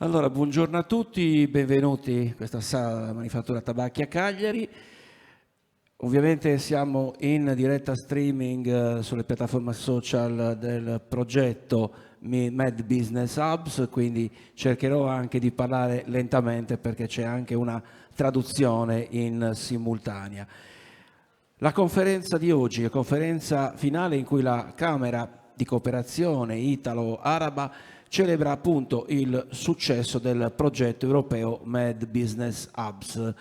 Allora, buongiorno a tutti, benvenuti in questa sala della Manifattura Tabacchi a Cagliari. Ovviamente siamo in diretta streaming sulle piattaforme social del progetto MEDBEES Hubs, quindi cercherò anche di parlare lentamente perché c'è anche una traduzione in simultanea. La conferenza di oggi è conferenza finale in cui la Camera di Cooperazione Italo-Araba celebra appunto il successo del progetto europeo MEDBEES Hubs.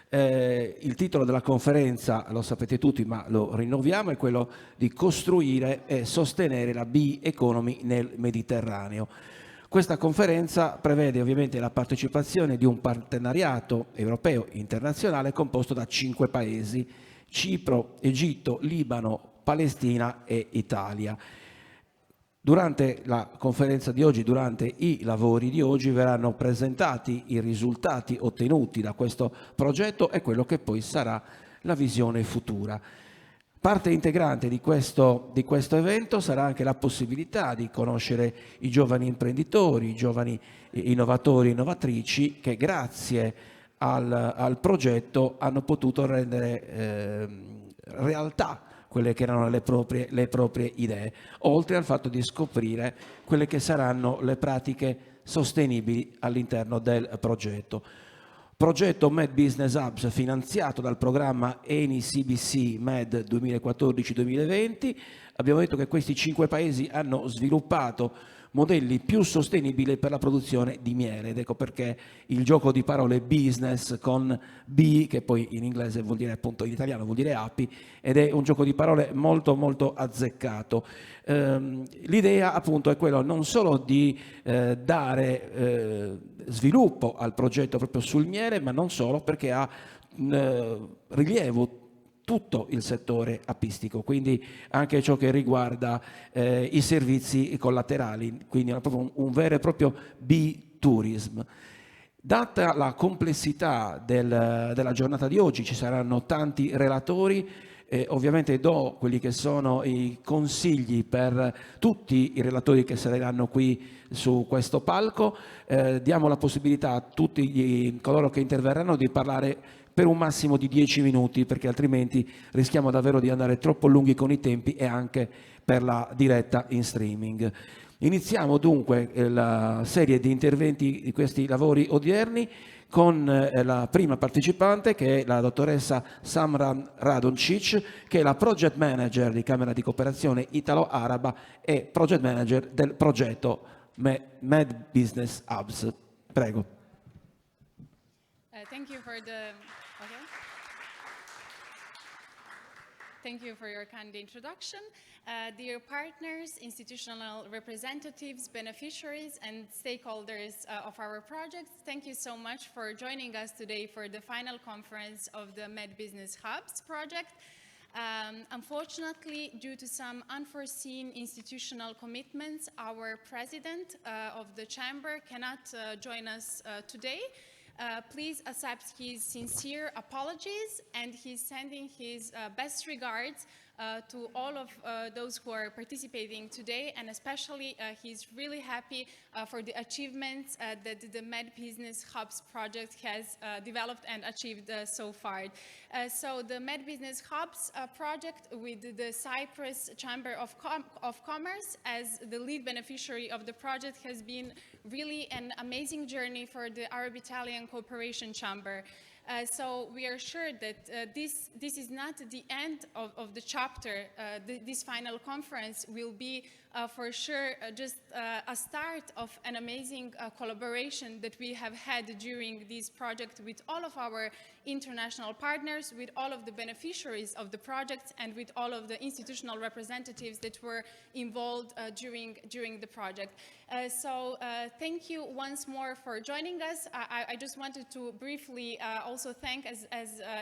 Il titolo della conferenza, lo sapete tutti, ma lo rinnoviamo, è quello di costruire e sostenere la bee economy nel Mediterraneo. Questa conferenza prevede ovviamente la partecipazione di un partenariato europeo internazionale composto da 5 paesi: Cipro, Egitto, Libano, Palestina e Italia. Durante la conferenza di oggi, durante i lavori di oggi, verranno presentati i risultati ottenuti da questo progetto e quello che poi sarà la visione futura. Parte integrante di questo evento sarà anche la possibilità di conoscere i giovani imprenditori, i giovani innovatori e innovatrici che grazie al progetto hanno potuto rendere realtà quelle che erano le proprie idee, oltre al fatto di scoprire quelle che saranno le pratiche sostenibili all'interno del progetto. Progetto MEDBEES Hubs finanziato dal programma ENI CBC MED 2014-2020. Abbiamo detto che questi 5 paesi hanno sviluppato modelli più sostenibili per la produzione di miele, ed ecco perché il gioco di parole business con bee, che poi in inglese vuol dire, appunto in italiano vuol dire api, ed è un gioco di parole molto molto azzeccato. L'idea appunto è quello non solo di dare sviluppo al progetto proprio sul miele, ma non solo, perché ha rilievo tutto il settore apistico, quindi anche ciò che riguarda i servizi collaterali, quindi è proprio un vero e proprio bee tourism. Data la complessità della giornata di oggi, ci saranno tanti relatori. Ovviamente do quelli che sono i consigli per tutti i relatori che saliranno qui su questo palco. Diamo la possibilità a tutti coloro che interverranno di parlare per un massimo di 10 minuti, perché altrimenti rischiamo davvero di andare troppo lunghi con i tempi e anche per la diretta in streaming. Iniziamo dunque la serie di interventi di questi lavori odierni con la prima partecipante, che è la dottoressa Samran Radoncic, che è la project manager di Camera di Cooperazione Italo-Araba e project manager del progetto MEDBEES Hubs. Prego. Thank you for the Thank you for your kind introduction. Dear partners, institutional representatives, beneficiaries, and stakeholders of our projects, thank you so much for joining us today for the final conference of the MEDBEES Hubs project. Unfortunately, due to some unforeseen institutional commitments, our president of the chamber cannot join us today. Please accept his sincere apologies, and he's sending his best regards to all of those who are participating today, and especially he's really happy for the achievements that the MEDBEES Hubs project has developed and achieved so far. So the MEDBEES Hubs project, with the Cyprus Chamber of Commerce as the lead beneficiary of the project, has been really an amazing journey for the Arab-Italian Cooperation Chamber. So we are sure that this is not the end of the chapter. This final conference will be for sure just a start of an amazing collaboration that we have had during this project with all of our international partners, with all of the beneficiaries of the project, and with all of the institutional representatives that were involved during the project. So thank you once more for joining us. I just wanted to briefly also thank, as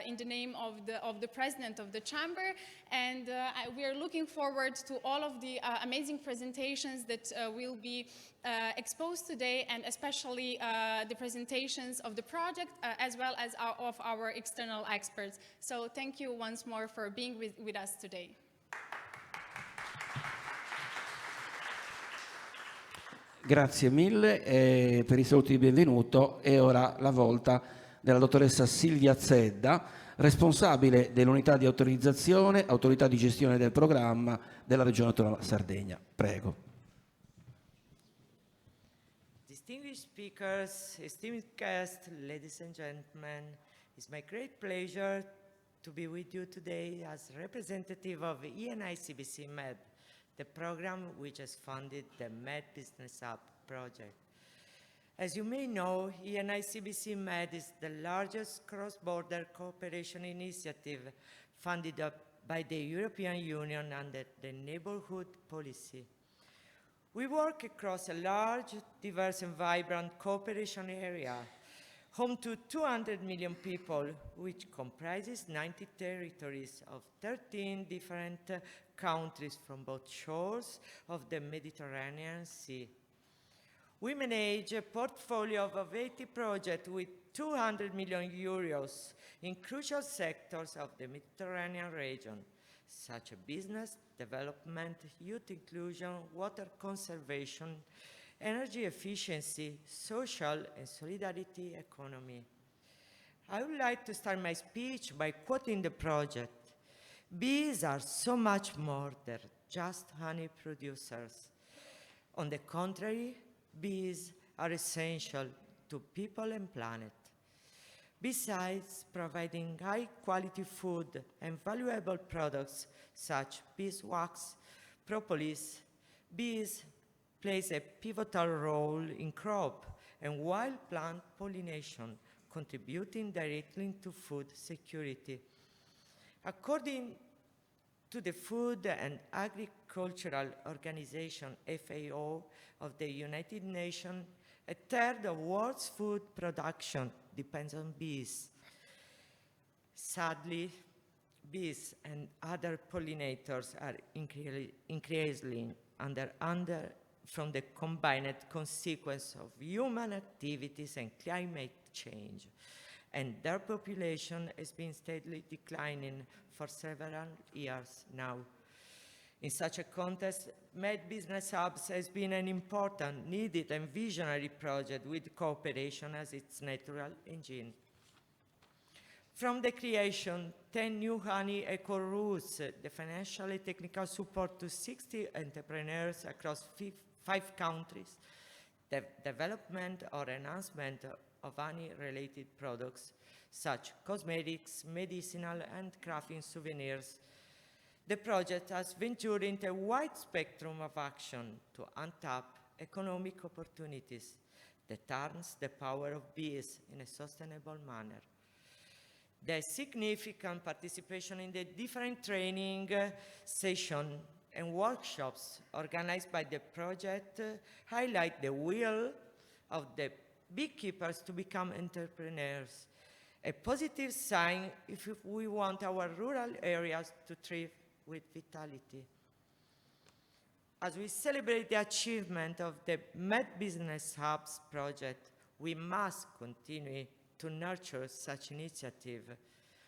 in the name of the president of the chamber, and we are looking forward to all of the amazing presentations that will be exposed today, and especially the presentations of the project as well as of our external experts. So thank you once more for being with us today. Grazie mille per i saluti di benvenuto. E ora la volta della dottoressa Silvia Zedda, responsabile dell'unità di autorizzazione, autorità di gestione del programma della Regione Autonoma Sardegna. Prego. Distinguished speakers, esteemed guests, ladies and gentlemen, it's my great pleasure to be with you today as representative of ENI-CBC MED, the program which has funded the MED Business Hub project. As you may know, ENI-CBC MED is the largest cross-border cooperation initiative funded by the European Union under the Neighborhood Policy. We work across a large, diverse and vibrant cooperation area, home to 200 million people, which comprises 90 territories of 13 different countries from both shores of the Mediterranean Sea. We manage a portfolio of 80 projects with 200 million euros in crucial sectors of the Mediterranean region, such as business, development, youth inclusion, water conservation, energy efficiency, social and solidarity economy. I would like to start my speech by quoting the project. Bees are so much more than just honey producers. On the contrary, bees are essential to people and planet. Besides providing high-quality food and valuable products such as beeswax, propolis, bees plays a pivotal role in crop and wild plant pollination, contributing directly to food security. According to the Food and Agricultural Organization, FAO, of the United Nations, a third of world's food production depends on bees. Sadly, bees and other pollinators are increasingly under from the combined consequence of human activities and climate change, and their population has been steadily declining for several years now. In such a context, MED Business Hubs has been an important, needed and visionary project with cooperation as its natural engine. From the creation, 10 new honey eco routes, the financial and technical support to 60 entrepreneurs across 5 countries, the development or enhancement of honey-related products such cosmetics, medicinal and crafting souvenirs. The project has ventured into a wide spectrum of action to untap economic opportunities that harness the power of bees in a sustainable manner. The significant participation in the different training sessions and workshops organized by the project highlight the will of the beekeepers to become entrepreneurs, a positive sign if we want our rural areas to thrive with vitality. As we celebrate the achievement of the MED Business Hubs project, we must continue to nurture such initiatives,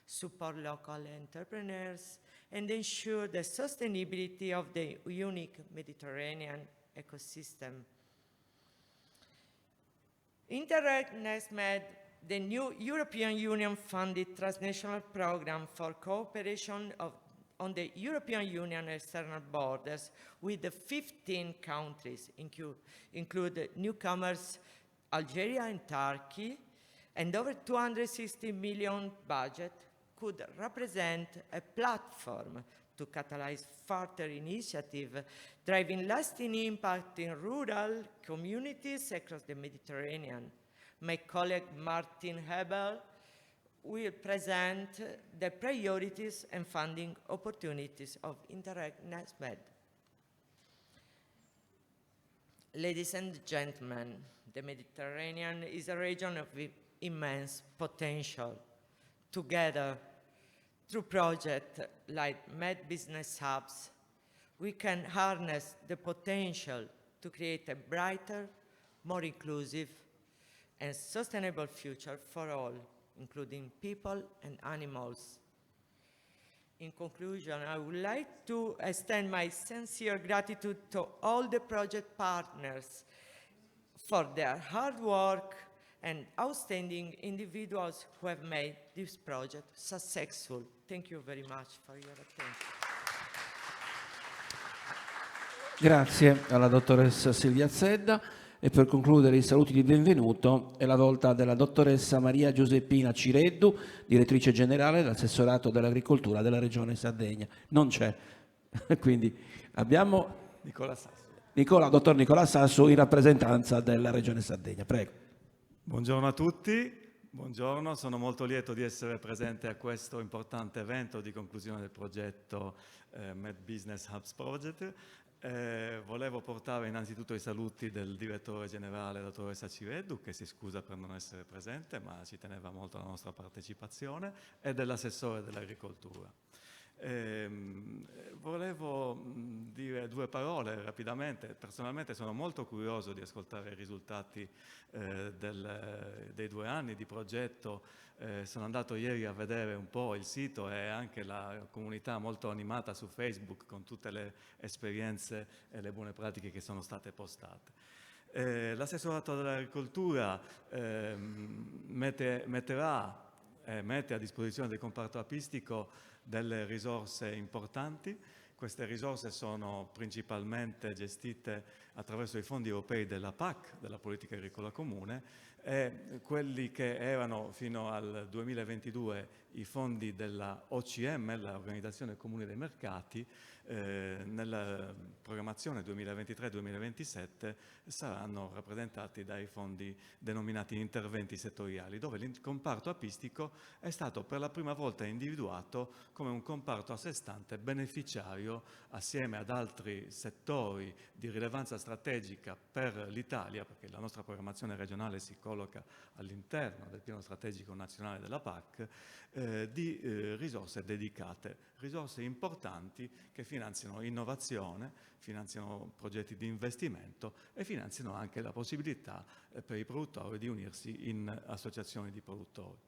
support local entrepreneurs, and ensure the sustainability of the unique Mediterranean ecosystem. Interreg NestMed, the new European Union-funded transnational program for cooperation on the European Union external borders with the 15 countries, include newcomers Algeria and Turkey, and over 260 million budget, could represent a platform to catalyze further initiative, driving lasting impact in rural communities across the Mediterranean. My colleague Martin Hebel will present the priorities and funding opportunities of Interreg NestMed. Ladies and gentlemen, the Mediterranean is a region of immense potential. Together, through projects like MED Business Hubs, we can harness the potential to create a brighter, more inclusive, and sustainable future for all, including people and animals. In conclusion, I would like to extend my sincere gratitude to all the project partners for their hard work and outstanding individuals who have made this project successful. Thank you very much for your attention. Grazie alla dottoressa Silvia Zedda e per concludere i saluti di benvenuto è la volta della dottoressa Maria Giuseppina Cireddu, direttrice generale dell'assessorato dell'agricoltura della Regione Sardegna. Non c'è, quindi abbiamo dottor Nicola Sasso in rappresentanza della Regione Sardegna. Prego. Buongiorno a tutti, buongiorno, sono molto lieto di essere presente a questo importante evento di conclusione del progetto MEDBEES Hubs Project. Volevo portare innanzitutto i saluti del direttore generale, dottoressa Cireddu, che si scusa per non essere presente, ma ci teneva molto alla nostra partecipazione, e dell'assessore dell'agricoltura. Volevo dire due parole rapidamente. Personalmente sono molto curioso di ascoltare i risultati dei 2 anni di progetto. Sono andato ieri a vedere un po' il sito e anche la comunità molto animata su Facebook con tutte le esperienze e le buone pratiche che sono state postate. L'assessorato dell'agricoltura mette a disposizione del comparto apistico delle risorse importanti. Queste risorse sono principalmente gestite attraverso i fondi europei della PAC, della Politica Agricola Comune, e quelli che erano fino al 2022 i fondi della OCM, l'Organizzazione Comune dei Mercati, nella programmazione 2023-2027 saranno rappresentati dai fondi denominati interventi settoriali, dove il comparto apistico è stato per la prima volta individuato come un comparto a sé stante beneficiario assieme ad altri settori di rilevanza strategica per l'Italia, perché la nostra programmazione regionale si colloca all'interno del piano strategico nazionale della PAC, di risorse dedicate, risorse importanti che finanziano innovazione, finanziano progetti di investimento e finanziano anche la possibilità per i produttori di unirsi in associazioni di produttori.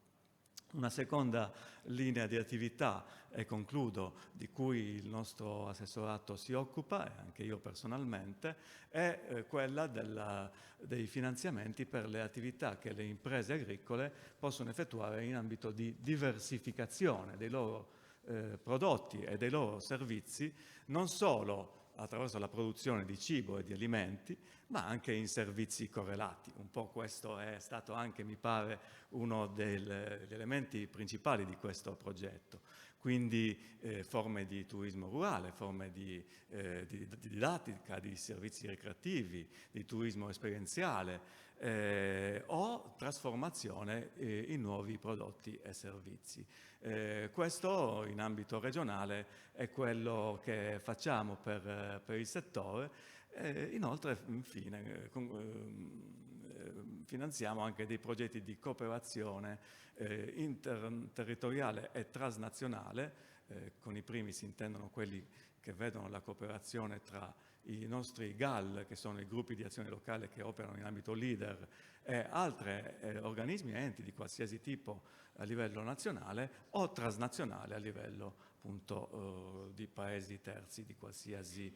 Una seconda linea di attività, e concludo, di cui il nostro assessorato si occupa, e anche io personalmente, è quella dei finanziamenti per le attività che le imprese agricole possono effettuare in ambito di diversificazione dei loro prodotti e dei loro servizi, non solo attraverso la produzione di cibo e di alimenti, ma anche in servizi correlati. Un po' questo è stato anche, mi pare, uno degli elementi principali di questo progetto. Quindi forme di turismo rurale, forme di didattica, di servizi ricreativi, di turismo esperienziale o trasformazione in nuovi prodotti e servizi. Questo in ambito regionale è quello che facciamo per il settore. Inoltre, infine, finanziamo anche dei progetti di cooperazione interterritoriale e transnazionale. Con i primi si intendono quelli che vedono la cooperazione tra i nostri GAL, che sono i gruppi di azione locale che operano in ambito leader, e altri organismi e enti di qualsiasi tipo a livello nazionale o transnazionale a livello appunto di paesi terzi di qualsiasi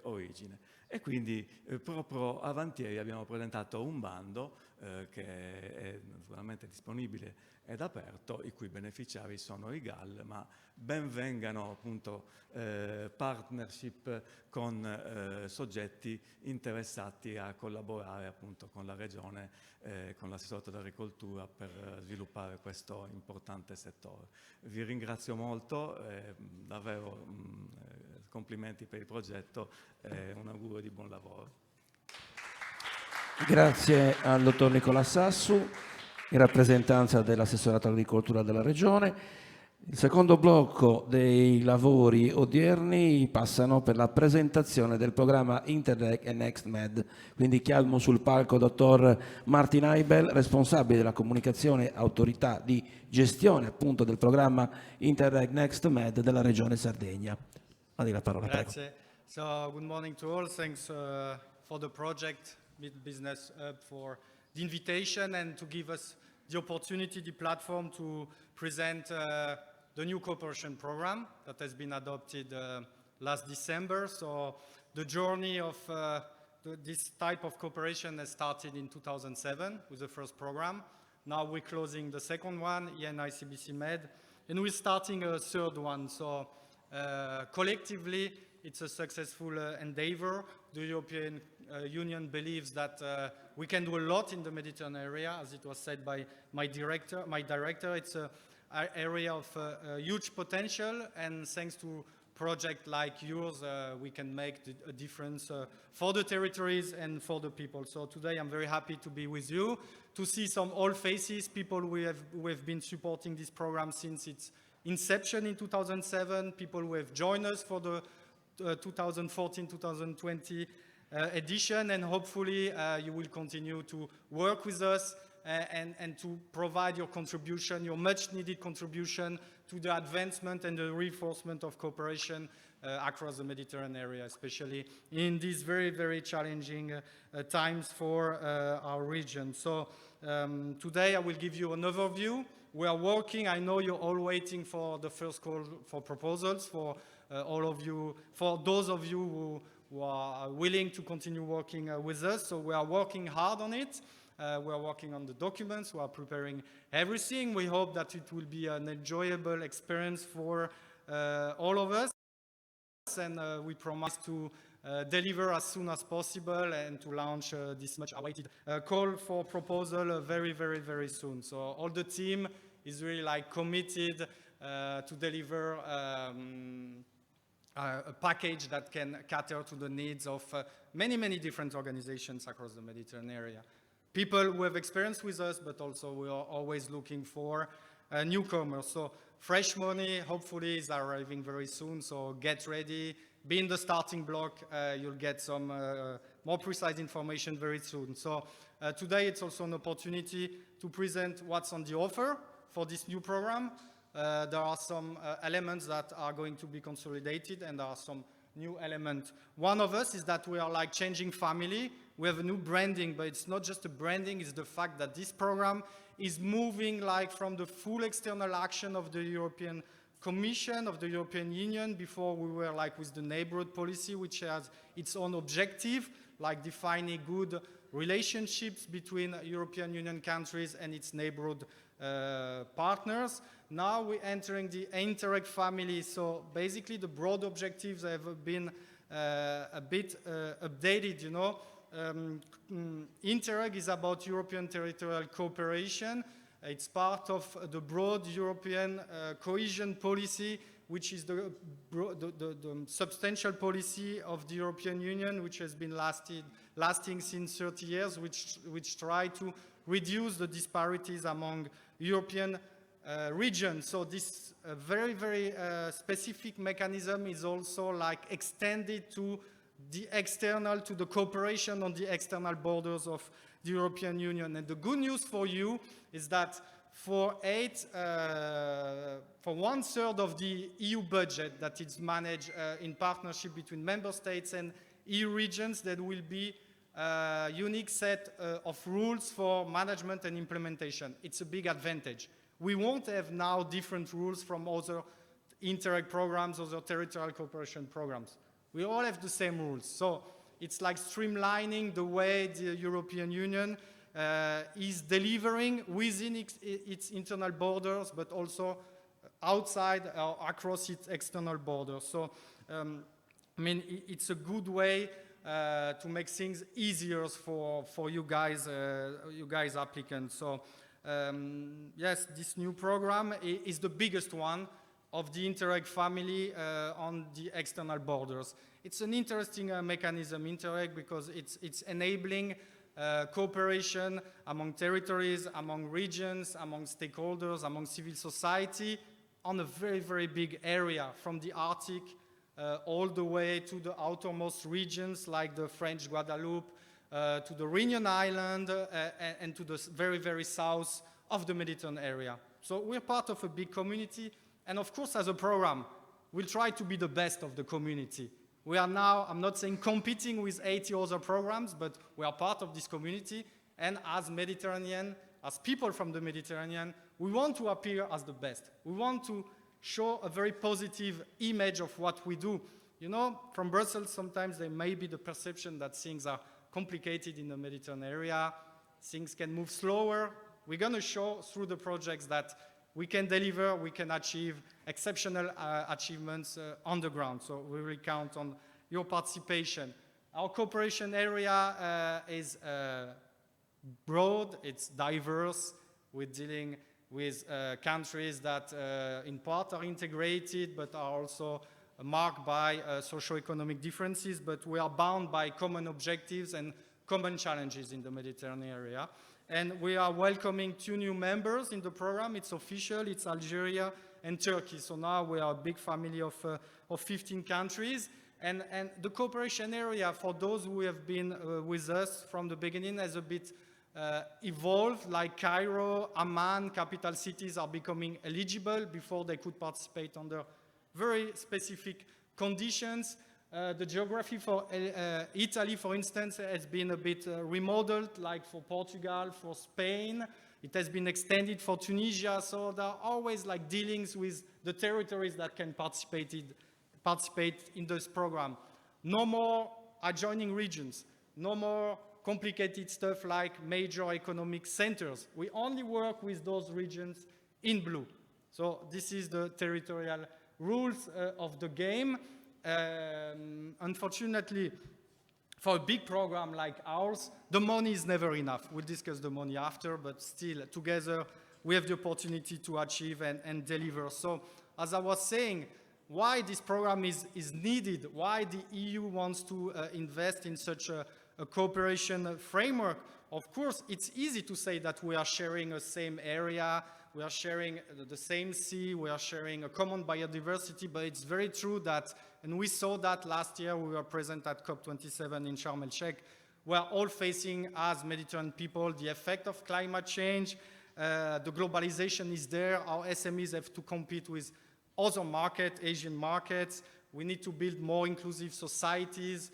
origine. E quindi proprio avanti ieri abbiamo presentato un bando che è naturalmente disponibile ed aperto, i cui beneficiari sono i GAL, ma ben vengano appunto partnership con soggetti interessati a collaborare appunto con la Regione, con l'assessorato dell'agricoltura per sviluppare questo importante settore. Vi ringrazio molto, davvero complimenti per il progetto e un augurio di buon lavoro. Grazie al dottor Nicola Sassu, in rappresentanza dell'assessorato all'agricoltura della Regione. Il secondo blocco dei lavori odierni passano per la presentazione del programma Interreg e NextMed. Quindi chiamo sul palco il dottor Martin Eibel, responsabile della comunicazione autorità di gestione appunto del programma Interreg NextMed della Regione Sardegna. A dire la parola, Grazie. prego. So, good morning to all. Thanks for the project, Business Hub, for the invitation and to give us the opportunity, the platform to present the new cooperation program that has been adopted last December. So the journey of this type of cooperation has started in 2007 with the first program. Now we're closing the second one, ENICBC Med, and we're starting a third one. So collectively, it's a successful endeavor. The European Union believes that we can do a lot in the Mediterranean area, as it was said by my director. It's an area of huge potential, and thanks to projects like yours, we can make a difference for the territories and for the people. So today I'm very happy to be with you, to see some old faces, people who have been supporting this program since its inception in 2007, people who have joined us for the 2014-2020 edition, and hopefully you will continue to work with us and to provide your contribution, your much needed contribution to the advancement and the reinforcement of cooperation across the Mediterranean area, especially in these very, very challenging times for our region. So today I will give you an overview. We are working, I know you're all waiting for the first call for proposals for all of you, for those of you who are willing to continue working with us. So we are working hard on it. We are working on the documents. We are preparing everything. We hope that it will be an enjoyable experience for all of us. And we promise to deliver as soon as possible and to launch this much awaited call for proposal very, very, very soon. So all the team is really like committed to deliver a package that can cater to the needs of many, many different organizations across the Mediterranean area. People who have experience with us, but also we are always looking for newcomers. So fresh money hopefully is arriving very soon, so get ready. Be in the starting block. You'll get some more precise information very soon. So today it's also an opportunity to present what's on the offer for this new program. There are some elements that are going to be consolidated, and there are some new elements. One of us is that we are like changing family. We have a new branding, but it's not just a branding, it's the fact that this program is moving like from the full external action of the European Commission, of the European Union. Before we were like with the neighborhood policy, which has its own objective, like defining good relationships between European Union countries and its neighborhood partners. Now we're entering the Interreg family, so basically the broad objectives have been a bit updated, you know. Interreg is about European territorial cooperation. It's part of the broad European cohesion policy, which is the substantial policy of the European Union, which has been lasting since 30 years, which try to reduce the disparities among European regions. So this very, very specific mechanism is also like extended to the external, to the cooperation on the external borders of the European Union. And the good news for you is that for 1/3 of the EU budget that is managed in partnership between member states and EU regions, there will be a unique set of rules for management and implementation. It's a big advantage. We won't have now different rules from other Interreg programs, other territorial cooperation programs. We all have the same rules. So it's like streamlining the way the European Union is delivering within its internal borders, but also outside or across its external borders. So, I mean, it's a good way to make things easier for you guys applicants. So, yes, this new program is the biggest one of the Interreg family on the external borders. It's an interesting mechanism, Interreg, because it's enabling cooperation among territories, among regions, among stakeholders, among civil society on a very, very big area, from the Arctic all the way to the outermost regions like the French Guadeloupe, to the Réunion Island, and to the very, very south of the Mediterranean area. So we're part of a big community, and of course, as a program, we'll try to be the best of the community. We are now, I'm not saying competing with 80 other programs, but we are part of this community, and as Mediterranean, as people from the Mediterranean, we want to appear as the best. We want to show a very positive image of what we do. You know, from Brussels, sometimes there may be the perception that things are complicated in the Mediterranean area. Things can move slower. We're going to show through the projects that we can deliver, we can achieve exceptional achievements on the ground. So we will count on your participation. Our cooperation area is broad, it's diverse. We're dealing with countries that in part are integrated but are also marked by socio-economic differences, but we are bound by common objectives and common challenges in the Mediterranean area. And we are welcoming 2 new members in the program. It's official, it's Algeria and Turkey. So now we are a big family of 15 countries. And the cooperation area, for those who have been with us from the beginning, has a bit evolved, like Cairo, Amman, capital cities are becoming eligible. Before they could participate under very specific conditions. The geography for Italy, for instance, has been a bit remodeled, like for Portugal, for Spain. It has been extended for Tunisia, so there are always like dealings with the territories that can participate in this program. No more adjoining regions, no more complicated stuff like major economic centers. We only work with those regions in blue. So this is the territorial rules of the game. Unfortunately, for a big program like ours, the money is never enough. We'll discuss the money after, but still, together, we have the opportunity to achieve and deliver. So, as I was saying, why this program is needed, why the EU wants to invest in such a cooperation framework. Of course, it's easy to say that we are sharing the same area, we are sharing the same sea, we are sharing a common biodiversity, but it's very true that, and we saw that last year, we were present at COP27 in Sharm el-Sheikh, we are all facing, as Mediterranean people, the effect of climate change. The globalization is there. Our SMEs have to compete with other markets, Asian markets. We need to build more inclusive societies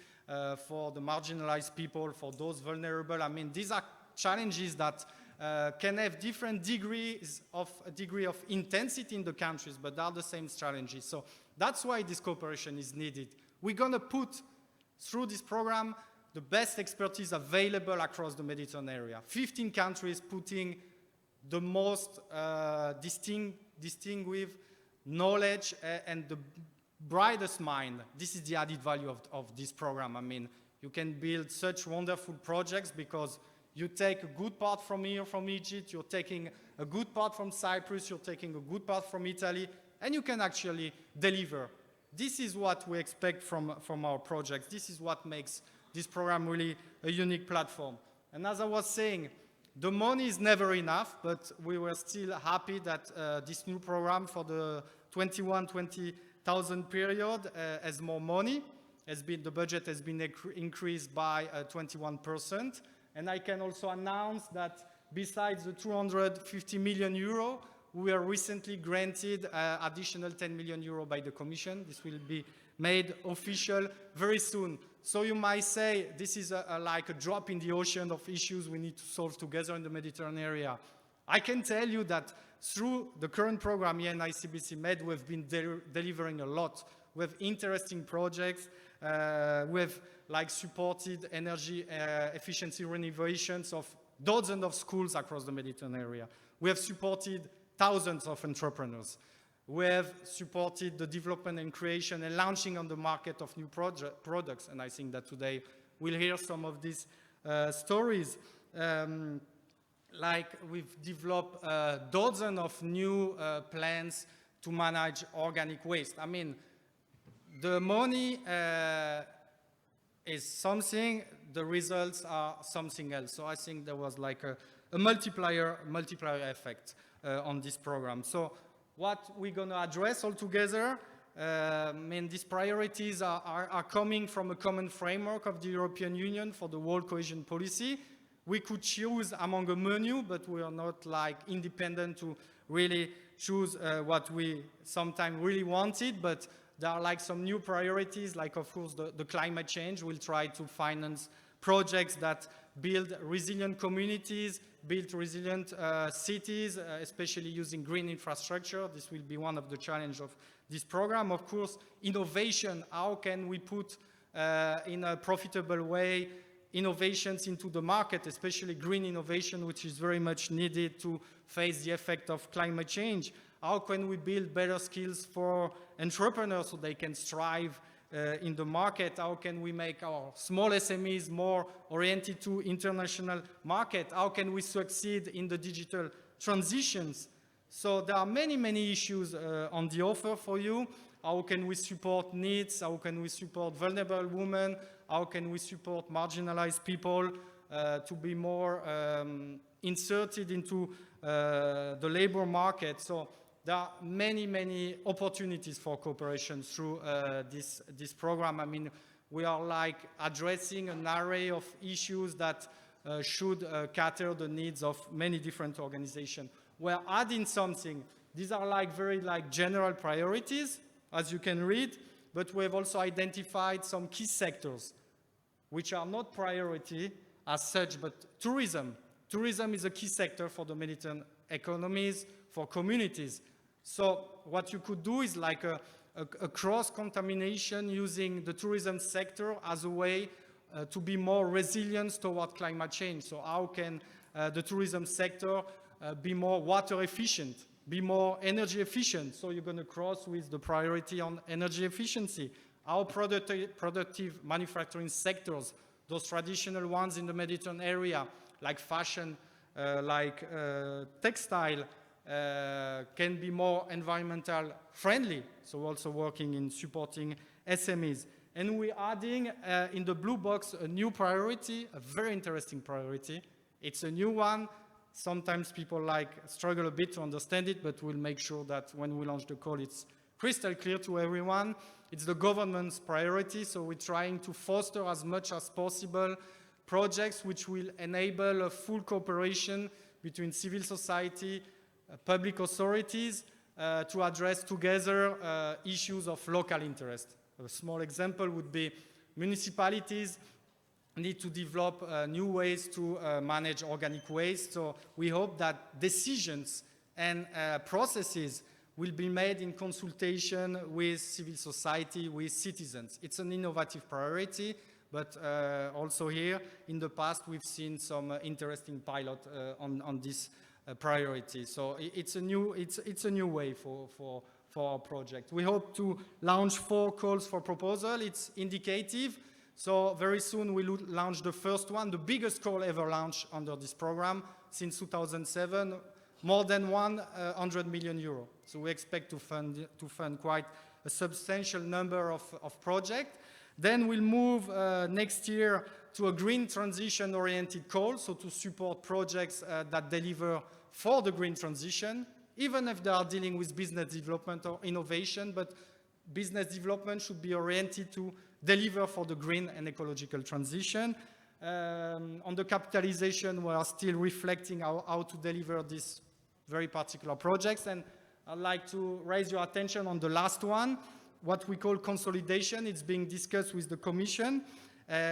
for the marginalized people, for those vulnerable. I mean, these are challenges that can have different degree of intensity in the countries, but they are the same challenges. So that's why this cooperation is needed. We're going to put through this program the best expertise available across the Mediterranean area. 15 countries putting the most distinguished knowledge and the brightest mind. This is the added value of this program. I mean, you can build such wonderful projects because you take a good part from here, from Egypt, you're taking a good part from Cyprus, you're taking a good part from Italy, and you can actually deliver. This is what we expect from our projects. This is what makes this program really a unique platform. And as I was saying, the money is never enough, but we were still happy that this new program for the 21-20,000 period has more money. The budget has been increased by 21%. And I can also announce that besides the 250 million euro, we were recently granted additional 10 million euro by the Commission. This will be made official very soon. So you might say this is like a drop in the ocean of issues we need to solve together in the Mediterranean area. I can tell you that through the current program here in ICBC Med, we've been delivering a lot. We have interesting projects. We have supported energy efficiency renovations of dozens of schools across the Mediterranean area. We have supported thousands of entrepreneurs. We have supported the development and creation and launching on the market of new products. And I think that today we'll hear some of these stories. We've developed dozens of new plans to manage organic waste. I mean, the money is something, the results are something else. So I think there was like a multiplier effect on this program. So what we're going to address all together, these priorities are coming from a common framework of the European Union for the world cohesion policy. We could choose among a menu, but we are not independent to really choose what we sometimes really wanted, but there are some new priorities, of course the climate change. We'll try to finance projects that build resilient communities, build resilient cities, especially using green infrastructure. This will be one of the challenges of this program. Of course, innovation, how can we put in a profitable way innovations into the market, especially green innovation, which is very much needed to face the effect of climate change? How can we build better skills for entrepreneurs so they can strive in the market? How can we make our small SMEs more oriented to international market? How can we succeed in the digital transitions? So there are many, many issues on the offer for you. How can we support needs? How can we support vulnerable women? How can we support marginalized people to be more inserted into the labor market? So there are many, many opportunities for cooperation through this program. I mean, we are like addressing an array of issues that should cater the needs of many different organizations. We're adding something. These are like very like general priorities, as you can read, but we have also identified some key sectors which are not priority as such, but tourism. Tourism is a key sector for the Mediterranean economies, for communities. So what you could do is like a cross-contamination using the tourism sector as a way to be more resilient toward climate change. So how can the tourism sector be more water efficient, be more energy efficient? So you're going to cross with the priority on energy efficiency. Our productive manufacturing sectors, those traditional ones in the Mediterranean area, like fashion, like textile, can be more environmental friendly. So also working in supporting SMEs. And we're adding in the blue box a new priority, a very interesting priority. It's a new one. Sometimes people struggle a bit to understand it, but we'll make sure that when we launch the call, it's crystal clear to everyone. It's the government's priority, so we're trying to foster as much as possible projects which will enable a full cooperation between civil society, public authorities, to address together issues of local interest. A small example would be municipalities need to develop new ways to manage organic waste. So we hope that decisions and processes will be made in consultation with civil society, with citizens. It's an innovative priority, but also here in the past we've seen some interesting pilot on this priority. So it's a new way for our project. We hope to launch 4 calls for proposal. It's indicative. So very soon we'll launch the first one, the biggest call ever launched under this program since 2007, more than 100 million euro. So we expect to fund quite a substantial number of projects. Then we'll move next year to a green transition oriented call, so to support projects that deliver for the green transition, even if they are dealing with business development or innovation, but business development should be oriented to deliver for the green and ecological transition. On the capitalization, we are still reflecting how to deliver these very particular projects. And I'd like to raise your attention on the last one, what we call consolidation. It's being discussed with the Commission.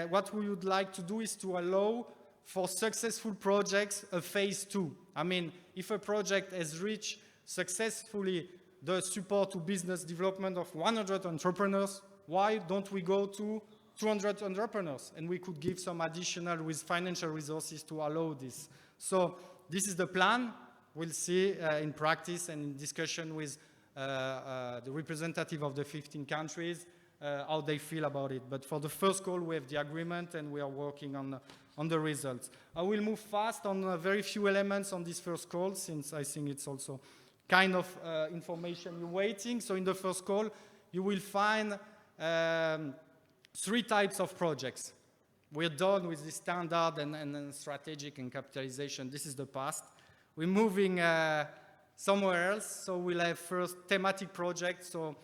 What we would like to do is to allow for successful projects a phase 2. I mean, if a project has reached successfully the support to business development of 100 entrepreneurs, why don't we go to 200 entrepreneurs? And we could give some additional with financial resources to allow this. So this is the plan. We'll see in practice and in discussion with the representative of the 15 countries how they feel about it. But for the first call, we have the agreement and we are working on the results. I will move fast on very few elements on this first call, since I think it's also kind of information you're waiting. So in the first call, you will find 3 types of projects. We're done with the standard and strategic and capitalization. This is the past. We're moving somewhere else. So we'll have first thematic projects, so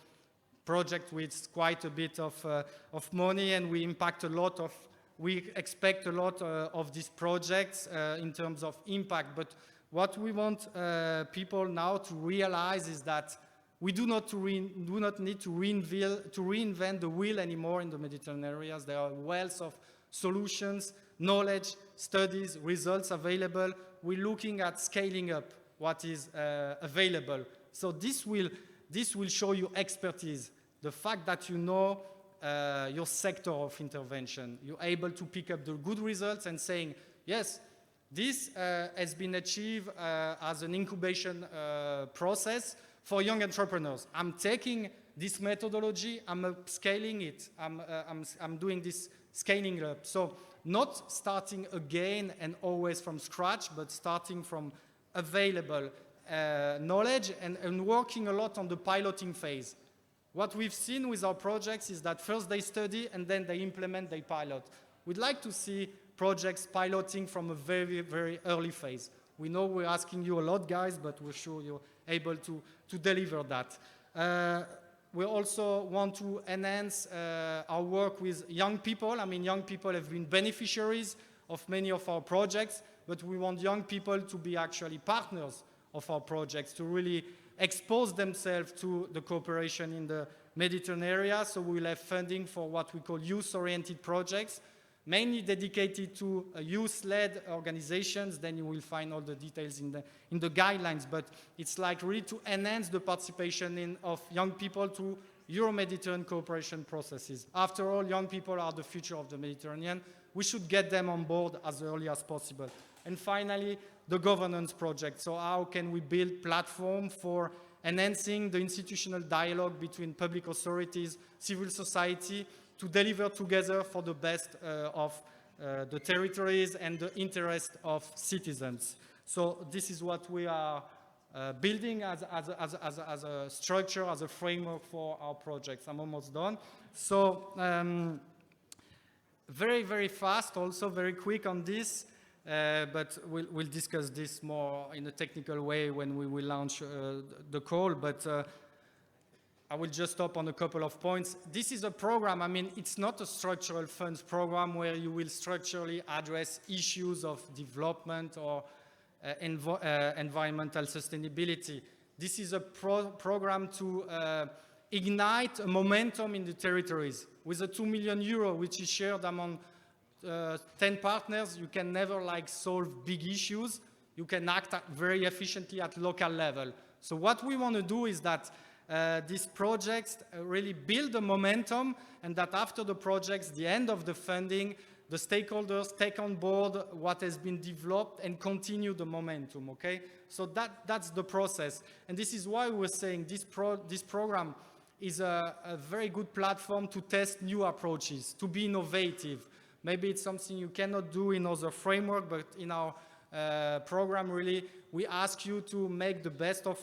project with quite a bit of money, and we expect a lot of these projects in terms of impact. But what we want people now to realize is that we do not need to reinvent the wheel anymore in the Mediterranean areas. There are wealth of solutions, knowledge, studies, results available. We're looking at scaling up what is available. So this will show you expertise. The fact that you know your sector of intervention. You're able to pick up the good results and saying, yes, this has been achieved as an incubation process for young entrepreneurs. I'm taking this methodology, I'm upscaling it, I'm doing this scaling up. So not starting again and always from scratch, but starting from available knowledge and working a lot on the piloting phase. What we've seen with our projects is that first they study and then they implement, they pilot. We'd like to see projects piloting from a very, very early phase. We know we're asking you a lot, guys, but we're sure you're able to deliver that. We also want to enhance our work with young people. I mean, young people have been beneficiaries of many of our projects, but we want young people to be actually partners of our projects, to really expose themselves to the cooperation in the Mediterranean area. So we'll have funding for what we call youth-oriented projects, mainly dedicated to youth-led organizations. Then you will find all the details in the guidelines, but it's like really to enhance the participation of young people to Euro-Mediterranean cooperation processes. After all, young people are the future of the Mediterranean. We should get them on board as early as possible. And finally, the governance project. So how can we build platform for enhancing the institutional dialogue between public authorities, civil society, to deliver together for the best of the territories and the interest of citizens. So this is what we are building as a structure, as a framework for our projects. I'm almost done. So very, very fast, also very quick on this, but we'll discuss this more in a technical way when we will launch the call. But I will just stop on a couple of points. This is a program, I mean, it's not a structural funds program where you will structurally address issues of development or environmental sustainability. This is a program to ignite a momentum in the territories. With a 2 million euro, which is shared among 10 partners, you can never solve big issues. You can act very efficiently at local level. So what we want to do is that these projects really build a momentum, and that after the projects, the end of the funding, the stakeholders take on board what has been developed and continue the momentum, okay? So that's the process. And this is why we're saying this program is a very good platform to test new approaches, to be innovative. Maybe it's something you cannot do in other framework, but in our program, really, we ask you to make the best of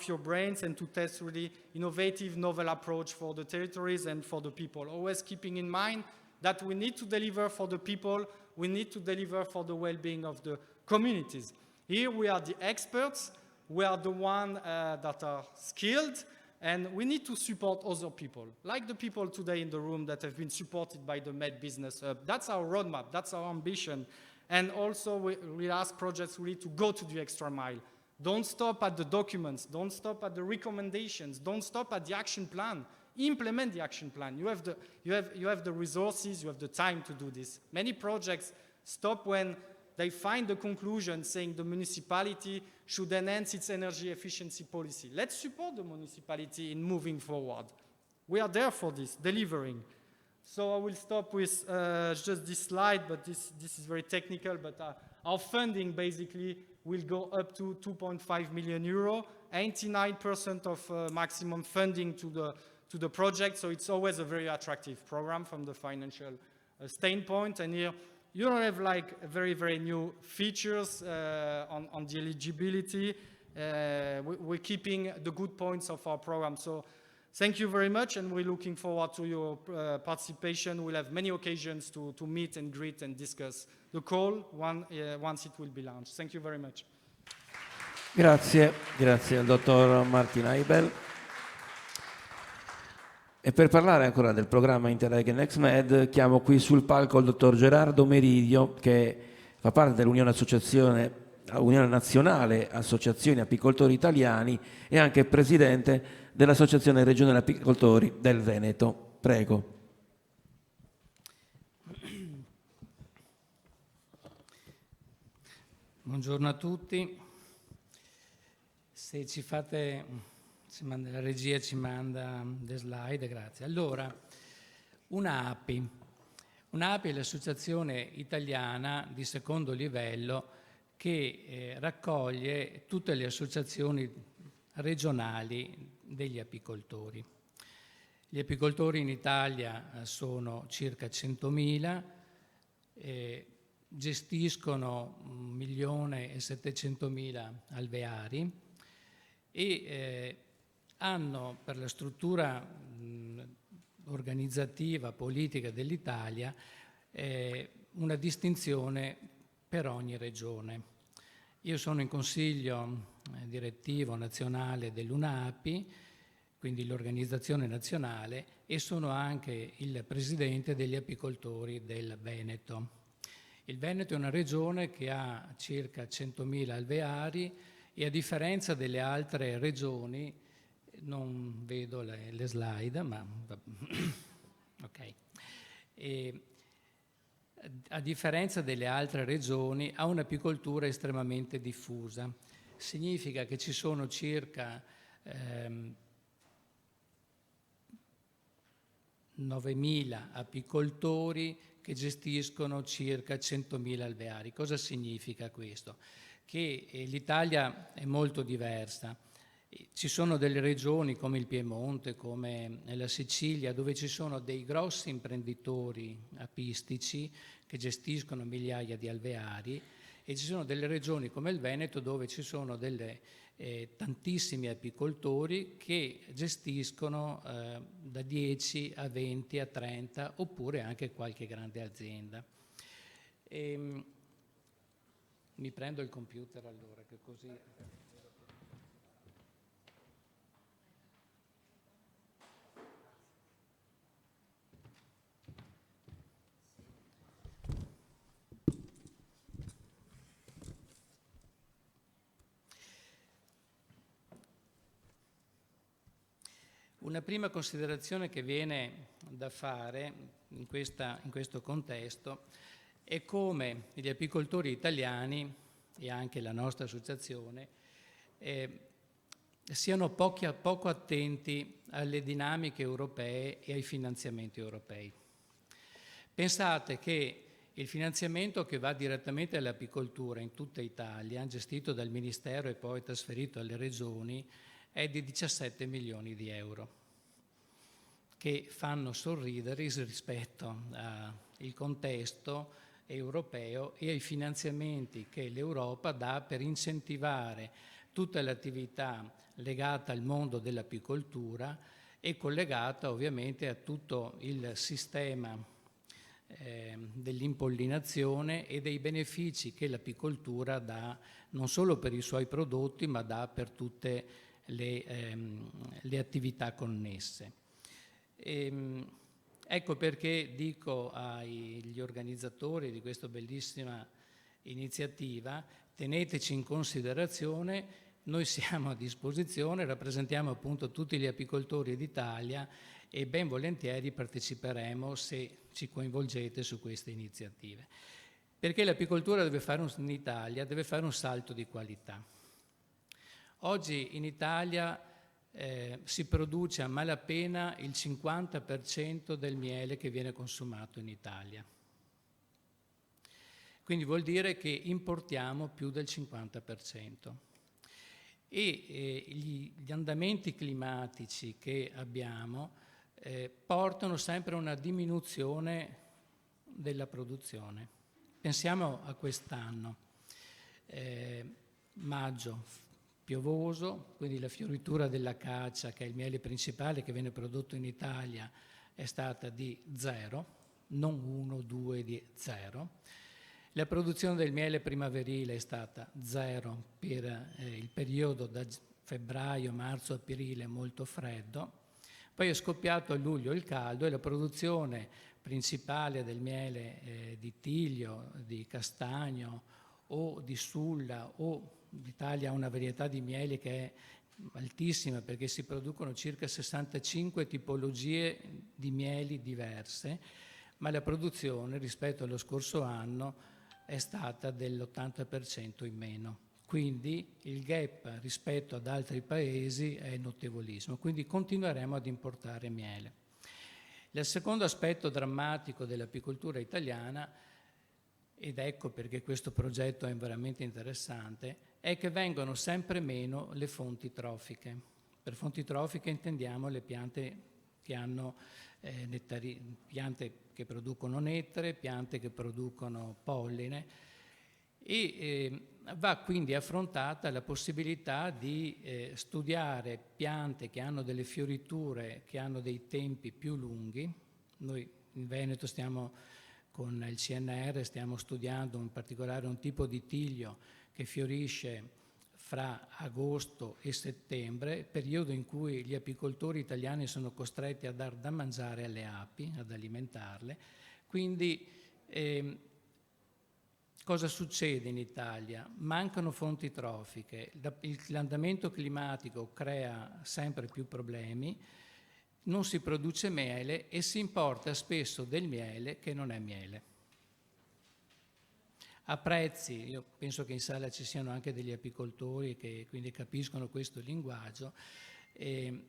your brains and to test really innovative, novel approach for the territories and for the people. Always keeping in mind that we need to deliver for the people, we need to deliver for the well-being of the communities. Here we are the experts, we are the ones that are skilled, and we need to support other people, like the people today in the room that have been supported by the MEDBEES Hub. That's our roadmap, that's our ambition. And also we ask projects really to go to the extra mile. Don't stop at the documents, don't stop at the recommendations, don't stop at the action plan. Implement the action plan. You have the resources, you have the time to do this. Many projects stop when they find the conclusion saying the municipality should enhance its energy efficiency policy. Let's support the municipality in moving forward. We are there for this, delivering. So I will stop with just this slide, but this is very technical, but our funding basically will go up to 2.5 million euro, 89% of maximum funding to the project, so it's always a very attractive program from the financial standpoint. And here you don't have very, very new features on the eligibility. We're keeping the good points of our program. So thank you very much, and we're looking forward to your participation. We'll have many occasions to meet and greet and discuss the call once it will be launched. Thank you very much. Grazie al dottor Martin Eibel. E per parlare ancora del programma Interreg Next Med, chiamo qui sul palco il dottor Gerardo Meridio, che fa parte dell'Unione Nazionale Associazioni Apicoltori Italiani e anche presidente dell'Associazione Regionale Apicoltori del Veneto. Prego. Buongiorno a tutti. Se la regia ci manda le slide, grazie. Allora, Una API. Una API è l'associazione italiana di secondo livello che raccoglie tutte le associazioni regionali degli apicoltori. Gli apicoltori in Italia sono circa 100.000, gestiscono 1.700.000 alveari e hanno per la struttura organizzativa, politica dell'Italia una distinzione per ogni regione. Io sono in consiglio direttivo nazionale dell'UNAPI, quindi l'organizzazione nazionale, e sono anche il presidente degli apicoltori del Veneto. Il Veneto è una regione che ha circa 100.000 alveari e a differenza delle altre regioni, non vedo le slide, ma ok. A differenza delle altre regioni ha un'apicoltura estremamente diffusa. Significa che ci sono circa 9.000 apicoltori che gestiscono circa 100.000 alveari. Cosa significa questo? Che l'Italia è molto diversa. Ci sono delle regioni come il Piemonte, come la Sicilia, dove ci sono dei grossi imprenditori apistici che gestiscono migliaia di alveari, e ci sono delle regioni come il Veneto dove ci sono tantissimi apicoltori che gestiscono da 10 a 20 a 30 oppure anche qualche grande azienda. Mi prendo il computer allora, che così... Una prima considerazione che viene da fare in questo contesto è come gli apicoltori italiani e anche la nostra associazione siano poco attenti alle dinamiche europee e ai finanziamenti europei. Pensate che il finanziamento che va direttamente all'apicoltura in tutta Italia, gestito dal Ministero e poi trasferito alle regioni, è di 17 milioni di euro, che fanno sorridere rispetto al contesto europeo e ai finanziamenti che l'Europa dà per incentivare tutta l'attività legata al mondo dell'apicoltura e collegata ovviamente a tutto il sistema dell'impollinazione e dei benefici che l'apicoltura dà non solo per i suoi prodotti ma dà per tutte le attività connesse. Ecco perché dico agli organizzatori di questa bellissima iniziativa: teneteci in considerazione, noi siamo a disposizione, rappresentiamo appunto tutti gli apicoltori d'Italia e ben volentieri parteciperemo se ci coinvolgete su queste iniziative. Perché l'apicoltura in Italia deve fare un salto di qualità. Oggi in Italia si produce a malapena il 50% del miele che viene consumato in Italia. Quindi vuol dire che importiamo più del 50%. E gli andamenti climatici che abbiamo portano sempre a una diminuzione della produzione. Pensiamo a quest'anno. Maggio piovoso, quindi la fioritura dell'acacia, che è il miele principale che viene prodotto in Italia, è stata di 0, non 1, 2, di 0. La produzione del miele primaverile è stata 0 per il periodo da febbraio, marzo, aprile, molto freddo. Poi è scoppiato a luglio il caldo e la produzione principale del miele di tiglio, di castagno o di sulla, o l'Italia ha una varietà di mieli che è altissima perché si producono circa 65 tipologie di mieli diverse, ma la produzione rispetto allo scorso anno è stata dell'80% in meno. Quindi il gap rispetto ad altri paesi è notevolissimo, quindi continueremo ad importare miele. Il secondo aspetto drammatico dell'apicoltura italiana, ed ecco perché questo progetto è veramente interessante, è che vengono sempre meno le fonti trofiche. Per fonti trofiche intendiamo le piante che hanno piante che producono nettare, piante che producono polline, e va quindi affrontata la possibilità di studiare piante che hanno delle fioriture che hanno dei tempi più lunghi. Noi in Veneto con il CNR stiamo studiando in particolare un tipo di tiglio che fiorisce fra agosto e settembre, periodo in cui gli apicoltori italiani sono costretti a dar da mangiare alle api, ad alimentarle. Quindi cosa succede in Italia? Mancano fonti trofiche, l'andamento climatico crea sempre più problemi, non si produce miele e si importa spesso del miele che non è miele. A prezzi, io penso che in sala ci siano anche degli apicoltori che quindi capiscono questo linguaggio,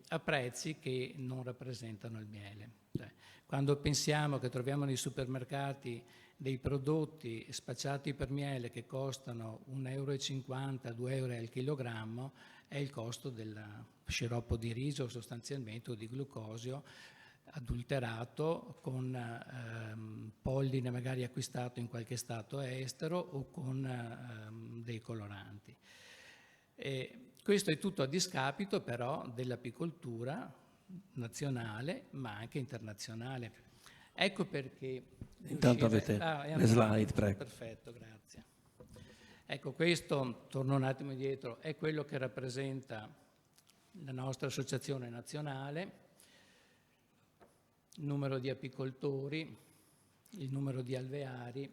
a prezzi che non rappresentano il miele. Cioè, quando pensiamo che troviamo nei supermercati dei prodotti spacciati per miele che costano 1,50 €, 2 € al chilogrammo, è il costo del sciroppo di riso sostanzialmente o di glucosio adulterato con polline magari acquistato in qualche stato estero o con dei coloranti. Questo è tutto a discapito però dell'apicoltura nazionale ma anche internazionale. Ecco perché... Intanto avete le slide, prego. Perfetto, grazie. Ecco, questo, torno un attimo indietro, è quello che rappresenta la nostra associazione nazionale, il numero di apicoltori, il numero di alveari.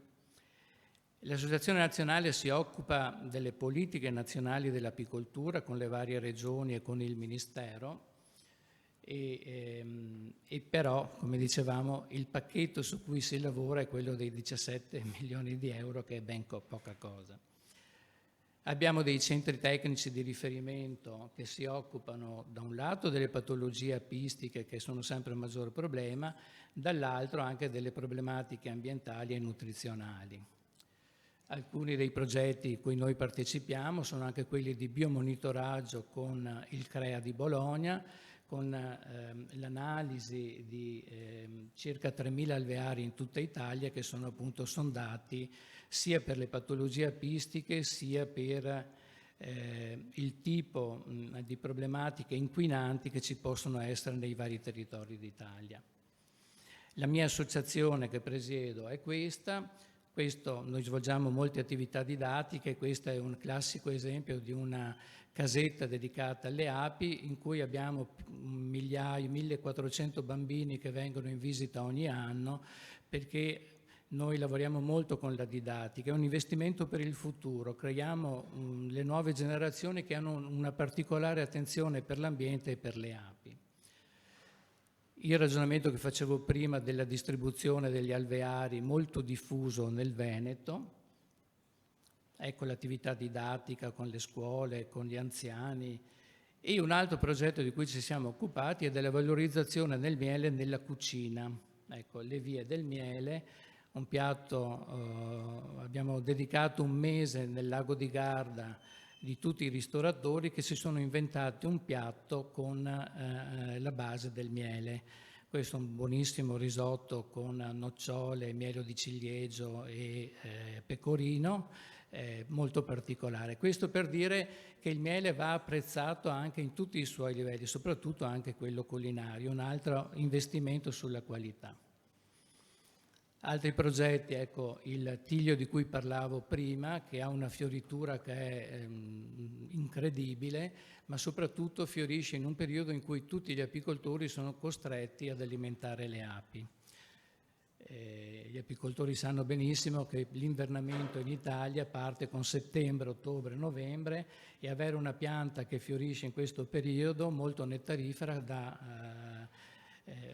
L'associazione nazionale si occupa delle politiche nazionali dell'apicoltura con le varie regioni e con il Ministero e però, come dicevamo, il pacchetto su cui si lavora è quello dei 17 milioni di euro, che è ben poca cosa. Abbiamo dei centri tecnici di riferimento che si occupano da un lato delle patologie apistiche che sono sempre un maggior problema, dall'altro anche delle problematiche ambientali e nutrizionali. Alcuni dei progetti in cui noi partecipiamo sono anche quelli di biomonitoraggio con il CREA di Bologna, con l'analisi di circa 3.000 alveari in tutta Italia che sono appunto sondati sia per le patologie apistiche sia per il tipo di problematiche inquinanti che ci possono essere nei vari territori d'Italia. La mia associazione che presiedo è questa. Noi svolgiamo molte attività didattiche, questo è un classico esempio di una casetta dedicata alle api in cui abbiamo 1.400 bambini che vengono in visita ogni anno perché noi lavoriamo molto con la didattica, è un investimento per il futuro, creiamo le nuove generazioni che hanno una particolare attenzione per l'ambiente e per le api. Il ragionamento che facevo prima della distribuzione degli alveari molto diffuso nel Veneto, ecco l'attività didattica con le scuole, con gli anziani, e un altro progetto di cui ci siamo occupati è della valorizzazione del miele nella cucina. Ecco, le vie del miele, un piatto, abbiamo dedicato un mese nel lago di Garda di tutti i ristoratori che si sono inventati un piatto con la base del miele. Questo è un buonissimo risotto con nocciole, miele di ciliegio e pecorino, molto particolare. Questo per dire che il miele va apprezzato anche in tutti i suoi livelli, soprattutto anche quello culinario, un altro investimento sulla qualità. Altri progetti, ecco, il tiglio di cui parlavo prima, che ha una fioritura che è incredibile, ma soprattutto fiorisce in un periodo in cui tutti gli apicoltori sono costretti ad alimentare le api. Gli apicoltori sanno benissimo che l'invernamento in Italia parte con settembre, ottobre, novembre e avere una pianta che fiorisce in questo periodo molto nettarifera dà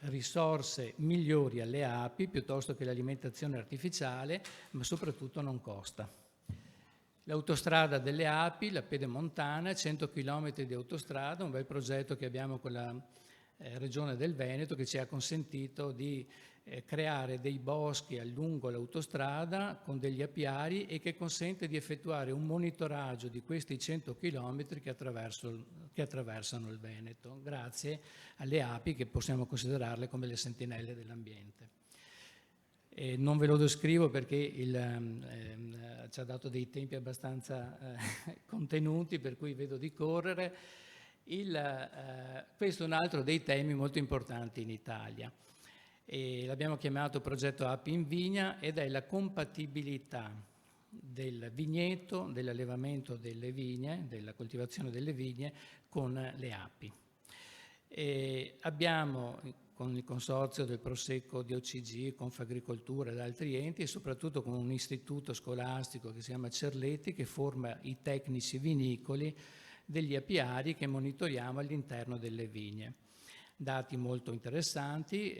risorse migliori alle api piuttosto che l'alimentazione artificiale, ma soprattutto non costa. L'autostrada delle api, la pedemontana, 100 km di autostrada, un bel progetto che abbiamo con la Regione del Veneto, che ci ha consentito di creare dei boschi lungo l'autostrada con degli apiari e che consente di effettuare un monitoraggio di questi 100 chilometri che attraversano il Veneto, grazie alle api che possiamo considerarle come le sentinelle dell'ambiente. Non ve lo descrivo perché ci ha dato dei tempi abbastanza contenuti, per cui vedo di correre. Questo è un altro dei temi molto importanti in Italia. L'abbiamo chiamato progetto Api in Vigna ed è la compatibilità del vigneto, dell'allevamento delle vigne, della coltivazione delle vigne con le api. Abbiamo con il consorzio del Prosecco di OCG, Confagricoltura ed altri enti e soprattutto con un istituto scolastico che si chiama Cerletti che forma i tecnici vinicoli degli apiari che monitoriamo all'interno delle vigne. Dati molto interessanti,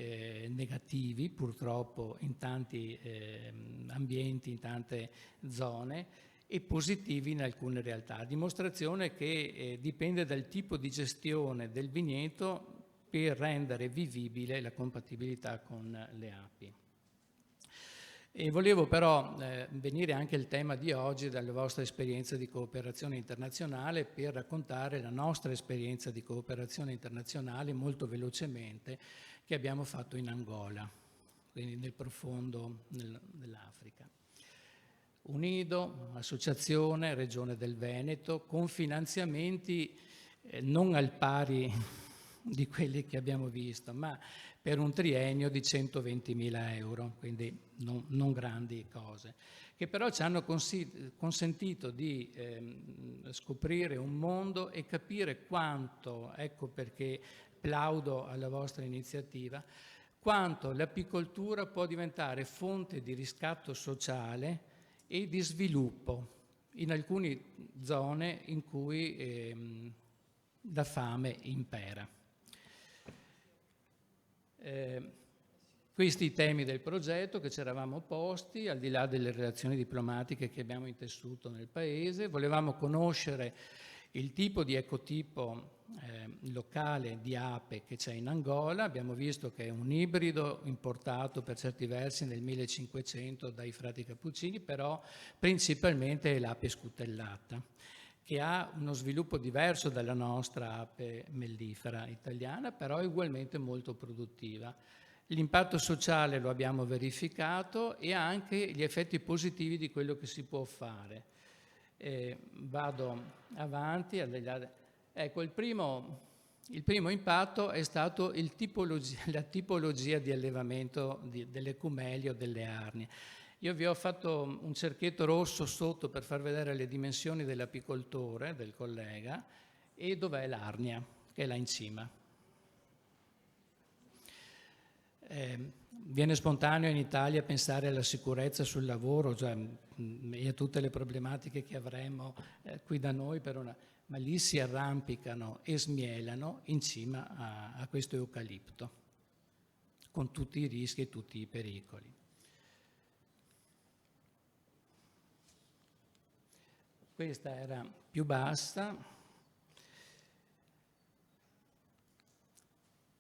negativi purtroppo in tanti ambienti, in tante zone e positivi in alcune realtà. Dimostrazione che dipende dal tipo di gestione del vigneto per rendere vivibile la compatibilità con le api. E volevo però venire anche al tema di oggi dalla vostra esperienza di cooperazione internazionale per raccontare la nostra esperienza di cooperazione internazionale molto velocemente che abbiamo fatto in Angola, quindi nel profondo dell'Africa. UNIDO, associazione, Regione del Veneto, con finanziamenti non al pari di quelli che abbiamo visto, ma per un triennio di 120.000 euro, quindi non grandi cose, che però ci hanno consentito di scoprire un mondo e capire quanto, ecco perché plaudo alla vostra iniziativa, quanto l'apicoltura può diventare fonte di riscatto sociale e di sviluppo in alcune zone in cui la fame impera. Questi i temi del progetto che ci eravamo posti, al di là delle relazioni diplomatiche che abbiamo intessuto nel Paese. Volevamo conoscere il tipo di ecotipo locale di ape che c'è in Angola. Abbiamo visto che è un ibrido importato per certi versi nel 1500 dai frati cappuccini, però principalmente è l'ape scutellata, che ha uno sviluppo diverso dalla nostra ape mellifera italiana, però è ugualmente molto produttiva. L'impatto sociale lo abbiamo verificato e anche gli effetti positivi di quello che si può fare. Vado avanti. Ecco, il primo impatto è stato la tipologia di allevamento delle cumeli o delle arnie. Io vi ho fatto un cerchietto rosso sotto per far vedere le dimensioni dell'apicoltore, del collega, e dov'è l'arnia, che è là in cima. Viene spontaneo in Italia pensare alla sicurezza sul lavoro, cioè, e a tutte le problematiche che avremo qui da noi, ma lì si arrampicano e smielano in cima a questo eucalipto, con tutti i rischi e tutti i pericoli. Questa era più bassa,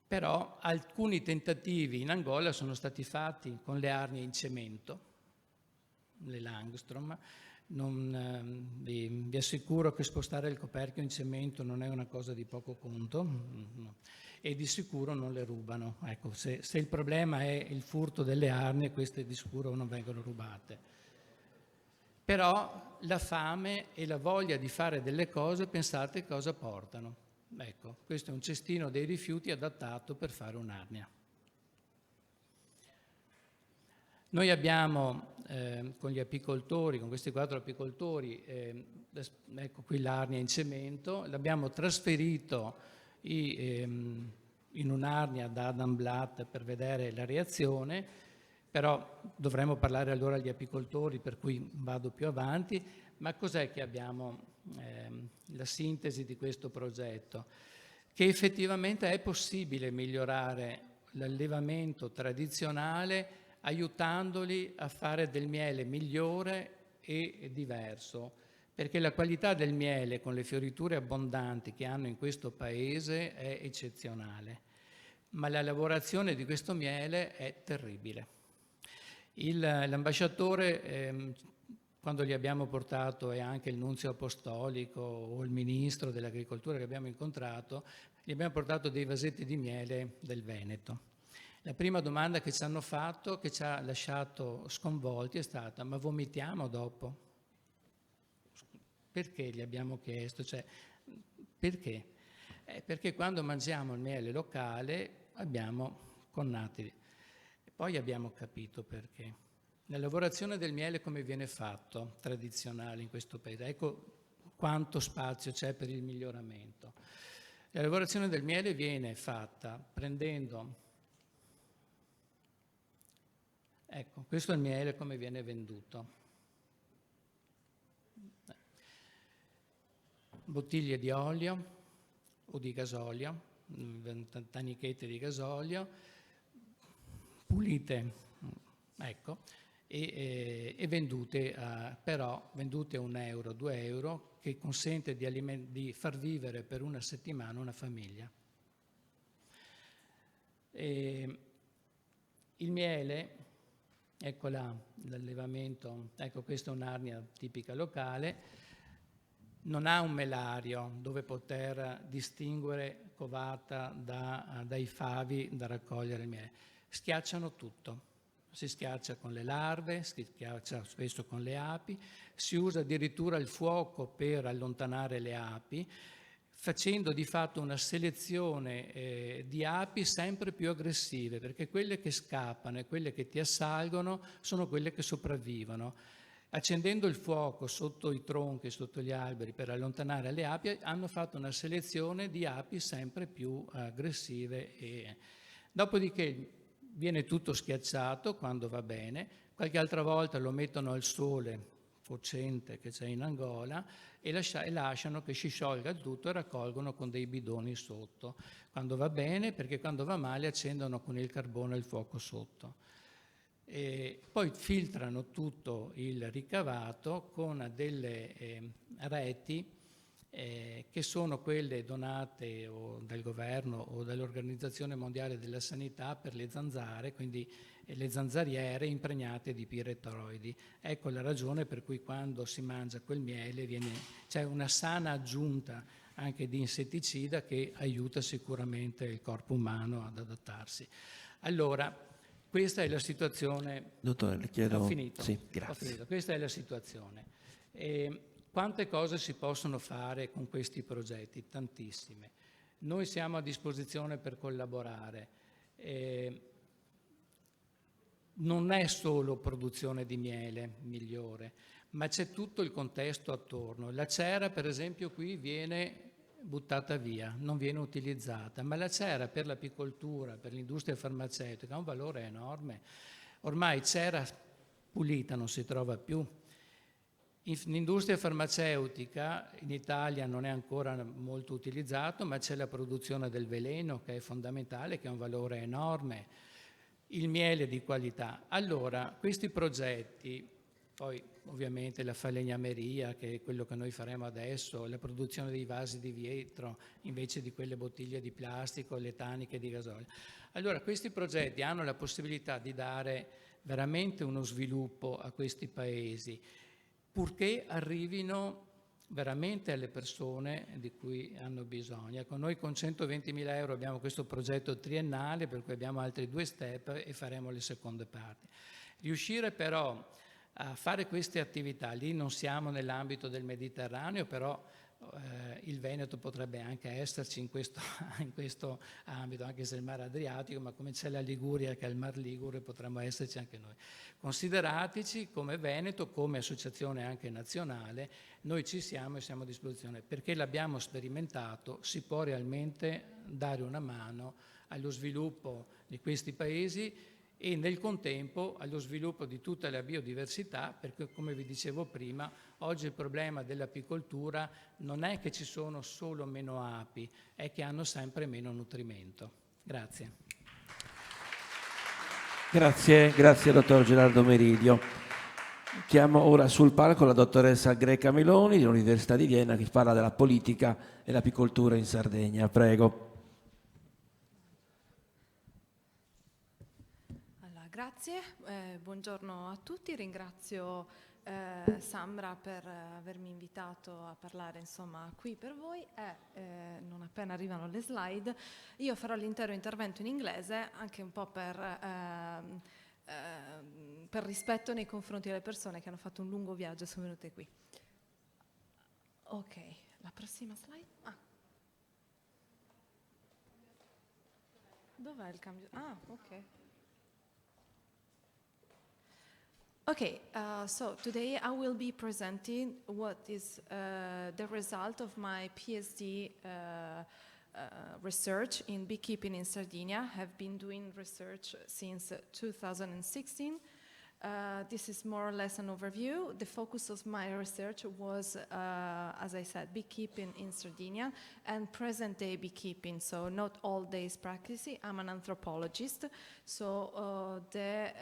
però alcuni tentativi in Angola sono stati fatti con le arnie in cemento, le Langstrom. Vi assicuro che spostare il coperchio in cemento non è una cosa di poco conto, no. E di sicuro non le rubano. Ecco, se il problema è il furto delle arnie, queste di sicuro non vengono rubate. Però la fame e la voglia di fare delle cose, pensate cosa portano. Ecco, questo è un cestino dei rifiuti adattato per fare un'arnia. Noi abbiamo con gli apicoltori, con questi 4 apicoltori, ecco qui l'arnia in cemento, l'abbiamo trasferito in un'arnia da Adam Blatt per vedere la reazione. Però dovremmo parlare allora agli apicoltori, per cui vado più avanti. Ma cos'è che abbiamo, la sintesi di questo progetto? Che effettivamente è possibile migliorare l'allevamento tradizionale aiutandoli a fare del miele migliore e diverso, perché la qualità del miele con le fioriture abbondanti che hanno in questo paese è eccezionale. ma la lavorazione di questo miele è terribile. L'ambasciatore, quando gli abbiamo portato, e anche il nunzio apostolico o il ministro dell'agricoltura che abbiamo incontrato, gli abbiamo portato dei vasetti di miele del Veneto. La prima domanda che ci hanno fatto, che ci ha lasciato sconvolti, è stata: ma vomitiamo dopo? Perché gli abbiamo chiesto? Cioè, perché? Perché quando mangiamo il miele locale abbiamo connati. Poi abbiamo capito perché. La lavorazione del miele come viene fatto, tradizionale in questo paese? Ecco quanto spazio c'è per il miglioramento. La lavorazione del miele viene fatta prendendo... Ecco, questo è il miele come viene venduto. Bottiglie di olio o di gasolio, tanichette di gasolio, pulite, ecco, e vendute però vendute a €1, €2, che consente di far vivere per una settimana una famiglia. Il miele, ecco là, l'allevamento, ecco questa è un'arnia tipica locale, non ha un melario dove poter distinguere covata dai favi da raccogliere il miele. Schiacciano tutto. Si schiaccia con le larve, si schiaccia spesso con le api, si usa addirittura il fuoco per allontanare le api, facendo di fatto una selezione di api sempre più aggressive, perché quelle che scappano e quelle che ti assalgono sono quelle che sopravvivono. Accendendo il fuoco sotto i tronchi, sotto gli alberi per allontanare le api, hanno fatto una selezione di api sempre più aggressive. Dopodiché viene tutto schiacciato quando va bene, qualche altra volta lo mettono al sole cocente che c'è in Angola e lasciano che si sciolga il tutto e raccolgono con dei bidoni sotto. Quando va bene, perché quando va male accendono con il carbone il fuoco sotto. E poi filtrano tutto il ricavato con delle reti che sono quelle donate o dal governo o dall'Organizzazione Mondiale della Sanità per le zanzare, quindi le zanzariere impregnate di piretroidi. Ecco la ragione per cui quando si mangia quel miele c'è una sana aggiunta anche di insetticida che aiuta sicuramente il corpo umano ad adattarsi. Allora, questa è la situazione. Dottore, le chiedo... Ho finito. Sì, grazie. Ho finito. Questa è la situazione. Quante cose si possono fare con questi progetti? Tantissime. Noi siamo a disposizione per collaborare. Non è solo produzione di miele migliore, ma c'è tutto il contesto attorno. La cera, per esempio, qui viene buttata via, non viene utilizzata, ma la cera per l'apicoltura, per l'industria farmaceutica ha un valore enorme. Ormai cera pulita non si trova più. L'industria farmaceutica in Italia non è ancora molto utilizzato, ma c'è la produzione del veleno che è fondamentale, che ha un valore enorme, il miele di qualità. Allora, questi progetti, poi ovviamente la falegnameria, che è quello che noi faremo adesso, la produzione dei vasi di vetro invece di quelle bottiglie di plastico, le taniche di gasolio. Allora, questi progetti hanno la possibilità di dare veramente uno sviluppo a questi paesi, purché arrivino veramente alle persone di cui hanno bisogno. Ecco, noi con 120.000 euro abbiamo questo progetto triennale, per cui abbiamo altri 2 step e faremo le seconde parti. Riuscire però a fare queste attività, lì non siamo nell'ambito del Mediterraneo, però il Veneto potrebbe anche esserci in questo ambito, anche se il mare Adriatico, ma come c'è la Liguria che è il Mar Ligure, potremmo esserci anche noi. Consideratici come Veneto, come associazione anche nazionale, noi ci siamo e siamo a disposizione, perché l'abbiamo sperimentato, si può realmente dare una mano allo sviluppo di questi paesi e nel contempo allo sviluppo di tutta la biodiversità, perché come vi dicevo prima, oggi il problema dell'apicoltura non è che ci sono solo meno api, è che hanno sempre meno nutrimento. Grazie. Grazie dottor Gerardo Meridio. Chiamo ora sul palco la dottoressa Greca Meloni dell'Università di Vienna che parla della politica e l'apicoltura in Sardegna. Prego. Grazie, buongiorno a tutti, ringrazio Sambra per avermi invitato a parlare insomma qui per voi e non appena arrivano le slide io farò l'intero intervento in inglese anche un po' per rispetto nei confronti delle persone che hanno fatto un lungo viaggio e sono venute qui. Ok, la prossima slide. Dov'è il cambio? Ok. Okay, so today I will be presenting what is the result of my PhD research in beekeeping in Sardinia. I have been doing research since 2016. This is more or less an overview. The focus of my research was, as I said, beekeeping in Sardinia and present-day beekeeping, so not all days practicing. I'm an anthropologist, so the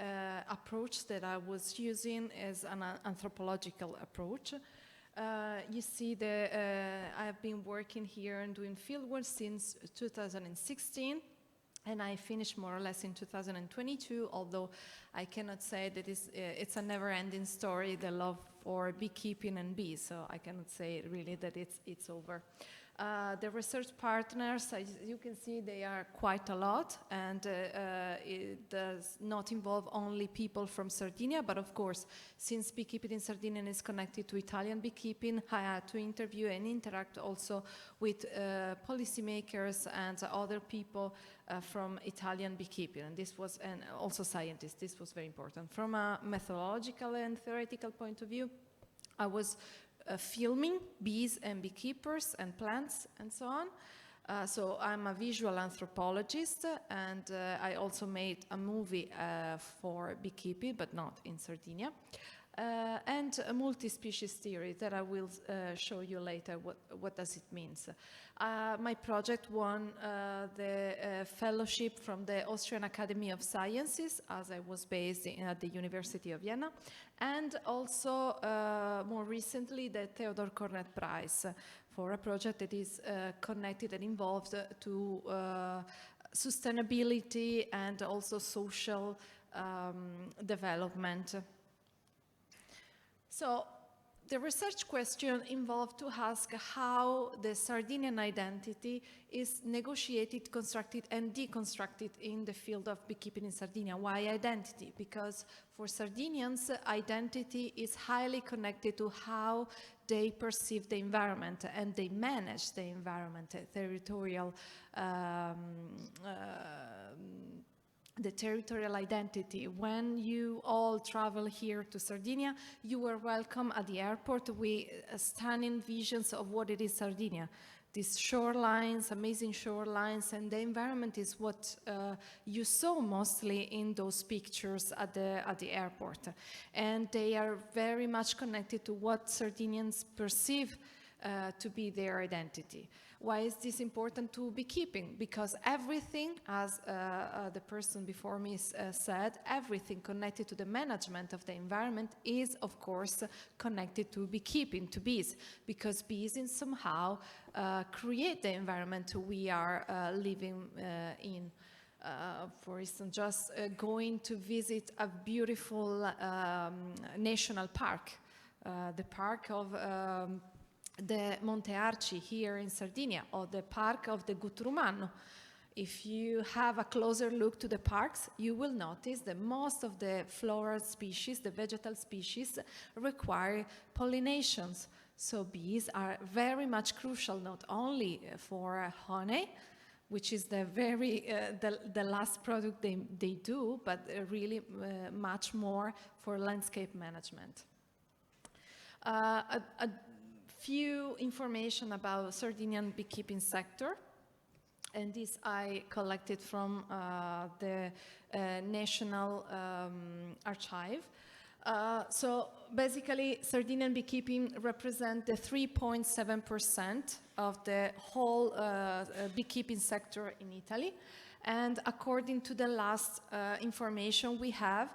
approach that I was using is an anthropological approach. You see, I have been working here and doing fieldwork since 2016. And I finished more or less in 2022, although I cannot say that it's a never-ending story, the love for beekeeping and bees, so I cannot say really that it's over. The research partners, as you can see, they are quite a lot, and it does not involve only people from Sardinia, but of course, since beekeeping in Sardinia is connected to Italian beekeeping, I had to interview and interact also with policymakers and other people from Italian beekeeping, and this was, and also scientists, this was very important. From a methodological and theoretical point of view, I was filming bees and beekeepers and plants and so on. So I'm a visual anthropologist, and I also made a movie for beekeeping, but not in Sardinia. And a multi-species theory that I will show you later what does it means. My project won the fellowship from the Austrian Academy of Sciences, as I was based at the University of Vienna, and also more recently the Theodor Kornet Prize for a project that is connected and involved to sustainability and also social development. So the research question involved to ask how the Sardinian identity is negotiated, constructed, and deconstructed in the field of beekeeping in Sardinia. Why identity? Because for Sardinians, identity is highly connected to how they perceive the environment and they manage the environment, the territorial identity. When you all travel here to Sardinia, you were welcome at the airport with stunning visions of what it is Sardinia. These shorelines, amazing shorelines, and the environment is what you saw mostly in those pictures at the airport. And they are very much connected to what Sardinians perceive to be their identity. Why is this important to beekeeping? Because everything, as the person before me said, everything connected to the management of the environment is, of course, connected to beekeeping, to bees, because bees in somehow create the environment we are living in. For instance, just going to visit a beautiful national park, the park of the Monte Arci here in Sardinia, or the park of the Gutrumano. If you have a closer look to the parks, you will notice that most of the floral species, the vegetal species, require pollinations. So bees are very much crucial, not only for honey, which is the last product they do, but really much more for landscape management. A few information about Sardinian beekeeping sector, and this I collected from the National Archive. So basically, Sardinian beekeeping represents the 3.7% of the whole beekeeping sector in Italy. And according to the last information we have,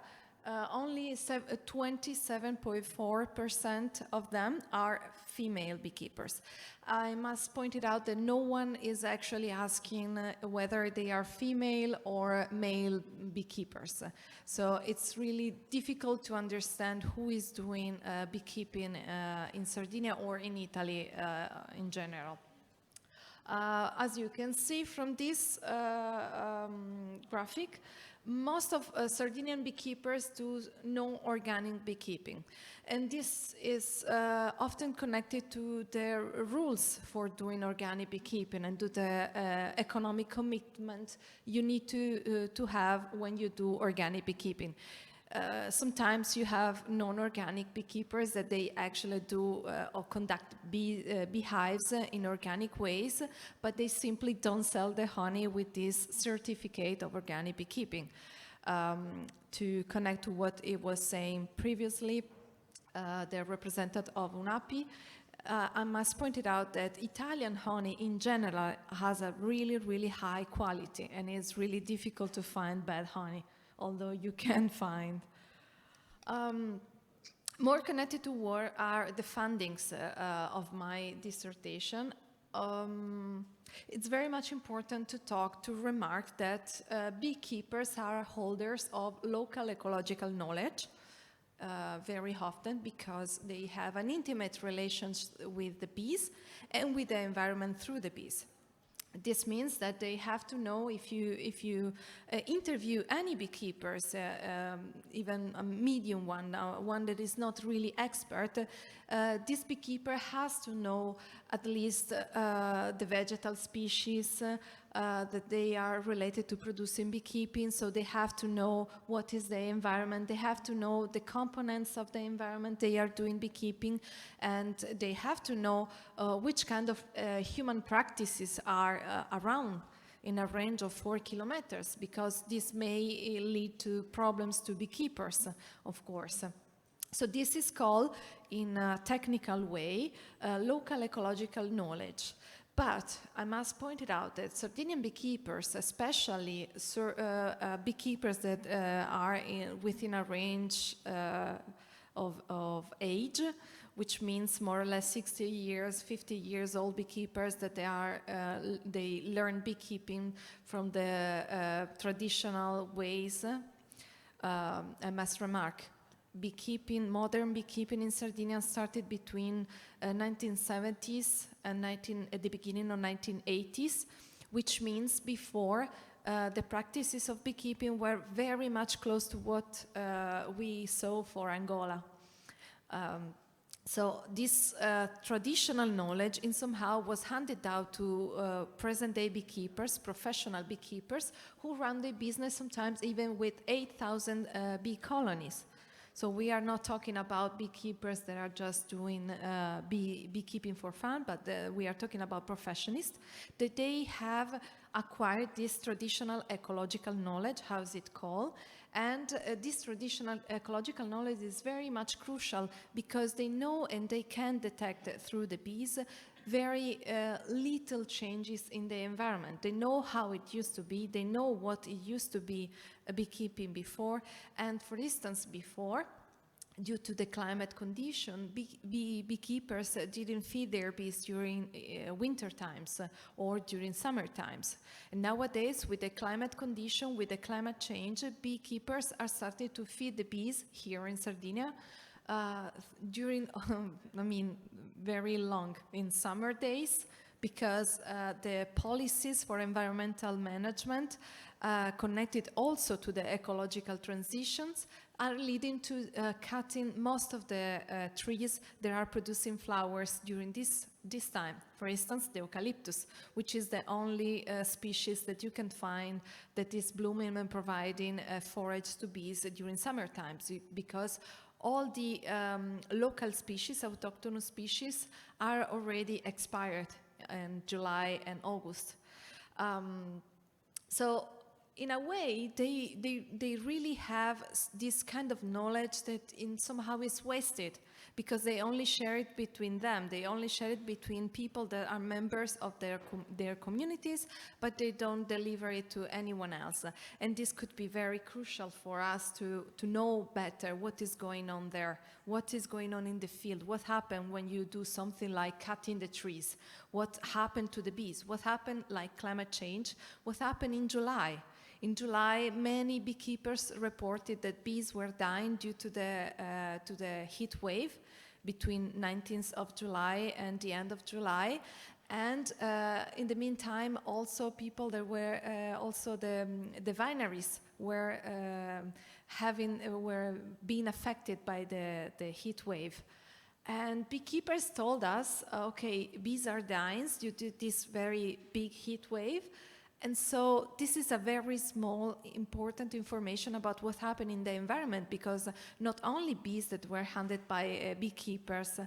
only 27.4% of them are female beekeepers. I must point it out that no one is actually asking whether they are female or male beekeepers. So it's really difficult to understand who is doing beekeeping in Sardinia or in Italy in general. As you can see from this graphic, most of Sardinian beekeepers do non-organic beekeeping. And this is often connected to their rules for doing organic beekeeping and to the economic commitment you need to have when you do organic beekeeping. Sometimes you have non-organic beekeepers that they actually do or conduct beehives in organic ways, but they simply don't sell the honey with this certificate of organic beekeeping. To connect to what it was saying previously, the representative of UNAPI, I must point it out that Italian honey in general has a really, really high quality, and it's really difficult to find bad honey, although you can find. More connected to war are the fundings of my dissertation. It's very much important to remark that beekeepers are holders of local ecological knowledge very often because they have an intimate relationship with the bees and with the environment through the bees. This means that they have to know if you interview any beekeepers, even a medium one, one that is not really expert, this beekeeper has to know at least the vegetal species that they are related to producing beekeeping, so they have to know what is the environment, they have to know the components of the environment they are doing beekeeping, and they have to know which kind of human practices are around in a range of 4 kilometers, because this may lead to problems to beekeepers, of course. So this is called, in a technical way, local ecological knowledge. But I must point it out that Sardinian beekeepers, especially beekeepers that are within a range of age, which means more or less 60 years, 50 years old beekeepers, that they learn beekeeping from the traditional ways. I must remark, modern beekeeping in Sardinia started between 1970s and at the beginning of 1980s, which means before the practices of beekeeping were very much close to what we saw for Angola. So this traditional knowledge in somehow was handed down to present-day beekeepers, professional beekeepers, who run their business sometimes even with 8,000 bee colonies. So we are not talking about beekeepers that are just doing beekeeping for fun, but we are talking about professionists, that they have acquired this traditional ecological knowledge, how is it called? And this traditional ecological knowledge is very much crucial because they know and they can detect through the bees very little changes in the environment. They know how it used to be, they know what it used to be beekeeping before, and for instance before, due to the climate condition, beekeepers didn't feed their bees during winter times or during summer times. And nowadays, with the climate condition, with the climate change, beekeepers are starting to feed the bees here in Sardinia during, very long in summer days, because the policies for environmental management connected also to the ecological transitions are leading to cutting most of the trees that are producing flowers during this time. For instance, the eucalyptus, which is the only species that you can find that is blooming and providing forage to bees during summer times, because all the local species, autochthonous species, are already expired in July and August. So in a way, they really have this kind of knowledge that in somehow is wasted. because they only share it between them. They only share it between people that are members of their communities, but they don't deliver it to anyone else. And this could be very crucial for us to know better what is going on there, what is going on in the field, what happened when you do something like cutting the trees, what happened to the bees, what happened like climate change, what happened in July. In July, many beekeepers reported that bees were dying due to the heat wave between 19th of July and the end of July. And in the meantime, also people that were also the vineries were were being affected by the heat wave. And beekeepers told us, okay, bees are dying due to this very big heat wave. And so this is a very small, important information about what happened in the environment, because not only bees that were hunted by beekeepers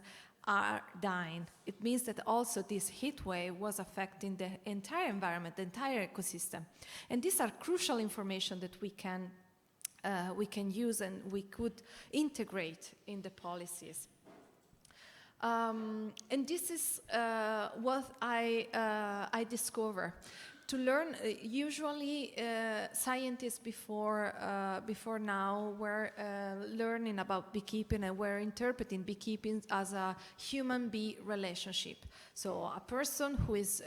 are dying. It means that also this heat wave was affecting the entire environment, the entire ecosystem. And these are crucial information that we can use and we could integrate in the policies. And this is what I discover. To learn, usually scientists before now were learning about beekeeping and were interpreting beekeeping as a human-bee relationship. So a person who is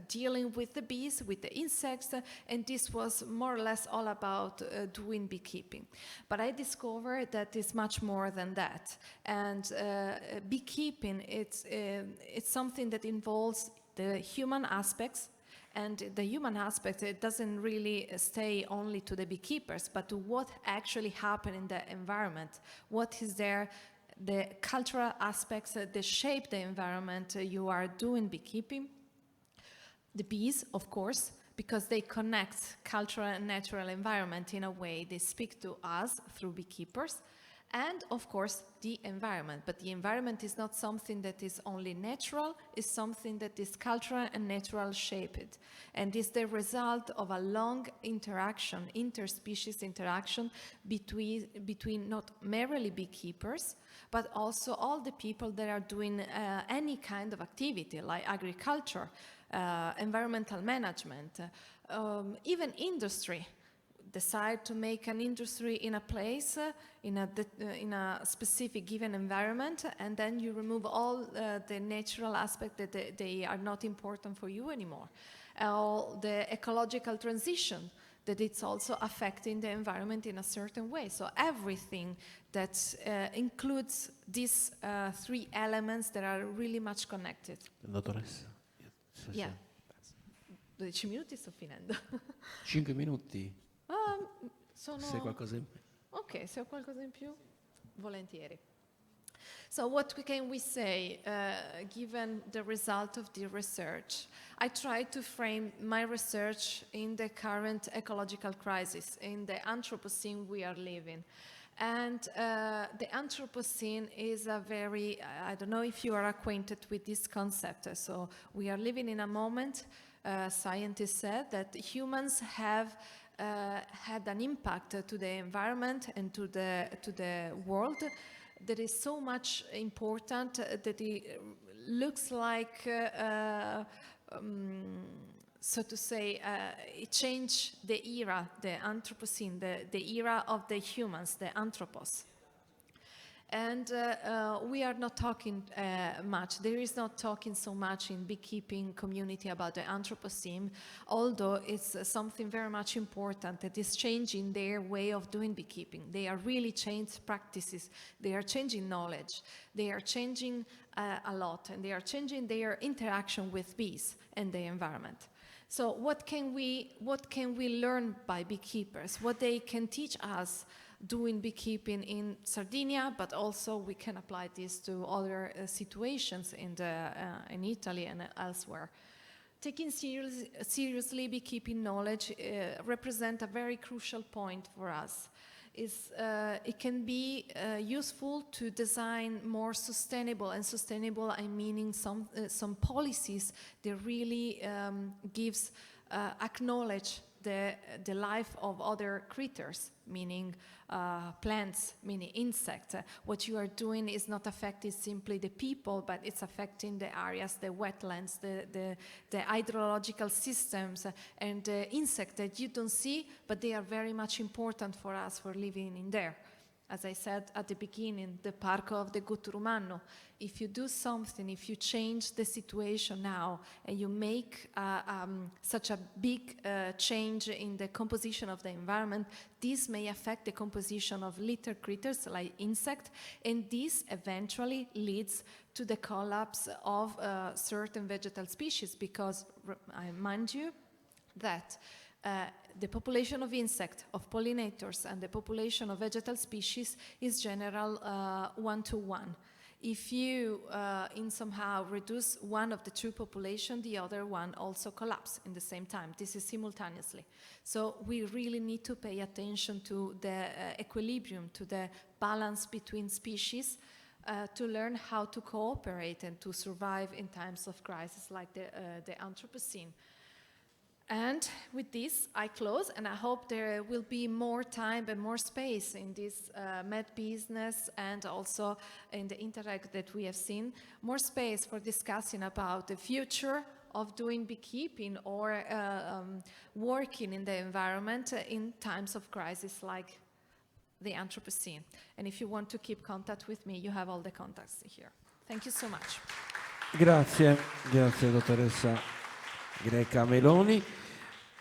dealing with the bees, with the insects, and this was more or less all about doing beekeeping. But I discovered that it's much more than that. And beekeeping, it's something that involves the human aspects. And the human aspect, it doesn't really stay only to the beekeepers, but to what actually happened in the environment. What is there, the cultural aspects that shape the environment you are doing beekeeping. The bees, of course, because they connect cultural and natural environment in a way. They speak to us through beekeepers. And, of course, the environment. But the environment is not something that is only natural, it's something that is cultural and natural shaped. And is the result of a long interaction, interspecies interaction between not merely beekeepers, but also all the people that are doing any kind of activity, like agriculture, environmental management, even industry. Decide to make an industry in a place, in a specific given environment, and then you remove all the natural aspects that they are not important for you anymore. The ecological transition, that it's also affecting the environment in a certain way. So everything that includes these three elements that are really much connected. Dottoressa? Yeah. 12 minuti sto finendo. 5 minuti. Sono... Se qualcosa in più. Ok, se ho qualcosa in più, volentieri. So what can we say, given the result of the research? I tried to frame my research in the current ecological crisis, in the Anthropocene we are living. And the Anthropocene is a very, I don't know if you are acquainted with this concept. So we are living in a moment, scientists said, that humans have had an impact to the environment and to the world that is so much important that it looks like, so to say, it changed the era, the Anthropocene, the era of the humans, the anthropos. And we are not talking much. There is not talking so much in beekeeping community about the Anthropocene, although it's something very much important that is changing their way of doing beekeeping. They are really changing practices. They are changing knowledge. They are changing a lot, and they are changing their interaction with bees and the environment. So what can we learn by beekeepers? What they can teach us doing beekeeping in Sardinia, but also we can apply this to other situations in Italy and elsewhere. Taking seriously beekeeping knowledge represents a very crucial point for us. It can be useful to design more sustainable, and sustainable I meaning some policies that really acknowledge the life of other critters, meaning plants, meaning insects. What you are doing is not affecting simply the people, but it's affecting the areas, the wetlands, the hydrological systems, and the insects that you don't see, but they are very much important for us for living in there. As I said at the beginning, the Parco of the Guturumano. If you do something, if you change the situation now, and you make such a big change in the composition of the environment, this may affect the composition of little critters like insects, and this eventually leads to the collapse of certain vegetal species, because I remind you that the population of insects, of pollinators, and the population of vegetal species is general 1-to-1. If you in somehow reduce one of the two populations, the other one also collapse in the same time. This is simultaneously. So we really need to pay attention to the equilibrium, to the balance between species, to learn how to cooperate and to survive in times of crisis like the Anthropocene. And with this, I close, and I hope there will be more time and more space in this MEDBEES and also in the Interact that we have seen, more space for discussing about the future of doing beekeeping or working in the environment in times of crisis like the Anthropocene. And if you want to keep contact with me, you have all the contacts here. Thank you so much. Grazie dottoressa Greca Meloni.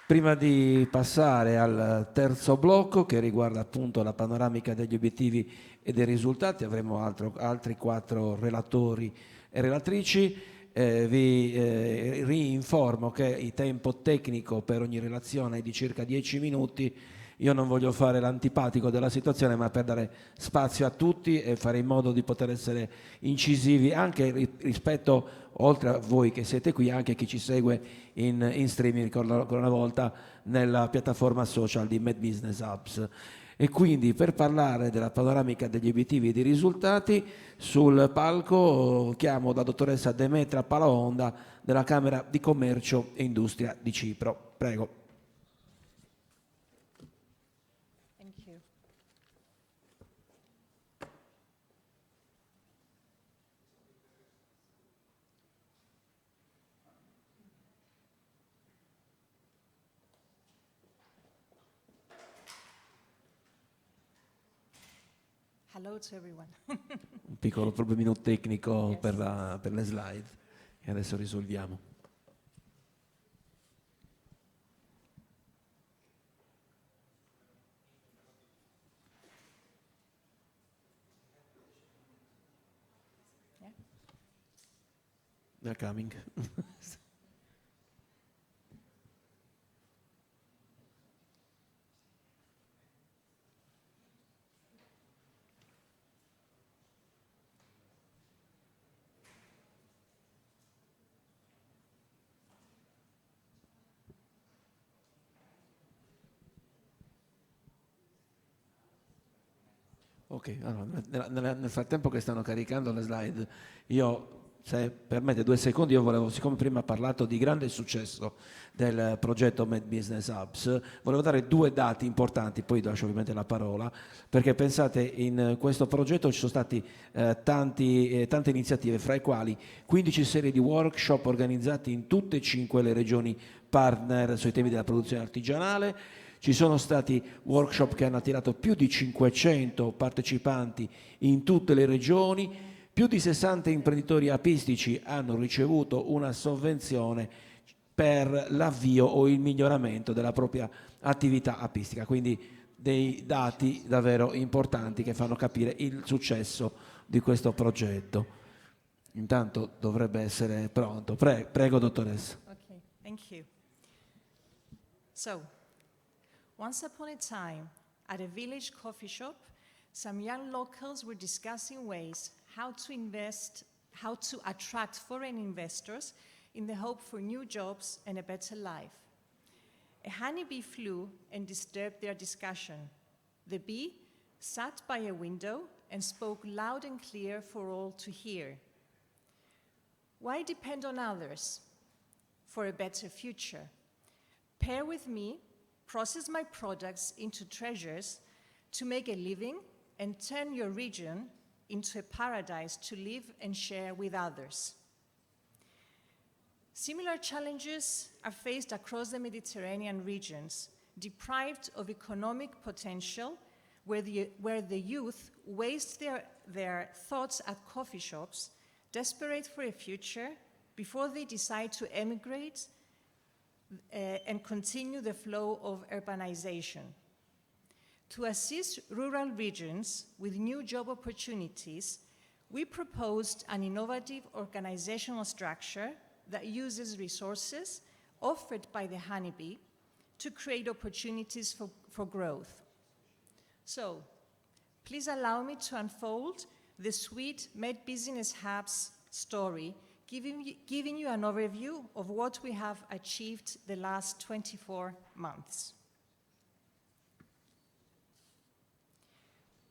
Prima di passare al terzo blocco, che riguarda appunto la panoramica degli obiettivi e dei risultati, avremo altri 4 relatori e relatrici. Vi rinformo che il tempo tecnico per ogni relazione è di circa 10 minuti. Io non voglio fare l'antipatico della situazione, ma per dare spazio a tutti e fare in modo di poter essere incisivi anche rispetto, oltre a voi che siete qui, anche a chi ci segue in streaming, ricordo ancora una volta, nella piattaforma social di MEDBEES Hubs. E quindi, per parlare della panoramica degli obiettivi e dei risultati, sul palco chiamo la dottoressa Demetra Palaonda della Camera di Commercio e Industria di Cipro. Prego. Hello to everyone. Un piccolo problemino tecnico per le slide che adesso risolviamo. Yeah. They're coming. Ok, allora, nel frattempo che stanno caricando le slide, io, se permette 2 secondi, io volevo, siccome prima ha parlato di grande successo del progetto MEDBEES Hubs, volevo dare 2 dati importanti, poi lascio ovviamente la parola, perché pensate, in questo progetto ci sono stati tante iniziative, fra i quali 15 serie di workshop organizzati in tutte e 5 le regioni partner sui temi della produzione artigianale. Ci sono stati workshop che hanno attirato più di 500 partecipanti in tutte le regioni, più di 60 imprenditori apistici hanno ricevuto una sovvenzione per l'avvio o il miglioramento della propria attività apistica, quindi dei dati davvero importanti che fanno capire il successo di questo progetto. Intanto dovrebbe essere pronto. Prego, dottoressa. Okay, thank you. So, once upon a time, at a village coffee shop, some young locals were discussing ways how to attract foreign investors in the hope for new jobs and a better life. A honeybee flew and disturbed their discussion. The bee sat by a window and spoke loud and clear for all to hear. Why depend on others for a better future? Pair with me process my products into treasures to make a living and turn your region into a paradise to live and share with others. Similar challenges are faced across the Mediterranean regions, deprived of economic potential, where the youth waste their thoughts at coffee shops, desperate for a future, before they decide to emigrate and continue the flow of urbanization. To assist rural regions with new job opportunities, we proposed an innovative organizational structure that uses resources offered by the honeybee to create opportunities for growth. So, please allow me to unfold the sweet MEDBEES Hub's story, giving you an overview of what we have achieved the last 24 months.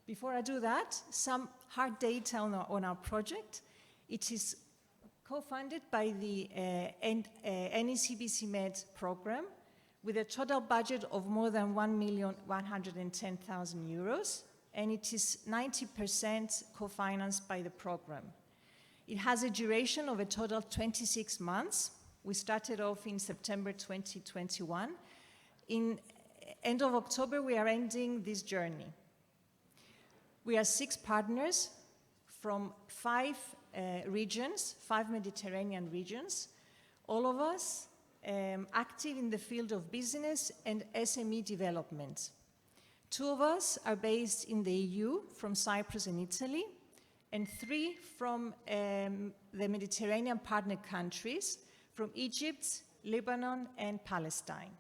Before I do that, some hard data on our project. It is co-funded by the NECBC Med program with a total budget of more than €1,110,000 euros, and it is 90% co-financed by the program. It has a duration of a total 26 months. We started off in September 2021. In end of October, we are ending this journey. We are 6 partners from 5 regions, 5 Mediterranean regions, all of us active in the field of business and SME development. 2 of us are based in the EU, from Cyprus and Italy, and 3 from the Mediterranean partner countries, from Egypt, Lebanon, and Palestine.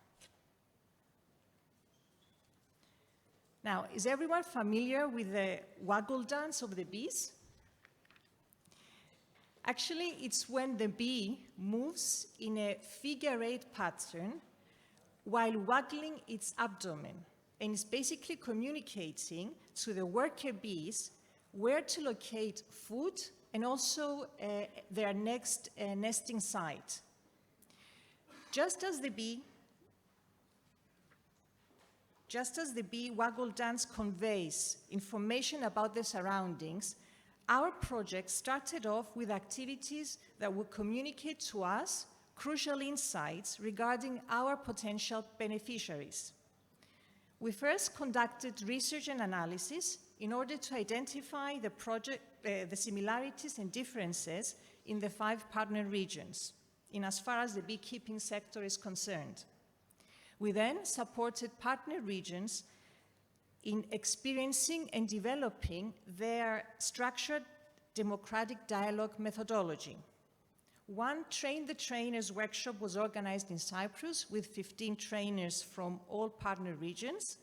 Now, is everyone familiar with the waggle dance of the bees? Actually, it's when the bee moves in a figure-8 pattern while waggling its abdomen, and is basically communicating to the worker bees where to locate food and also their next nesting site. Just as the bee waggle dance conveys information about the surroundings, our project started off with activities that would communicate to us crucial insights regarding our potential beneficiaries. We first conducted research and analysis in order to identify the similarities and differences in the 5 partner regions, in as far as the beekeeping sector is concerned. We then supported partner regions in experiencing and developing their structured democratic dialogue methodology. One Train the Trainers workshop was organized in Cyprus with 15 trainers from all partner regions,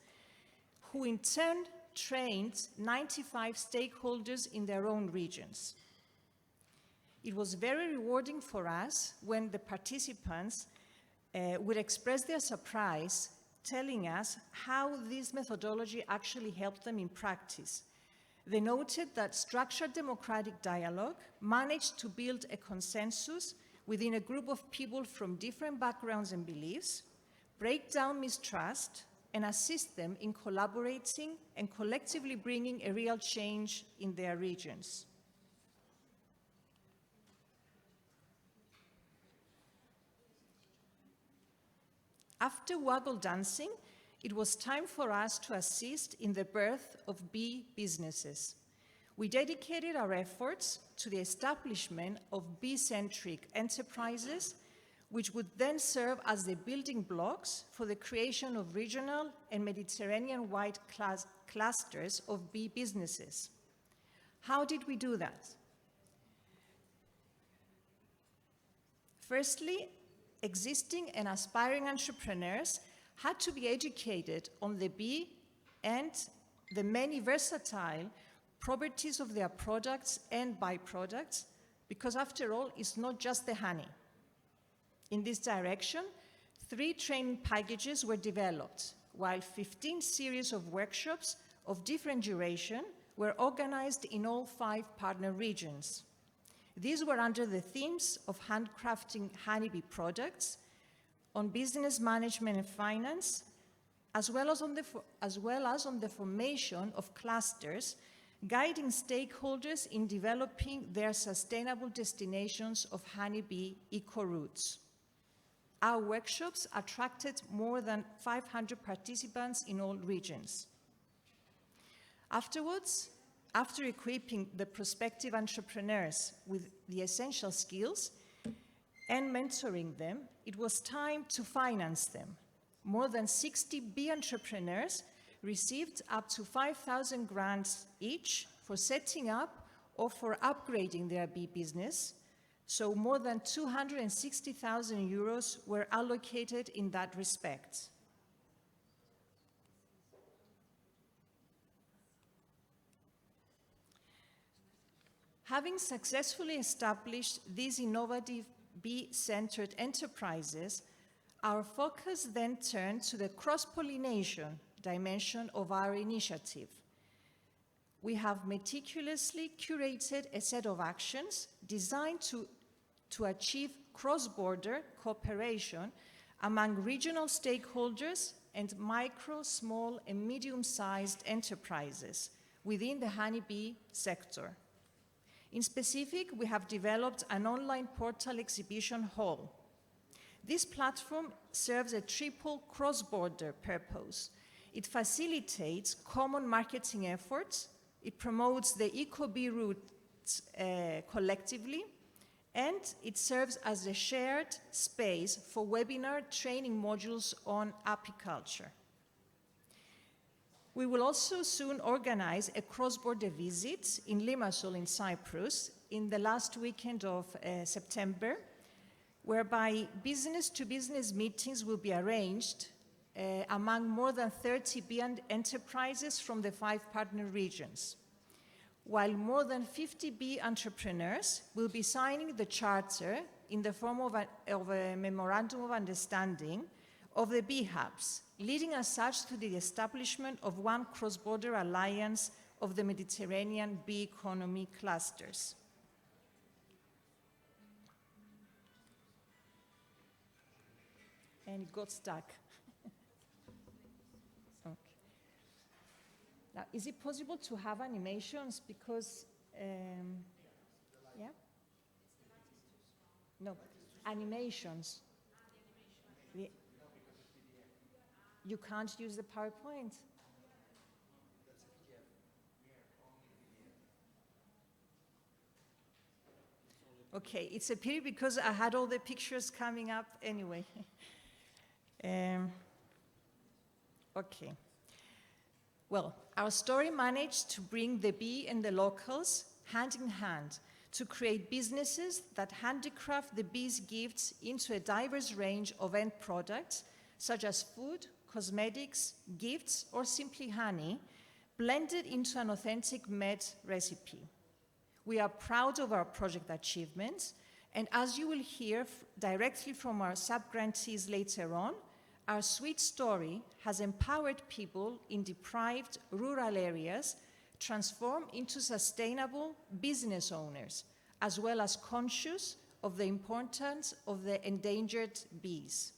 who in turn trained 95 stakeholders in their own regions. It was very rewarding for us when the participants would express their surprise, telling us how this methodology actually helped them in practice. They noted that structured democratic dialogue managed to build a consensus within a group of people from different backgrounds and beliefs, break down mistrust, and assist them in collaborating and collectively bringing a real change in their regions. After waggle dancing, it was time for us to assist in the birth of bee businesses. We dedicated our efforts to the establishment of bee-centric enterprises, which would then serve as the building blocks for the creation of regional and Mediterranean-wide clusters of bee businesses. How did we do that? Firstly, existing and aspiring entrepreneurs had to be educated on the bee and the many versatile properties of their products and byproducts, because after all, it's not just the honey. In this direction, 3 training packages were developed, while 15 series of workshops of different duration were organized in all 5 partner regions. These were under the themes of handcrafting honeybee products, on business management and finance, as well as on the formation of clusters, guiding stakeholders in developing their sustainable destinations of honeybee eco-routes. Our workshops attracted more than 500 participants in all regions. Afterwards, after equipping the prospective entrepreneurs with the essential skills and mentoring them, it was time to finance them. More than 60 bee entrepreneurs received up to 5,000 grants each for setting up or for upgrading their bee business, so more than 260,000 euros were allocated in that respect. Having successfully established these innovative bee-centered enterprises, our focus then turned to the cross-pollination dimension of our initiative. We have meticulously curated a set of actions designed to achieve cross-border cooperation among regional stakeholders and micro, small, and medium-sized enterprises within the honeybee sector. In specific, we have developed an online portal exhibition hall. This platform serves a triple cross-border purpose. It facilitates common marketing efforts, it promotes the eco-bee routes collectively, and it serves as a shared space for webinar training modules on apiculture. We will also soon organize a cross-border visit in Limassol in Cyprus in the last weekend of September, whereby business-to-business meetings will be arranged among more than 30 bee enterprises from the 5 partner regions, while more than 50 bee entrepreneurs will be signing the charter in the form of a memorandum of understanding of the bee hubs, leading as such to the establishment of one cross-border alliance of the Mediterranean bee economy clusters. And it got stuck. Okay. Now, is it possible to have animations? Because, yeah? No, animations. You can't use the PowerPoint. Okay, it's a pity because I had all the pictures coming up anyway. Okay. Well, our story managed to bring the bee and the locals hand in hand to create businesses that handicraft the bee's gifts into a diverse range of end products, such as food, cosmetics, gifts, or simply honey, blended into an authentic MED recipe. We are proud of our project achievements, and as you will hear directly from our sub-grantees later on, our sweet story has empowered people in deprived rural areas transform into sustainable business owners, as well as conscious of the importance of the endangered bees.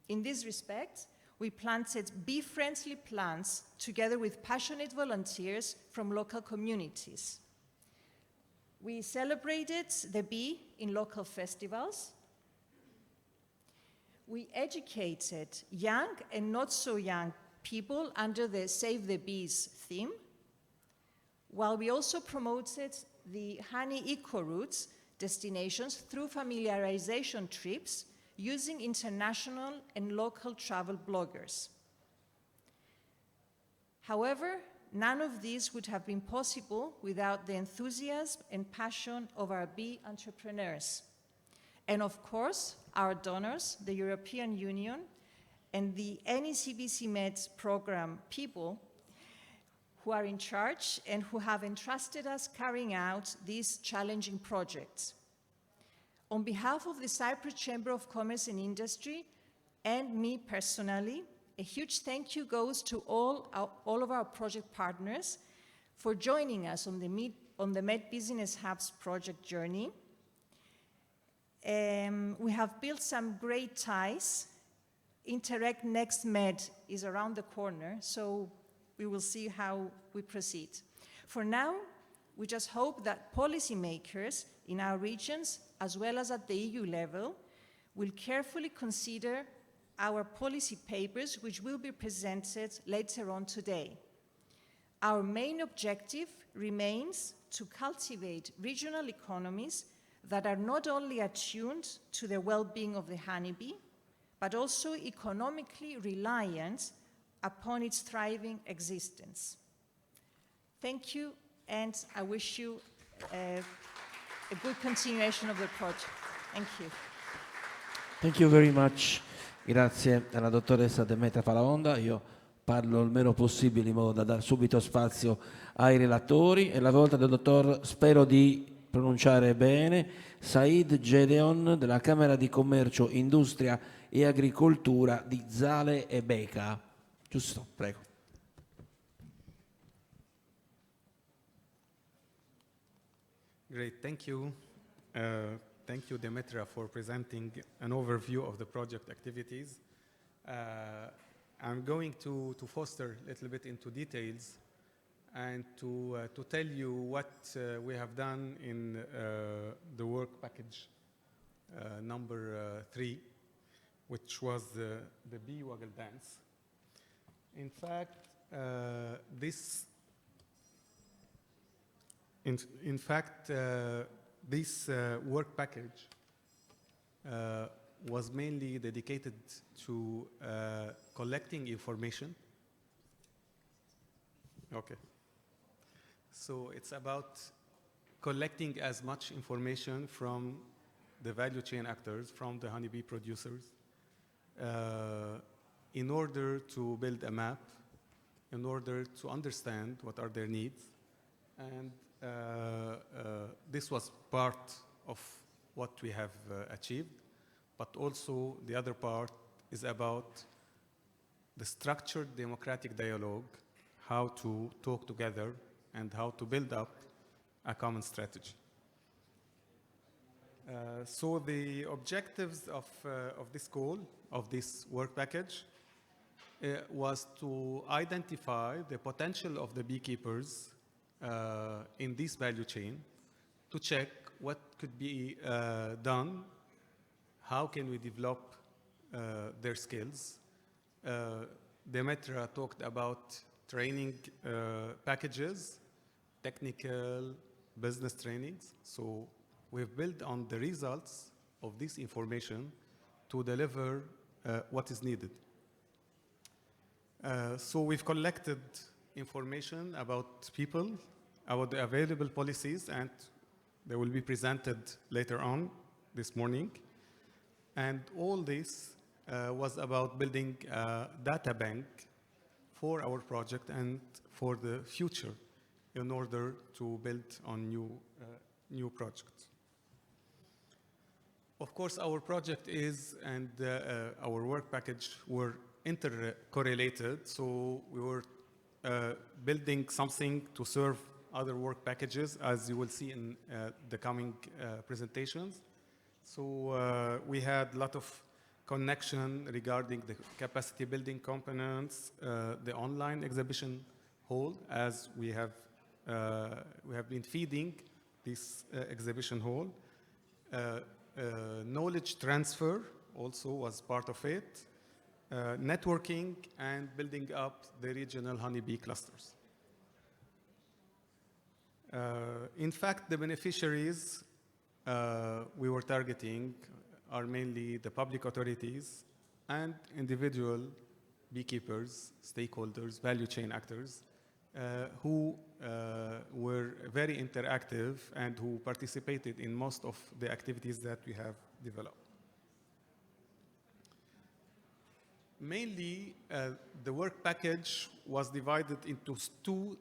In this respect, we planted bee-friendly plants together with passionate volunteers from local communities. We celebrated the bee in local festivals. We educated young and not so young people under the Save the Bees theme, while we also promoted the honey eco-routes destinations through familiarization trips using international and local travel bloggers. However, none of these would have been possible without the enthusiasm and passion of our bee entrepreneurs. And of course, our donors, the European Union, and the NECBC MED program people who are in charge and who have entrusted us carrying out these challenging projects. On behalf of the Cyprus Chamber of Commerce and Industry and me personally, a huge thank you goes to all of our project partners for joining us on the MED Business Hubs project journey. We have built some great ties Interact Next Med is around the corner, so we will see how we proceed. For now, we just hope that policymakers in our regions, as well as at the EU level, will carefully consider our policy papers, which will be presented later on today. Our main objective remains to cultivate regional economies that are not only attuned to the well-being of the honeybee, but also economically reliant upon its thriving existence. Thank you, and I wish you a good continuation of the project. Thank you. Thank you very much. Grazie alla dottoressa Demetra Falaonda. Io parlo il meno possibile in modo da dare subito spazio ai relatori. E la volta del dottor, spero di pronunciare bene, Said Gedeon della Camera di Commercio, Industria e Agricoltura di Zale e Beca. Giusto? Prego. Great, thank you. Thank you, Demetra, for presenting an overview of the project activities. I'm going to foster a little bit into details and to tell you what we have done in the work package number 3, which was the bee waggle dance. In fact, this work package was mainly dedicated to collecting information. Okay. So it's about collecting as much information from the value chain actors, from the honeybee producers, in order to build a map, in order to understand what are their needs. And this was part of what we have achieved, but also the other part is about the structured democratic dialogue, how to talk together and how to build up a common strategy. So the objectives of this goal, of this work package, was to identify the potential of the beekeepers in this value chain, to check what could be done, how can we develop their skills. Demetra talked about training packages, technical, business trainings. So we've built on the results of this information to deliver what is needed. So we've collected information about people, about the available policies, and they will be presented later on this morning. And all this was about building a data bank for our project and for the future in order to build on new projects. Of course, our project is, and our work package were intercorrelated, so we were building something to serve other work packages, as you will see in the coming presentations. So we had a lot of connection regarding the capacity building components, the online exhibition hall, as we have been feeding this exhibition hall. Knowledge transfer also was part of it. Networking and building up the regional honeybee clusters. In fact, the beneficiaries we were targeting are mainly the public authorities and individual beekeepers, stakeholders, value chain actors, who were very interactive and who participated in most of the activities that we have developed. Mainly, the work package was divided into two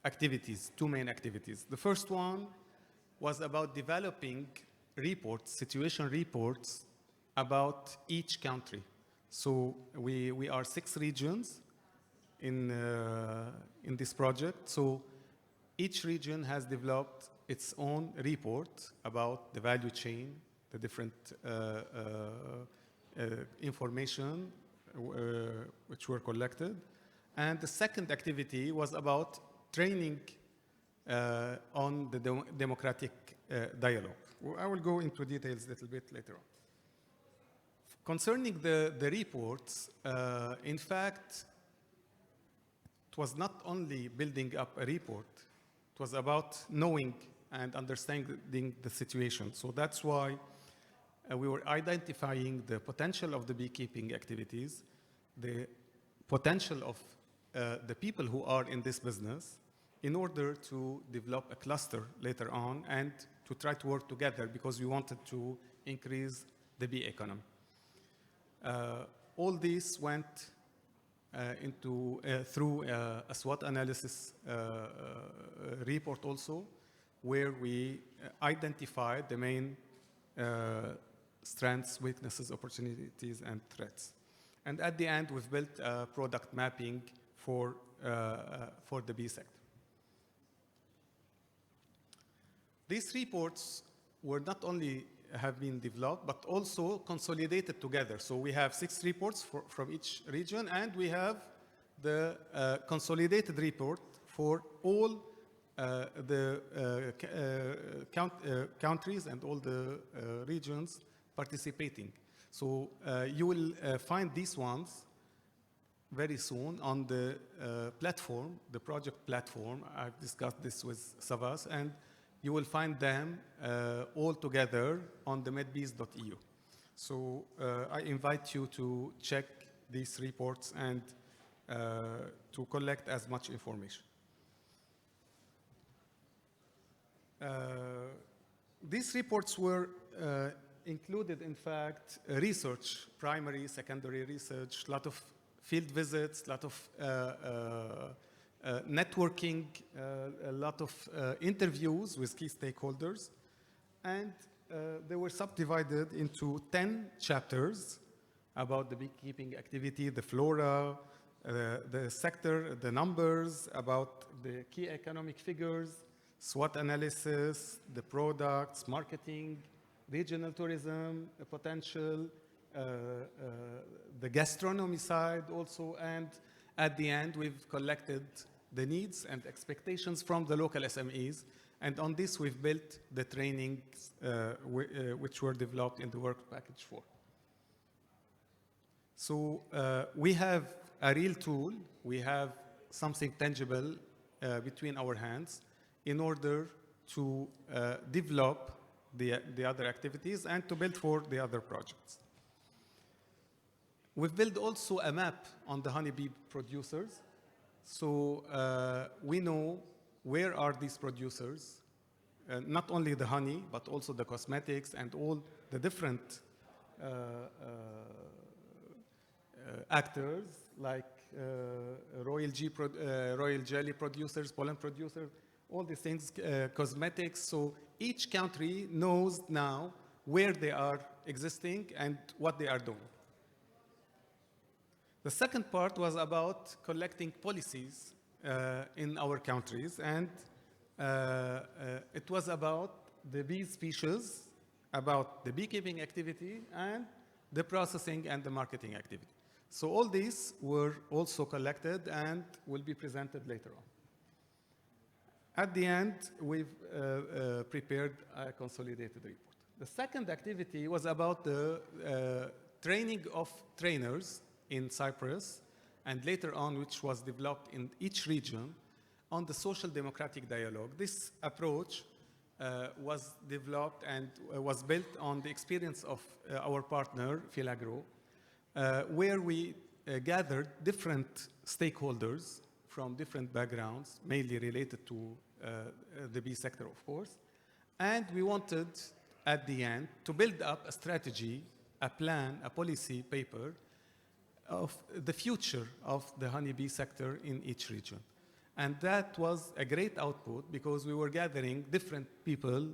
activities, two main activities. The first one was about developing reports, situation reports about each country. So we are 6 regions in this project. So each region has developed its own report about the value chain, the different information which were collected. And the second activity was about training on the democratic dialogue. I will go into details a little bit later on. Concerning the reports, in fact, it was not only building up a report, it was about knowing and understanding the situation. So that's why we were identifying the potential of the beekeeping activities, the potential of the people who are in this business, in order to develop a cluster later on and to try to work together, because we wanted to increase the bee economy. All this went through a SWOT analysis report also, where we identified the main strengths, weaknesses, opportunities, and threats. And at the end, we've built a product mapping for the bee sector. These reports were not only have been developed, but also consolidated together. So we have 6 reports from each region, and we have the consolidated report for all the countries and all the regions participating. So you will find these ones very soon on the platform, the project platform. I've discussed this with Savas, and you will find them all together on the medbees.eu. So I invite you to check these reports and to collect as much information. These reports were included, in fact, research, primary, secondary research, a lot of field visits, a lot of networking, a lot of interviews with key stakeholders, and they were subdivided into 10 chapters about the beekeeping activity, the flora, the sector, the numbers, about the key economic figures, SWOT analysis, the products, marketing, regional tourism, potential, the gastronomy side also, and at the end, we've collected the needs and expectations from the local SMEs, and on this, we've built the trainings which were developed in the work package 4. So we have a real tool, we have something tangible between our hands in order to develop the other activities and to build for the other projects. We've built also a map on the honeybee producers. So we know where are these producers, not only the honey, but also the cosmetics and all the different actors like royal jelly producers, pollen producers, all these things, cosmetics. So each country knows now where they are existing and what they are doing. The second part was about collecting policies in our countries, and it was about the bee species, about the beekeeping activity, and the processing and the marketing activity. So all these were also collected and will be presented later on. At the end, we've prepared a consolidated report. The second activity was about the training of trainers in Cyprus, and later on, which was developed in each region, on the social democratic dialogue. This approach was developed and was built on the experience of our partner, Filagro, where we gathered different stakeholders from different backgrounds, mainly related to the bee sector, of course. And we wanted, at the end, to build up a strategy, a plan, a policy paper of the future of the honeybee sector in each region. And that was a great output because we were gathering different people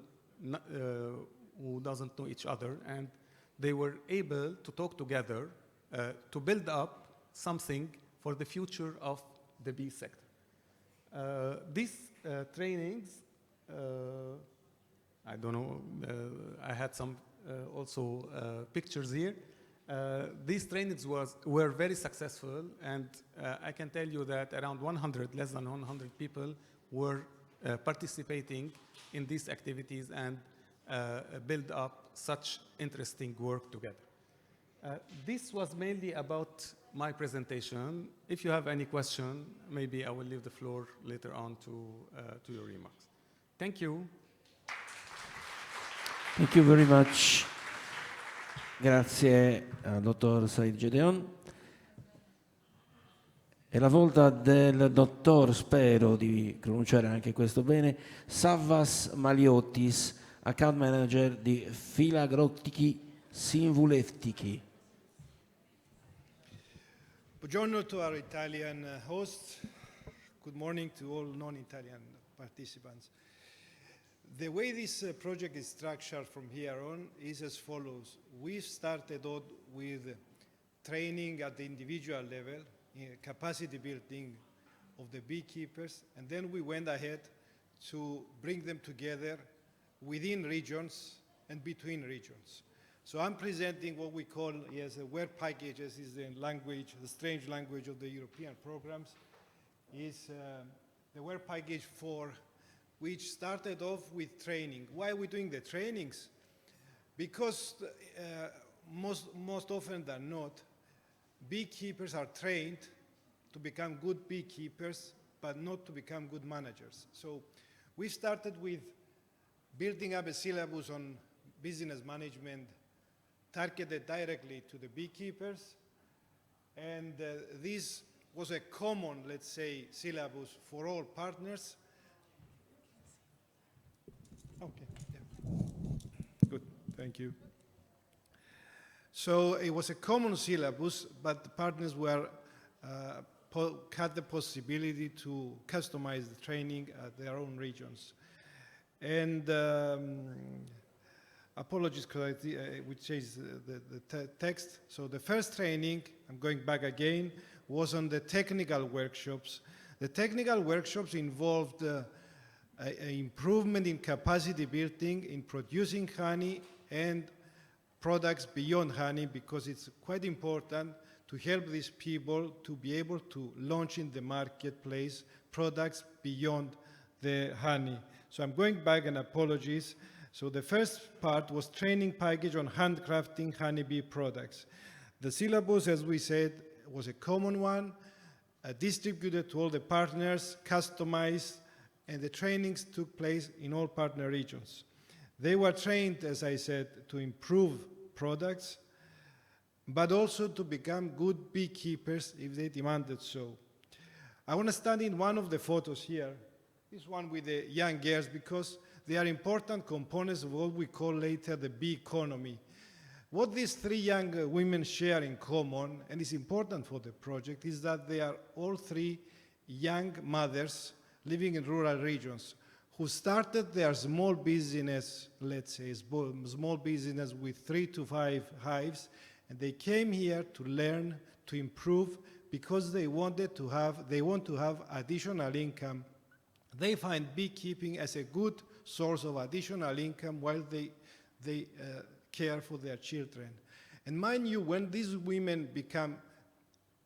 who doesn't know each other, and they were able to talk together to build up something for the future of the bee sector. These trainings, I don't know, I had some also pictures here. These trainings were very successful, and I can tell you that around 100, less than 100 people were participating in these activities and build up such interesting work together. This was mainly about my presentation. If you have any question, maybe I will leave the floor later on to your remarks. Thank you. Thank you very much. Grazie al dottor Said Gedeon. È la volta del dottor, spero di pronunciare anche questo bene, Savvas Maliotis, account manager di Filagrottiki Sinvulevtiki. Buongiorno to our Italian hosts. Good morning to all non-Italian participants. The way this project is structured from here on is as follows. We started out with training at the individual level, capacity building of the beekeepers, and then we went ahead to bring them together within regions and between regions. So I'm presenting what we call, yes, work packages is the language, the strange language of the European programs, is the work package for which started off with training. Why are we doing the trainings? Because most often than not, beekeepers are trained to become good beekeepers, but not to become good managers. So we started with building up a syllabus on business management targeted directly to the beekeepers. And this was a common, let's say, syllabus for all partners. Okay, yeah. Good, thank you. So it was a common syllabus, but the partners were had the possibility to customize the training at their own regions. And apologies because we changed the text. So the first training, I'm going back again, was on the technical workshops. The technical workshops involved improvement in capacity building, in producing honey and products beyond honey, because it's quite important to help these people to be able to launch in the marketplace products beyond the honey. So I'm going back, and apologies. So the first part was training package on handcrafting honeybee products. The syllabus, as we said, was a common one, distributed to all the partners, customized, and the trainings took place in all partner regions. They were trained, as I said, to improve products, but also to become good beekeepers if they demanded so. I want to stand in one of the photos here, this one with the young girls, because they are important components of what we call later the bee economy. What these three young women share in common, and is important for the project, is that they are all three young mothers living in rural regions who started their small business, let's say small business with 3 to 5 hives, and they came here to learn, to improve, because they want to have additional income. They find beekeeping as a good source of additional income while they care for their children. And mind you, when these women become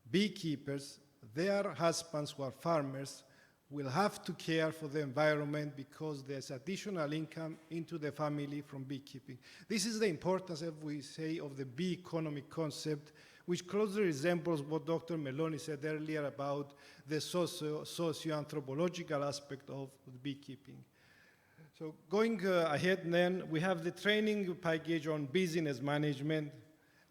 beekeepers, their husbands, who are farmers, will have to care for the environment because there's additional income into the family from beekeeping. This is the importance, as we say, of the bee economy concept, which closely resembles what Dr. Meloni said earlier about the socio-anthropological aspect of beekeeping. So going ahead then, we have the training package on business management.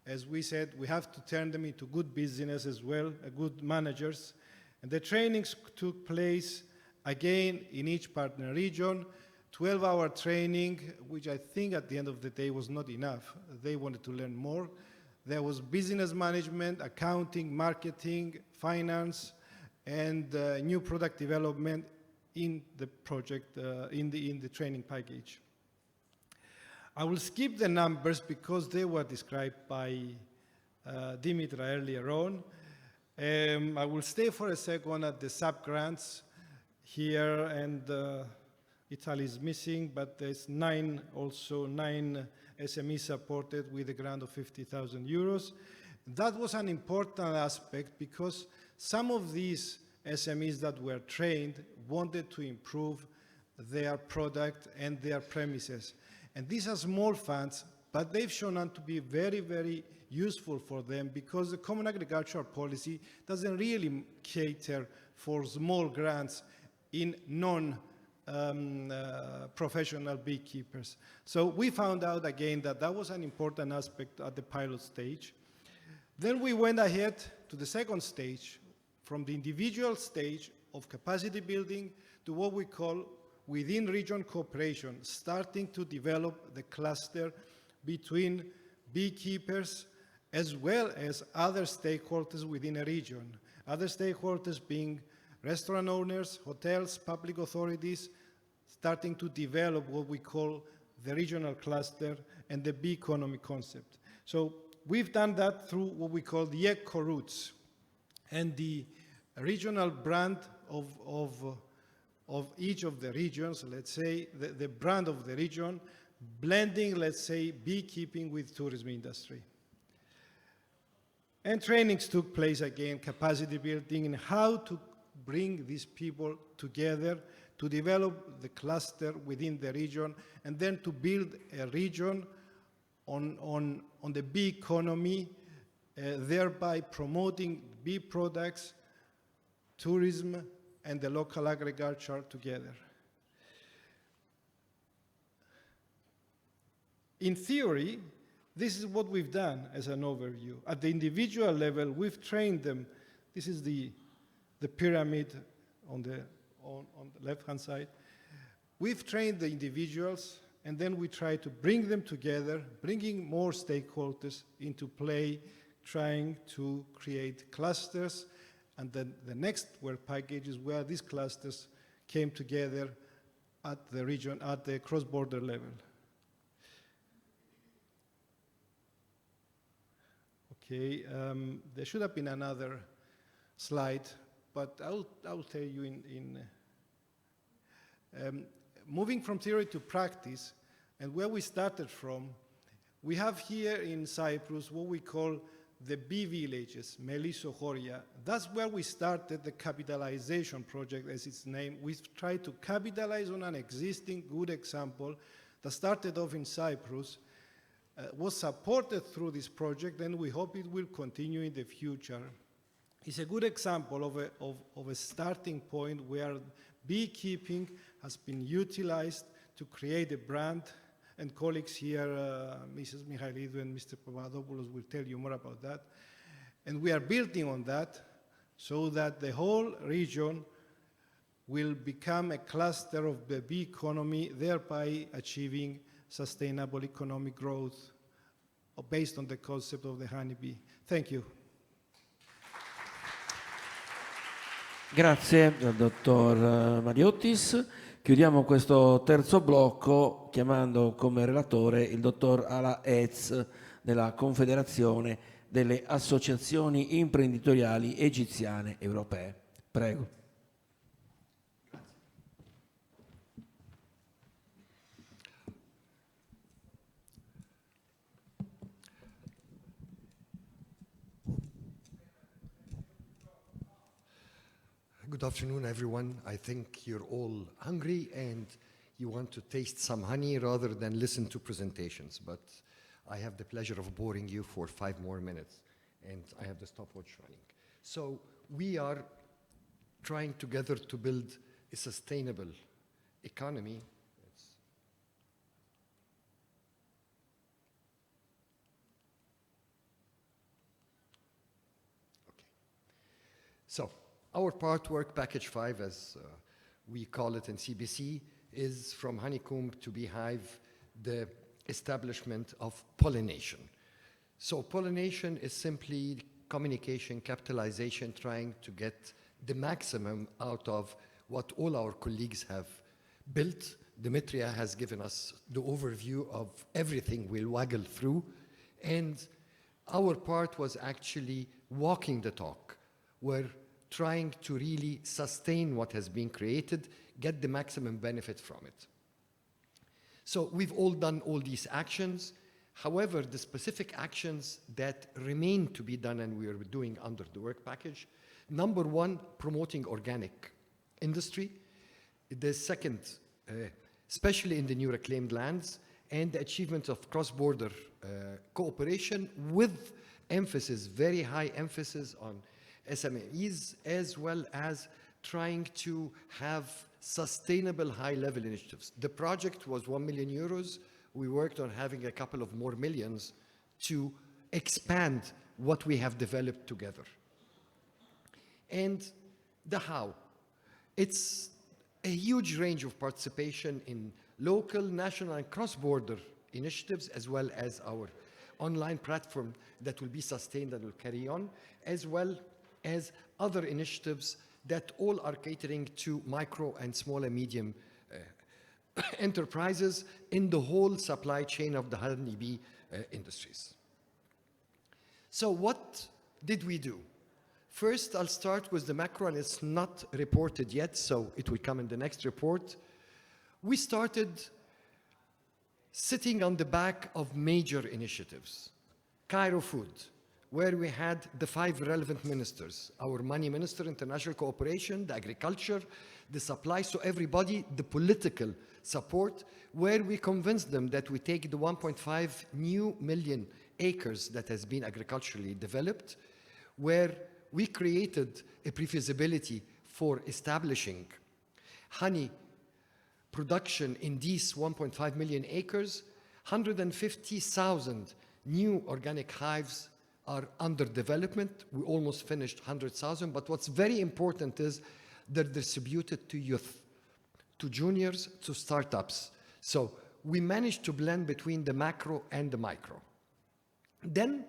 As we said, we have to turn them into good business as well, good managers. And the trainings took place again in each partner region, 12-hour training, which I think at the end of the day was not enough. They wanted to learn more. There was business management, accounting, marketing, finance, and new product development in the project, in the training package. I will skip the numbers because they were described by Dimitra earlier on. I will stay for a second at the sub-grants here, and Italy is missing, but there's 9 SMEs supported with a grant of 50,000 euros. That was an important aspect because some of these SMEs that were trained wanted to improve their product and their premises. And these are small funds, but they've shown up to be very, very useful for them because the Common Agricultural Policy doesn't really cater for small grants in non-professional beekeepers. So we found out again that that was an important aspect at the pilot stage. Then we went ahead to the second stage, from the individual stage of capacity building to what we call within region cooperation, starting to develop the cluster between beekeepers as well as other stakeholders within a region. Other stakeholders being restaurant owners, hotels, public authorities, starting to develop what we call the regional cluster and the bee economy concept. So we've done that through what we call the eco routes and the regional brand of each of the regions, let's say, the brand of the region, blending, let's say, beekeeping with tourism industry. And trainings took place again, capacity building, and how to bring these people together to develop the cluster within the region, and then to build a region on the bee economy, thereby promoting bee products, tourism, and the local agriculture together. In theory, this is what we've done as an overview. At the individual level, we've trained them. This is the pyramid on the left-hand side. We've trained the individuals, and then we try to bring them together, bringing more stakeholders into play, trying to create clusters. And then the next work package is where these clusters came together at the region, at the cross-border level. Okay, there should have been another slide, but I'll tell you moving from theory to practice, and where we started from, we have here in Cyprus what we call the bee villages, Melissochoria. That's where we started the capitalization project, as its name. We've tried to capitalize on an existing good example that started off in Cyprus, was supported through this project, and we hope it will continue in the future. It's a good example of a starting point where beekeeping has been utilized to create a brand, and colleagues here, Mrs. Michailidou and Mr. Papadopoulos, will tell you more about that. And we are building on that so that the whole region will become a cluster of the bee economy, thereby achieving sustainable economic growth based on the concept of the honeybee. Thank you. Grazie al dottor Mariottis. Chiudiamo questo terzo blocco chiamando come relatore il dottor Ala Ez della Confederazione delle Associazioni Imprenditoriali Egiziane Europee. Prego. Good afternoon, everyone. I think you're all hungry and you want to taste some honey rather than listen to presentations. But I have the pleasure of boring you for 5 more minutes, and I have the stopwatch running. So we are trying together to build a sustainable economy. Okay. So our part, work package 5, as we call it in CBC, is from honeycomb to beehive, the establishment of pollination. So pollination is simply communication, capitalization, trying to get the maximum out of what all our colleagues have built. Dimitria has given us the overview of everything we'll waggle through, and our part was actually walking the talk. We're trying to really sustain what has been created, get the maximum benefit from it. So we've all done all these actions, However, the specific actions that remain to be done and we are doing under the work package, number one, promoting organic industry. The second, especially in the new reclaimed lands, and the achievement of cross-border cooperation with emphasis, very high emphasis on SMEs, as well as trying to have sustainable high-level initiatives. The project was 1 million euros. We worked on having a couple of more millions to expand what we have developed together. And the how. It's a huge range of participation in local, national, and cross-border initiatives, as well as our online platform that will be sustained and will carry on, as well as other initiatives that all are catering to micro and small and medium enterprises in the whole supply chain of the honeybee industries. So what did we do? First, I'll start with the macro, and it's not reported yet, so it will come in the next report. We started sitting on the back of major initiatives. Cairo Food, where we had the 5 relevant ministers, our money minister, international cooperation, the agriculture, the supply, so everybody, the political support, where we convinced them that we take the 1.5 million acres that has been agriculturally developed, where we created a pre-feasibility for establishing honey production in these 1.5 million acres. 150,000 new organic hives are under development. We almost finished 100,000, but what's very important is they're distributed to youth, to juniors, to startups. So we managed to blend between the macro and the micro. Then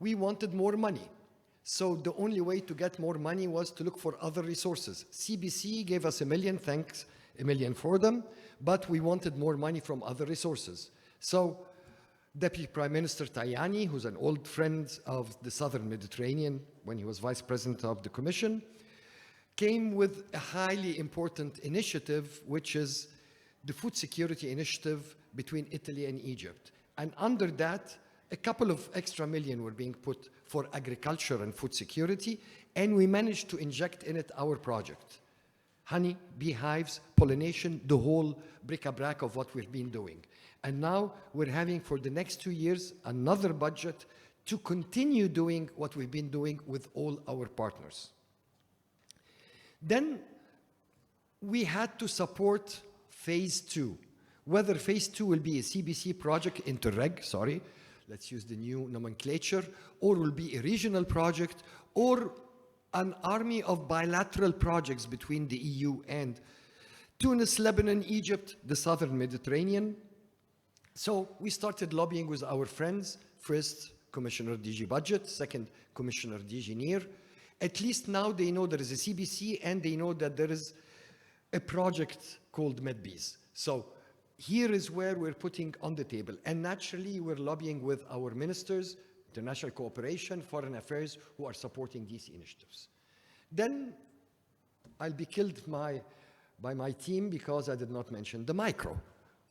we wanted more money. So the only way to get more money was to look for other resources. CBC gave us 1 million, thanks, 1 million for them, but we wanted more money from other resources. So Deputy Prime Minister Tajani, who's an old friend of the Southern Mediterranean when he was Vice President of the Commission, came with a highly important initiative, which is the Food Security Initiative between Italy and Egypt. And under that, a couple of extra million were being put for agriculture and food security, and we managed to inject in it our project. Honey, beehives, pollination, the whole bric-a-brac of what we've been doing. And now we're having for the next 2 years another budget to continue doing what we've been doing with all our partners. Then we had to support phase 2. Whether phase 2 will be a CBC project, Interreg, sorry, let's use the new nomenclature, or will be a regional project, or an army of bilateral projects between the EU and Tunis, Lebanon, Egypt, the Southern Mediterranean. So we started lobbying with our friends, first Commissioner DG Budget, second Commissioner DG NIR. At least now they know there is a CBC and they know that there is a project called MEDBEES. So here is where we're putting on the table. And naturally, we're lobbying with our ministers, international cooperation, foreign affairs, who are supporting these initiatives. Then I'll be killed by my team because I did not mention the micro,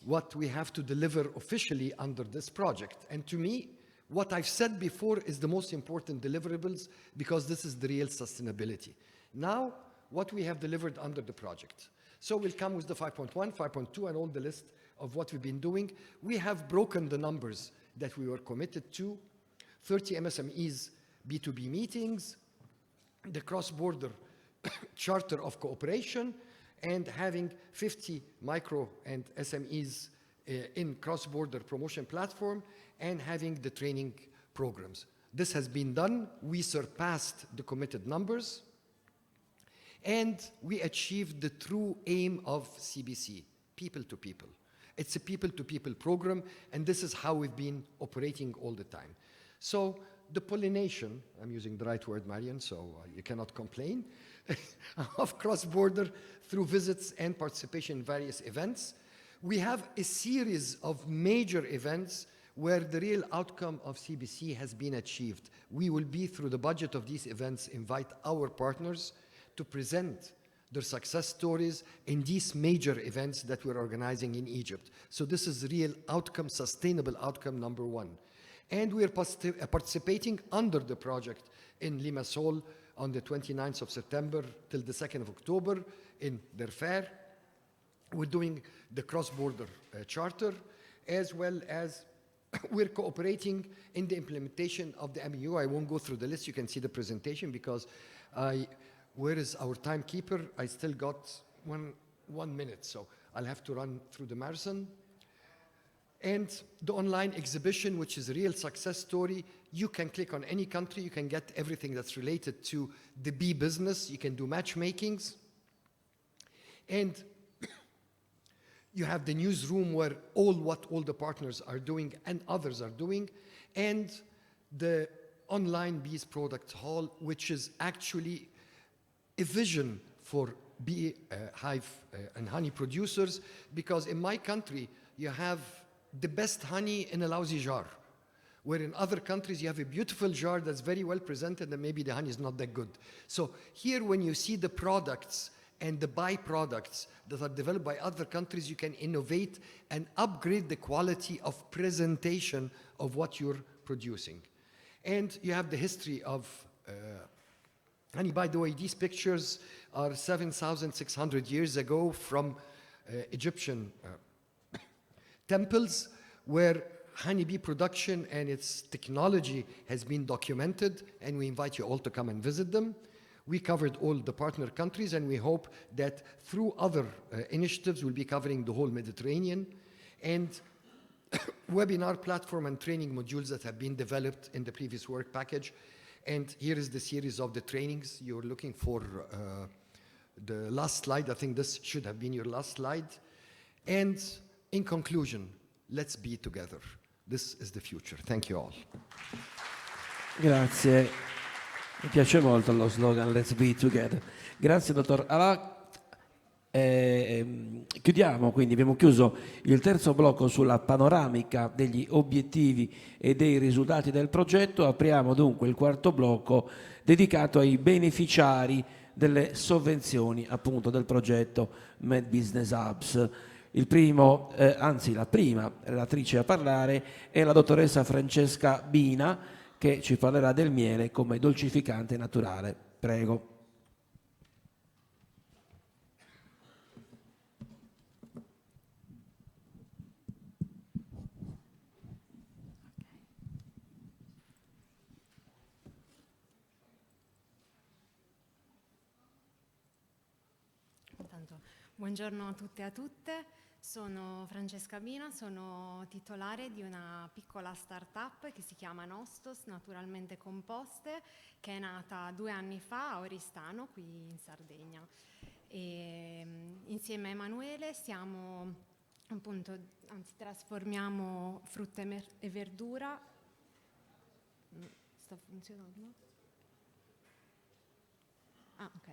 what we have to deliver officially under this project. And to me, what I've said before is the most important deliverables because this is the real sustainability. Now, what we have delivered under the project. So we'll come with the 5.1, 5.2, and all the list of what we've been doing. We have broken the numbers that we were committed to. 30 MSMEs B2B meetings, the cross-border charter of cooperation, and having 50 micro and SMEs in cross-border promotion platform, and having the training programs. This has been done. We surpassed the committed numbers, and we achieved the true aim of CBC, people to people. It's a people-to-people program, and this is how we've been operating all the time. So the pollination, I'm using the right word, Marian, so you cannot complain, of cross-border through visits and participation in various events. We have a series of major events where the real outcome of CBC has been achieved. We will be, through the budget of these events, invite our partners to present their success stories in these major events that we're organizing in Egypt. So this is real outcome, sustainable outcome number one. And we're participating under the project in Limassol on the 29th of September till the 2nd of October in their fair. We're doing the cross-border charter, as well as we're cooperating in the implementation of the MEU. I won't go through the list. You can see the presentation because where is our timekeeper? I still got one minute, so I'll have to run through the marathon. And the online exhibition, which is a real success story. You can click on any country. You can get everything that's related to the bee business. You can do matchmakings. And you have the newsroom where what all the partners are doing and others are doing. And the online bees product hall, which is actually a vision for bee hive and honey producers, because in my country, you have the best honey in a lousy jar, where in other countries you have a beautiful jar that's very well presented and maybe the honey is not that good. So here, when you see the products and the byproducts that are developed by other countries, you can innovate and upgrade the quality of presentation of what you're producing. And you have the history of honey. By the way, these pictures are 7,600 years ago from Egyptian temples, where honeybee production and its technology has been documented, and we invite you all to come and visit them. We covered all the partner countries, and we hope that through other initiatives, we'll be covering the whole Mediterranean, and webinar platform and training modules that have been developed in the previous work package. And here is the series of the trainings. You're looking for the last slide. I think this should have been your last slide. And in conclusion, let's be together. This is the future. Thank you all. Grazie. Mi piace molto lo slogan Let's Be Together. Grazie, dottor Alà. Chiudiamo, quindi abbiamo chiuso il terzo blocco sulla panoramica degli obiettivi e dei risultati del progetto. Apriamo dunque il quarto blocco dedicato ai beneficiari delle sovvenzioni appunto del progetto MEDBEES Hubs. Il primo, anzi la prima relatrice a parlare è la dottoressa Francesca Bina, che ci parlerà del miele come dolcificante naturale. Prego. Buongiorno a tutte e a tutte, sono Francesca Bina, sono titolare di una piccola startup che si chiama Nostos, naturalmente composte, che è nata 2 anni fa a Oristano, qui in Sardegna. E, insieme a Emanuele siamo appunto, anzi trasformiamo frutta e verdura. Sta funzionando? Ah, ok.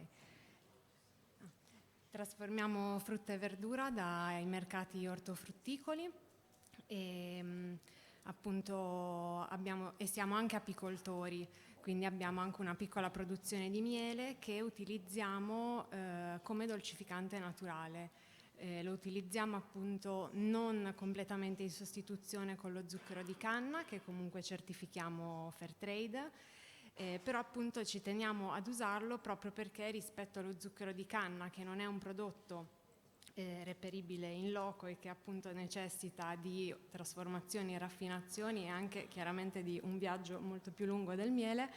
Trasformiamo frutta e verdura dai mercati ortofrutticoli e appunto siamo anche apicoltori, quindi abbiamo anche una piccola produzione di miele che utilizziamo come dolcificante naturale. Lo utilizziamo appunto non completamente in sostituzione con lo zucchero di canna, che comunque certifichiamo fair trade, però appunto ci teniamo ad usarlo proprio perché rispetto allo zucchero di canna, che non è un prodotto reperibile in loco e che appunto necessita di trasformazioni e raffinazioni e anche chiaramente di un viaggio molto più lungo del miele,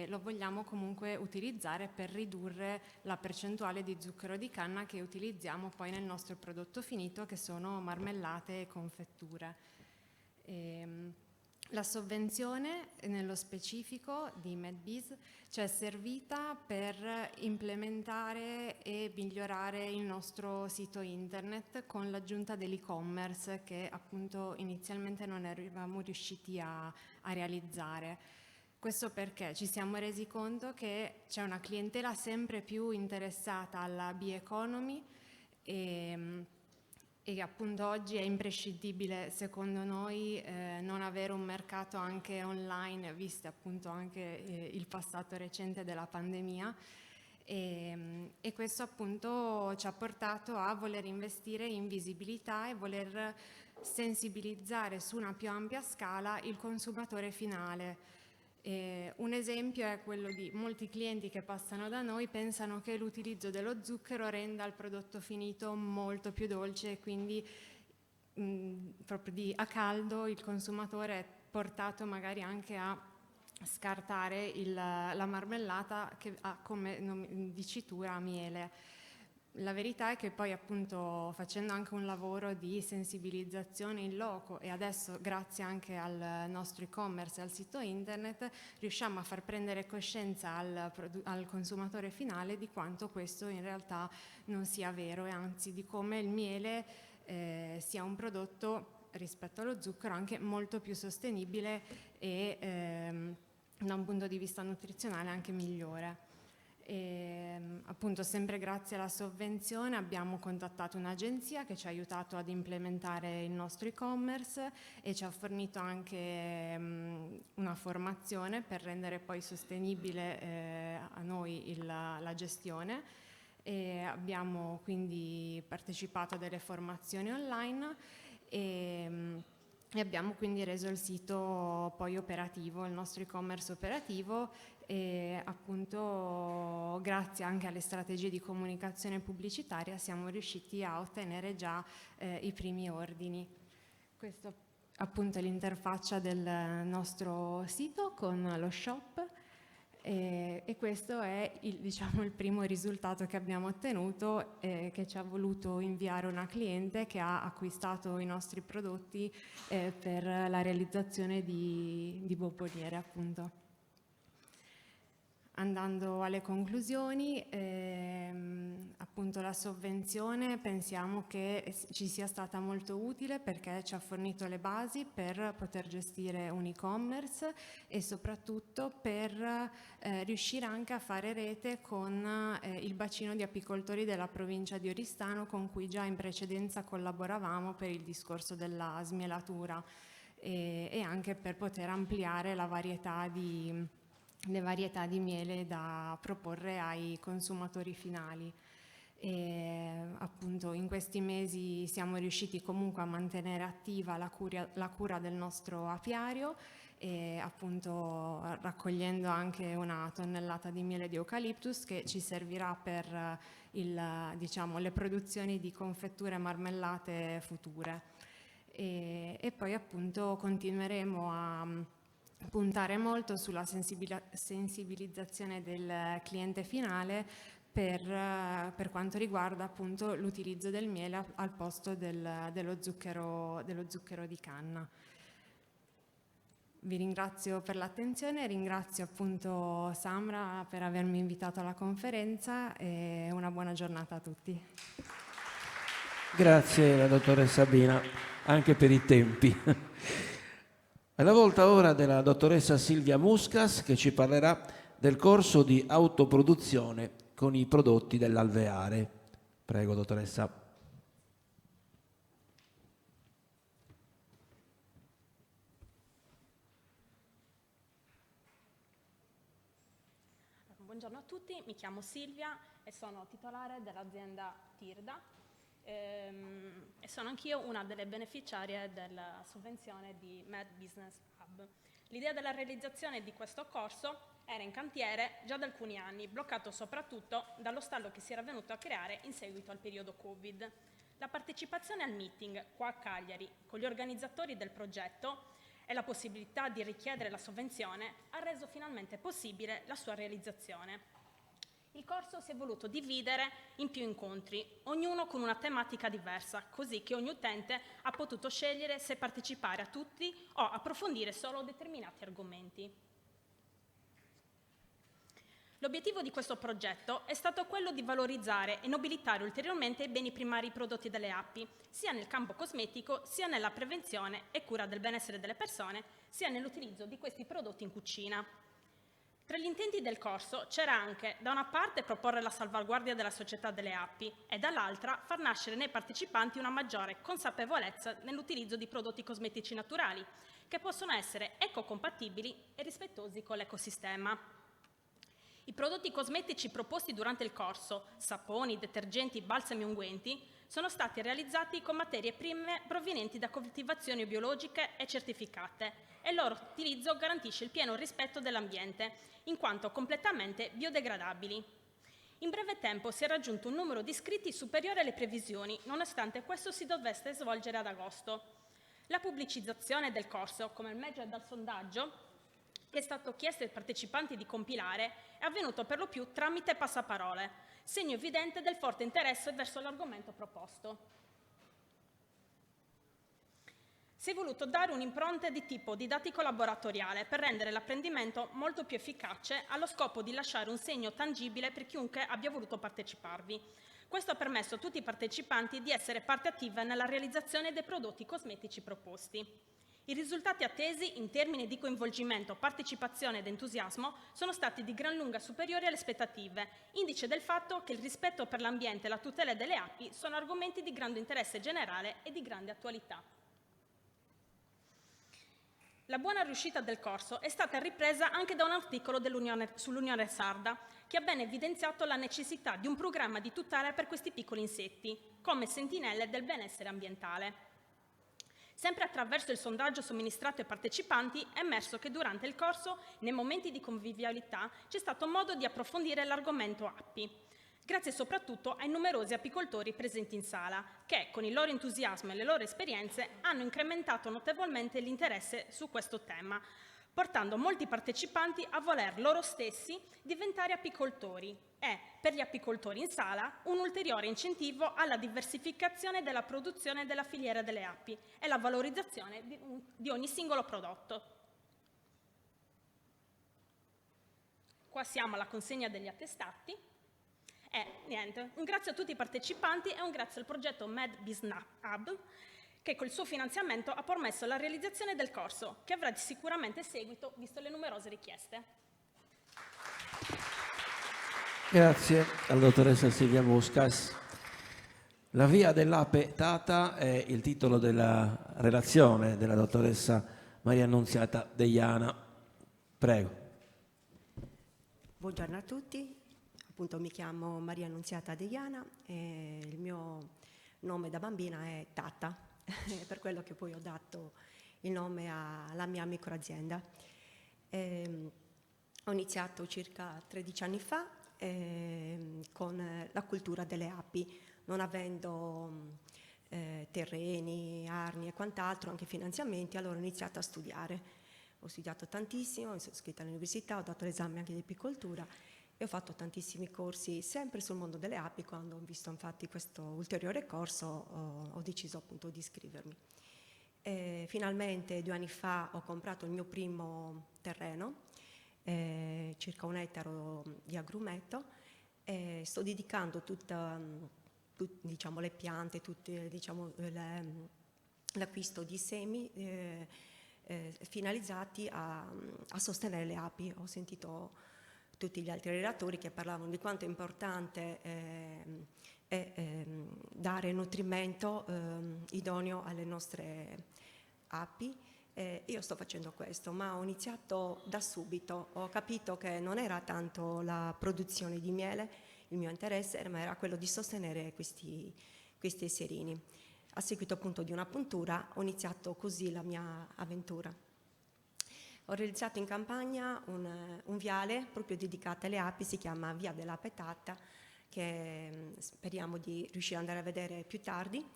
lo vogliamo comunque utilizzare per ridurre la percentuale di zucchero di canna che utilizziamo poi nel nostro prodotto finito, che sono marmellate e confetture. La sovvenzione, nello specifico di MEDBEES, ci è servita per implementare e migliorare il nostro sito internet con l'aggiunta dell'e-commerce che appunto inizialmente non eravamo riusciti a realizzare. Questo perché ci siamo resi conto che c'è una clientela sempre più interessata alla bioeconomy e appunto oggi è imprescindibile secondo noi non avere un mercato anche online, visto appunto anche il passato recente della pandemia, E questo appunto ci ha portato a voler investire in visibilità e voler sensibilizzare su una più ampia scala il consumatore finale. Un esempio è quello di molti clienti che passano da noi pensano che l'utilizzo dello zucchero renda il prodotto finito molto più dolce e quindi proprio a caldo il consumatore è portato magari anche a scartare la marmellata che ha come dicitura miele. La verità è che poi appunto facendo anche un lavoro di sensibilizzazione in loco e adesso grazie anche al nostro e-commerce e al sito internet riusciamo a far prendere coscienza al consumatore finale di quanto questo in realtà non sia vero e anzi di come il miele sia un prodotto rispetto allo zucchero anche molto più sostenibile e da un punto di vista nutrizionale anche migliore. Appunto sempre grazie alla sovvenzione abbiamo contattato un'agenzia che ci ha aiutato ad implementare il nostro e-commerce e ci ha fornito anche una formazione per rendere poi sostenibile a noi la gestione e abbiamo quindi partecipato a delle formazioni online e abbiamo quindi reso il sito poi operativo, il nostro e-commerce operativo e appunto grazie anche alle strategie di comunicazione pubblicitaria siamo riusciti a ottenere già i primi ordini. Questo appunto è l'interfaccia del nostro sito con lo shop e questo è il primo risultato che abbiamo ottenuto che ci ha voluto inviare una cliente che ha acquistato i nostri prodotti per la realizzazione di bomboniere appunto. Andando alle conclusioni, appunto la sovvenzione pensiamo che ci sia stata molto utile perché ci ha fornito le basi per poter gestire un e-commerce e soprattutto per riuscire anche a fare rete con il bacino di apicoltori della provincia di Oristano con cui già in precedenza collaboravamo per il discorso della smielatura e anche per poter ampliare le varietà di miele da proporre ai consumatori finali. E appunto in questi mesi siamo riusciti comunque a mantenere attiva la cura del nostro apiario e appunto raccogliendo anche 1 tonnellata di miele di eucaliptus che ci servirà per le produzioni di confetture e marmellate future. E poi appunto continueremo a puntare molto sulla sensibilizzazione del cliente finale per quanto riguarda appunto l'utilizzo del miele al posto dello zucchero di canna. Vi ringrazio per l'attenzione, ringrazio appunto Samra per avermi invitato alla conferenza e una buona giornata a tutti. Grazie alla dottoressa Sabina, anche per i tempi. È la volta ora della dottoressa Silvia Muscas che ci parlerà del corso di autoproduzione con i prodotti dell'alveare. Prego, dottoressa. Buongiorno a tutti, mi chiamo Silvia e sono titolare dell'azienda Tirda e sono anch'io una delle beneficiarie della sovvenzione di MEDBEES Hub. L'idea della realizzazione di questo corso era in cantiere già da alcuni anni, bloccato soprattutto dallo stallo che si era venuto a creare in seguito al periodo Covid. La partecipazione al meeting qua a Cagliari con gli organizzatori del progetto e la possibilità di richiedere la sovvenzione ha reso finalmente possibile la sua realizzazione. Il corso si è voluto dividere in più incontri, ognuno con una tematica diversa, così che ogni utente ha potuto scegliere se partecipare a tutti o approfondire solo determinati argomenti. L'obiettivo di questo progetto è stato quello di valorizzare e nobilitare ulteriormente i beni primari prodotti dalle api, sia nel campo cosmetico, sia nella prevenzione e cura del benessere delle persone, sia nell'utilizzo di questi prodotti in cucina. Tra gli intenti del corso c'era anche, da una parte, proporre la salvaguardia della società delle api e dall'altra far nascere nei partecipanti una maggiore consapevolezza nell'utilizzo di prodotti cosmetici naturali, che possono essere ecocompatibili e rispettosi con l'ecosistema. I prodotti cosmetici proposti durante il corso, saponi, detergenti, balsami e unguenti, sono stati realizzati con materie prime provenienti da coltivazioni biologiche e certificate e il loro utilizzo garantisce il pieno rispetto dell'ambiente, in quanto completamente biodegradabili. In breve tempo si è raggiunto un numero di iscritti superiore alle previsioni, nonostante questo si dovesse svolgere ad agosto. La pubblicizzazione del corso, come emerge dal sondaggio, che è stato chiesto ai partecipanti di compilare, è avvenuto per lo più tramite passaparole, segno evidente del forte interesse verso l'argomento proposto. Si è voluto dare un'impronta di tipo didattico-laboratoriale per rendere l'apprendimento molto più efficace allo scopo di lasciare un segno tangibile per chiunque abbia voluto parteciparvi. Questo ha permesso a tutti i partecipanti di essere parte attiva nella realizzazione dei prodotti cosmetici proposti. I risultati attesi in termini di coinvolgimento, partecipazione ed entusiasmo sono stati di gran lunga superiori alle aspettative, indice del fatto che il rispetto per l'ambiente e la tutela delle api sono argomenti di grande interesse generale e di grande attualità. La buona riuscita del corso è stata ripresa anche da un articolo sull'Unione Sarda, che ha ben evidenziato la necessità di un programma di tutela per questi piccoli insetti, come sentinelle del benessere ambientale. Sempre attraverso il sondaggio somministrato ai partecipanti è emerso che durante il corso, nei momenti di convivialità, c'è stato modo di approfondire l'argomento api, grazie soprattutto ai numerosi apicoltori presenti in sala, che con il loro entusiasmo e le loro esperienze hanno incrementato notevolmente l'interesse su questo tema, portando molti partecipanti a voler loro stessi diventare apicoltori e, per gli apicoltori in sala, un ulteriore incentivo alla diversificazione della produzione della filiera delle api e la valorizzazione di ogni singolo prodotto. Qua siamo alla consegna degli attestati. Niente, un grazie a tutti i partecipanti e un grazie al progetto MEDBEES Hub, che col suo finanziamento ha permesso la realizzazione del corso, che avrà sicuramente seguito, visto le numerose richieste. Grazie alla dottoressa Silvia Muscas. La via dell'ape Tata è il titolo della relazione della dottoressa Maria Annunziata Deiana. Prego. Buongiorno a tutti, appunto mi chiamo Maria Annunziata Deiana e il mio nome da bambina è Tata, per quello che poi ho dato il nome alla mia microazienda. Ho iniziato circa 13 anni fa con la cultura delle api, non avendo terreni, arni e quant'altro, anche finanziamenti, allora ho iniziato a studiare. Ho studiato tantissimo, mi sono iscritta all'università, ho dato l'esame anche di apicoltura e ho fatto tantissimi corsi sempre sul mondo delle api. Quando ho visto infatti questo ulteriore corso ho deciso appunto di iscrivermi. Finalmente 2 anni fa ho comprato il mio primo terreno, circa 1 ettaro di agrumeto, e sto dedicando diciamo, le piante, diciamo, l'acquisto di semi finalizzati a sostenere le api. Ho sentito tutti gli altri relatori che parlavano di quanto è importante dare nutrimento idoneo alle nostre api. Io sto facendo questo, ma ho iniziato da subito. Ho capito che non era tanto la produzione di miele il mio interesse, ma era quello di sostenere questi esserini. A seguito appunto di una puntura ho iniziato così la mia avventura. Ho realizzato in campagna un viale proprio dedicato alle api, si chiama Via dell'Ape Tata, che speriamo di riuscire ad andare a vedere più tardi.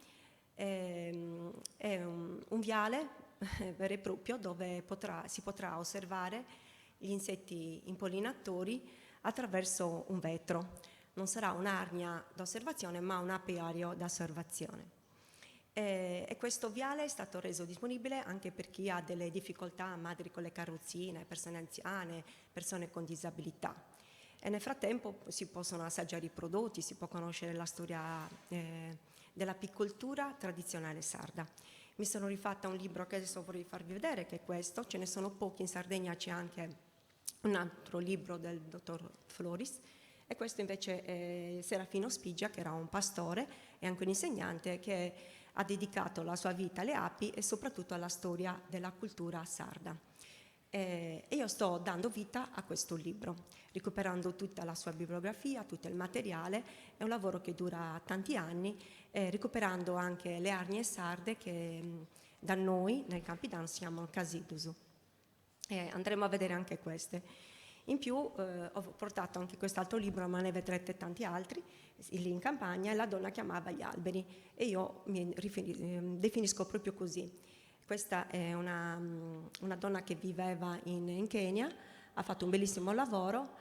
È un viale vero e proprio dove si potrà osservare gli insetti impollinatori attraverso un vetro. Non sarà un'arnia d'osservazione, ma un apiario d'osservazione. E questo viale è stato reso disponibile anche per chi ha delle difficoltà, madri con le carrozzine, persone anziane, persone con disabilità. E nel frattempo si possono assaggiare i prodotti, si può conoscere la storia dell'apicoltura tradizionale sarda. Mi sono rifatta un libro che adesso vorrei farvi vedere, che è questo. Ce ne sono pochi, in Sardegna c'è anche un altro libro del dottor Floris, e questo invece è Serafino Spigia, che era un pastore e anche un insegnante che ha dedicato la sua vita alle api e soprattutto alla storia della cultura sarda. E io sto dando vita a questo libro, recuperando tutta la sua bibliografia, tutto il materiale. È un lavoro che dura tanti anni, recuperando anche le arnie sarde che da noi nel Campidan si chiamano casidusu. Andremo a vedere anche queste. In più ho portato anche quest'altro libro, ma ne vedrete tanti altri, lì in campagna, e La donna che amava gli alberi, e io mi definisco proprio così. Questa è una donna che viveva in Kenya, ha fatto un bellissimo lavoro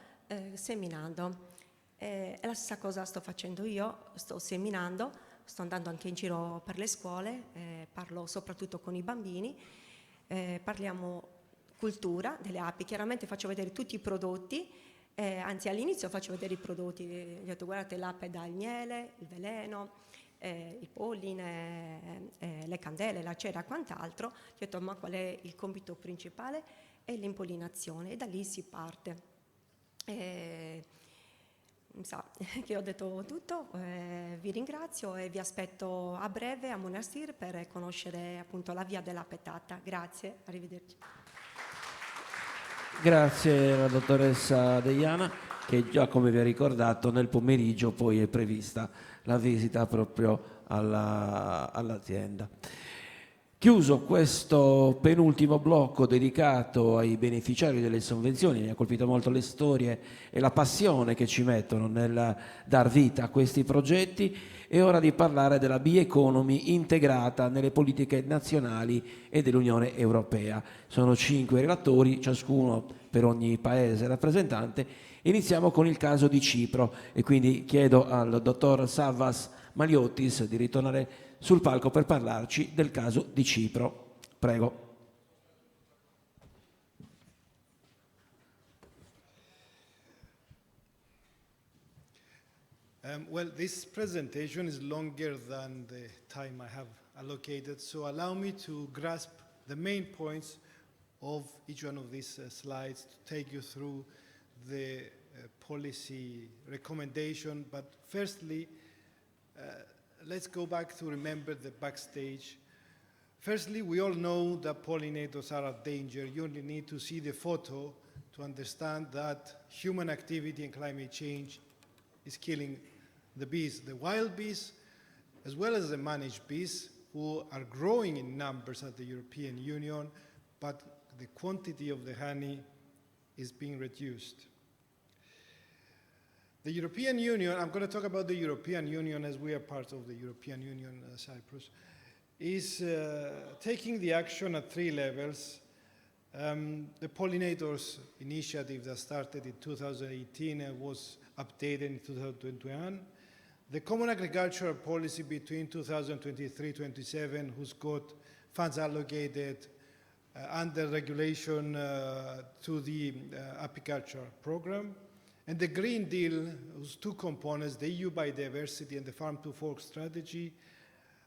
seminando. E la stessa cosa sto facendo io, sto seminando, sto andando anche in giro per le scuole, parlo soprattutto con i bambini, parliamo cultura delle api, chiaramente faccio vedere tutti i prodotti, anzi all'inizio faccio vedere i prodotti, ho detto guardate l'ape dà il miele, il veleno, il polline, le candele, la cera e quant'altro. Ho detto ma qual è il compito principale? È l'impollinazione, e da lì si parte. Mi sa che ho detto tutto, vi ringrazio e vi aspetto a breve a Monastir per conoscere appunto la via della petata. Grazie, arrivederci. Grazie alla dottoressa Deiana, che già come vi ha ricordato nel pomeriggio poi è prevista la visita proprio all'azienda. Chiuso questo penultimo blocco dedicato ai beneficiari delle sovvenzioni, mi ha colpito molto le storie e la passione che ci mettono nel dar vita a questi progetti. È ora di parlare della bioeconomy integrata nelle politiche nazionali e dell'Unione Europea. Sono 5 relatori, ciascuno per ogni paese rappresentante. Iniziamo con il caso di Cipro e quindi chiedo al dottor Savvas Maliottis di ritornare sul palco per parlarci del caso di Cipro. Prego. Well, this presentation is longer than the time I have allocated, so allow me to grasp the main points of each one of these slides to take you through the policy recommendation. But firstly, let's go back to remember the backstage. Firstly, we all know that pollinators are at danger. You only need to see the photo to understand that human activity and climate change is killing the bees, the wild bees, as well as the managed bees, who are growing in numbers at the European Union, but the quantity of the honey is being reduced. The European Union, I'm going to talk about the European Union as we are part of the European Union, Cyprus, is taking the action at 3 levels. The pollinators initiative that started in 2018 was updated in 2021. The Common Agricultural Policy between 2023-27, who's got funds allocated under regulation to the apiculture program. And the Green Deal, whose 2 components, the EU Biodiversity and the Farm to Fork strategy,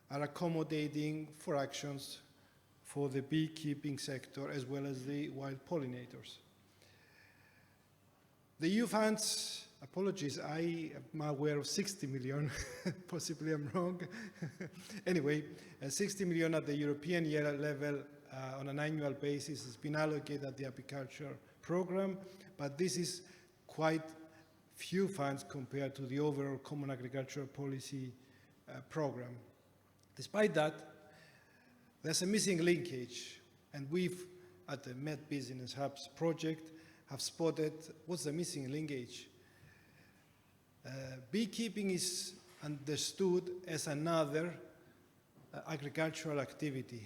are accommodating for actions for the beekeeping sector as well as the wild pollinators. The EU funds, apologies, I am aware of 60 million, possibly I'm wrong. Anyway, 60 million at the European level on an annual basis has been allocated at the apiculture program, but this is quite few funds compared to the overall Common Agricultural Policy program. Despite that, there's a missing linkage, and we've, at the MEDBEES Hubs project, have spotted what's the missing linkage. Beekeeping is understood as another agricultural activity.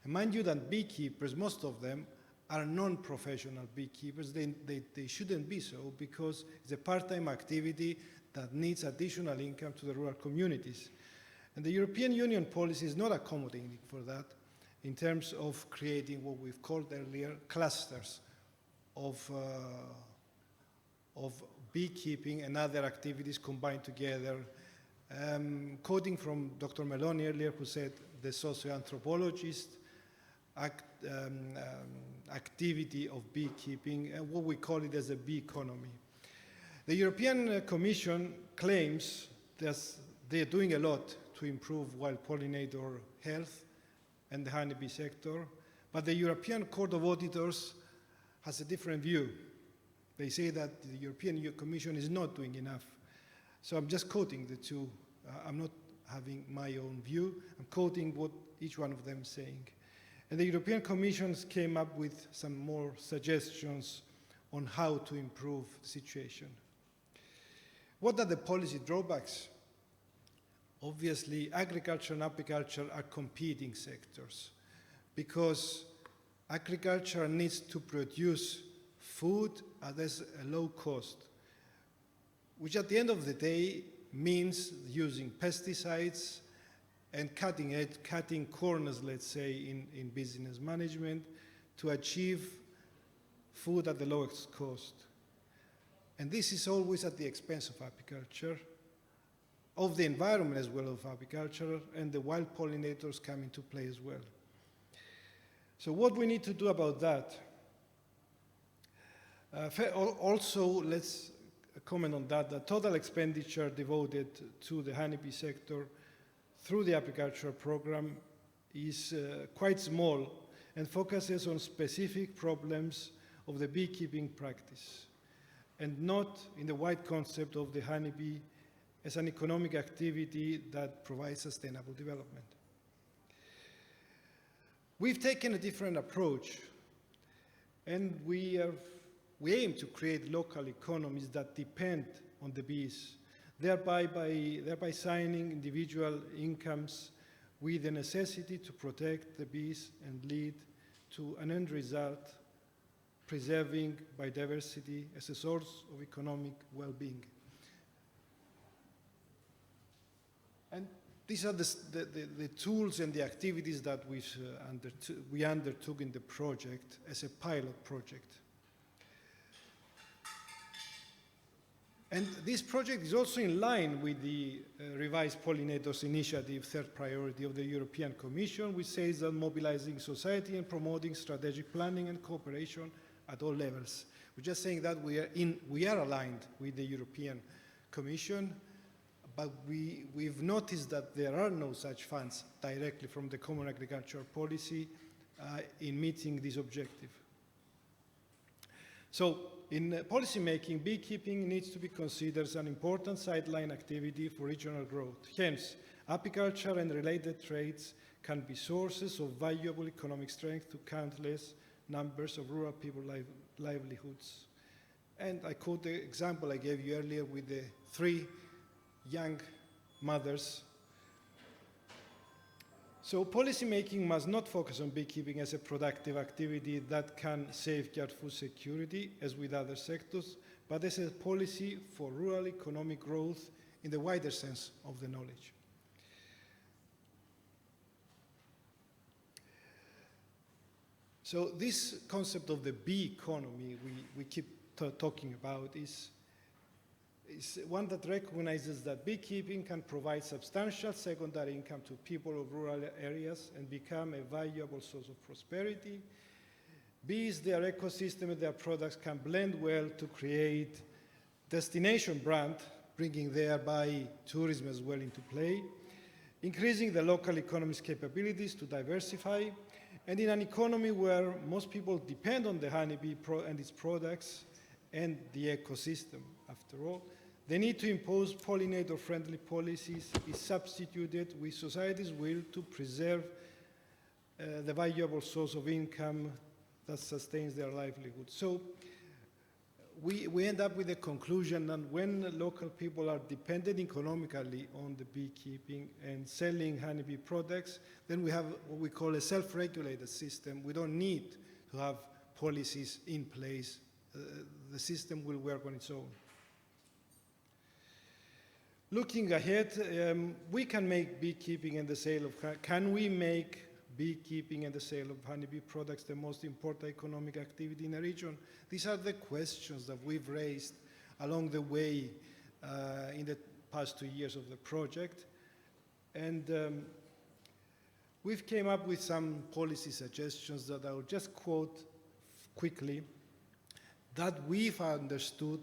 And mind you that beekeepers, most of them, are non-professional beekeepers. They shouldn't be so, because it's a part-time activity that needs additional income to the rural communities. And the European Union policy is not accommodating for that in terms of creating what we've called earlier clusters of beekeeping and other activities combined together. Quoting from Dr. Meloni earlier, who said the socio-anthropologist activity of beekeeping, and what we call it as a bee economy. The European Commission claims that they're doing a lot to improve wild pollinator health and the honeybee sector, but the European Court of Auditors has a different view. They say that the European Commission is not doing enough. So I'm just quoting the two. I'm not having my own view. I'm quoting what each one of them is saying. And the European Commission came up with some more suggestions on how to improve the situation. What are the policy drawbacks? Obviously, agriculture and apiculture are competing sectors because agriculture needs to produce food at a low cost, which at the end of the day means using pesticides and cutting corners, let's say, in business management to achieve food at the lowest cost. And this is always at the expense of apiculture, of the environment as well of apiculture, and the wild pollinators come into play as well. So what we need to do about that? Also, let's comment on that. The total expenditure devoted to the honeybee sector through the apiculture program is quite small and focuses on specific problems of the beekeeping practice and not in the wide concept of the honeybee as an economic activity that provides sustainable development. We've taken a different approach, and we aim to create local economies that depend on the bees, thereby signing individual incomes with the necessity to protect the bees and lead to an end result, preserving biodiversity as a source of economic well-being. And these are the tools and the activities that we undertook in the project as a pilot project. And this project is also in line with the revised pollinators initiative, third priority of the European Commission, which says that mobilizing society and promoting strategic planning and cooperation at all levels. We're just saying that we are aligned with the European Commission, but we've noticed that there are no such funds directly from the Common Agricultural Policy in meeting this objective. So, in policy making, beekeeping needs to be considered as an important sideline activity for regional growth. Hence, apiculture and related trades can be sources of valuable economic strength to countless numbers of rural people livelihoods. And I quote the example I gave you earlier with the 3 young mothers. So policy making must not focus on beekeeping as a productive activity that can safeguard food security, as with other sectors, but as a policy for rural economic growth in the wider sense of the knowledge. So this concept of the bee economy we keep talking about is one that recognizes that beekeeping can provide substantial secondary income to people of rural areas and become a valuable source of prosperity. Bees, their ecosystem, and their products can blend well to create destination brand, bringing thereby tourism as well into play, increasing the local economy's capabilities to diversify, and in an economy where most people depend on the honeybee and its products and the ecosystem, after all, the need to impose pollinator-friendly policies is substituted with society's will to preserve the valuable source of income that sustains their livelihood. So we end up with a conclusion that when local people are dependent economically on the beekeeping and selling honeybee products, then we have what we call a self-regulated system. We don't need to have policies in place. The system will work on its own. Looking ahead, we can make beekeeping and the sale of beekeeping and the sale of honeybee products the most important economic activity in a region? These are the questions that we've raised along the way in the past 2 years of the project. And we've came up with some policy suggestions that I'll just quote quickly that we've understood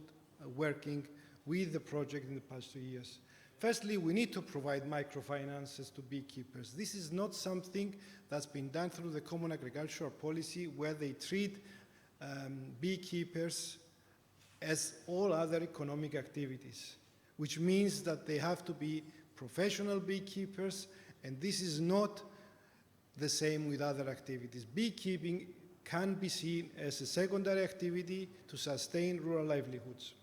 working with the project in the past 2 years. Firstly, we need to provide microfinances to beekeepers. This is not something that's been done through the Common Agricultural Policy, where they treat beekeepers as all other economic activities, which means that they have to be professional beekeepers, and this is not the same with other activities. Beekeeping can be seen as a secondary activity to sustain rural livelihoods.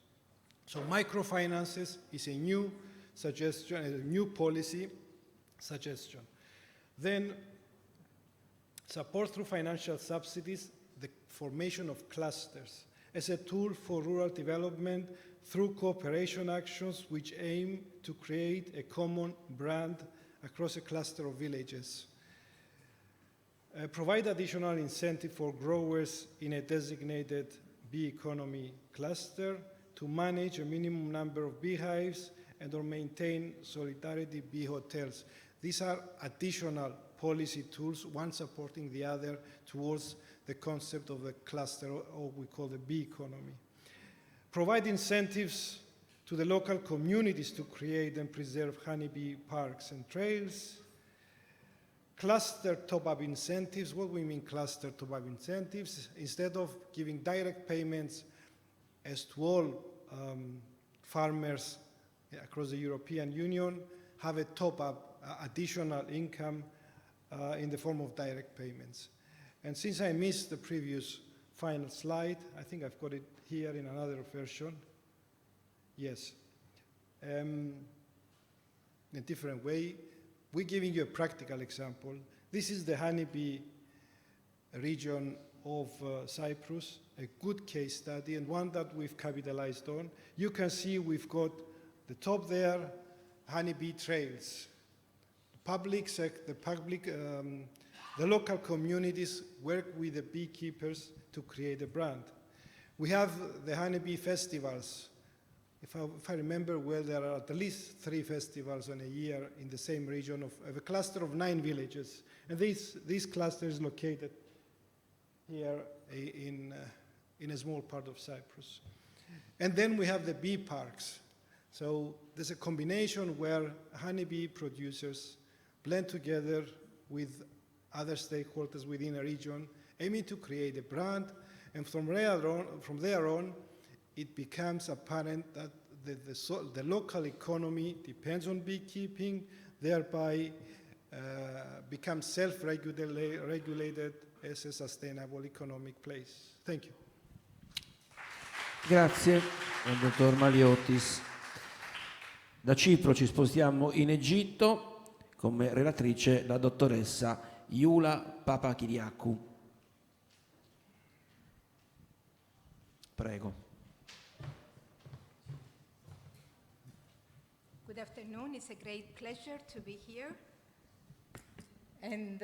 So microfinances is a new suggestion, a new policy suggestion. Then support through financial subsidies, the formation of clusters as a tool for rural development through cooperation actions which aim to create a common brand across a cluster of villages. Provide additional incentive for growers in a designated bee economy cluster to manage a minimum number of beehives and or maintain solidarity bee hotels. These are additional policy tools, one supporting the other towards the concept of a cluster, or we call the bee economy. Provide incentives to the local communities to create and preserve honeybee parks and trails. Cluster top-up incentives. What we mean cluster top-up incentives? Instead of giving direct payments as to all farmers across the European Union, have a top-up additional income in the form of direct payments. And since I missed the previous final slide, I think I've got it here in another version. Yes. In a different way, we're giving you a practical example. This is the honeybee region of Cyprus, a good case study and one that we've capitalized on. You can see we've got the top there, honeybee trails. The local communities work with the beekeepers to create a brand. We have the honeybee festivals. If I remember well, there are at least 3 festivals in a year in the same region of a cluster of 9 villages. And this cluster is located here in a small part of Cyprus. And then we have the bee parks. So there's a combination where honeybee producers blend together with other stakeholders within a region, aiming to create a brand, and from there on, it becomes apparent that the local economy depends on beekeeping, thereby becomes self-regulated as a sustainable economic place. Thank you. Grazie al dottor Maliotis. Da Cipro ci spostiamo in Egitto, come relatrice la dottoressa Iula Papakyriakou. Prego. Good afternoon. It's a great pleasure to be here. And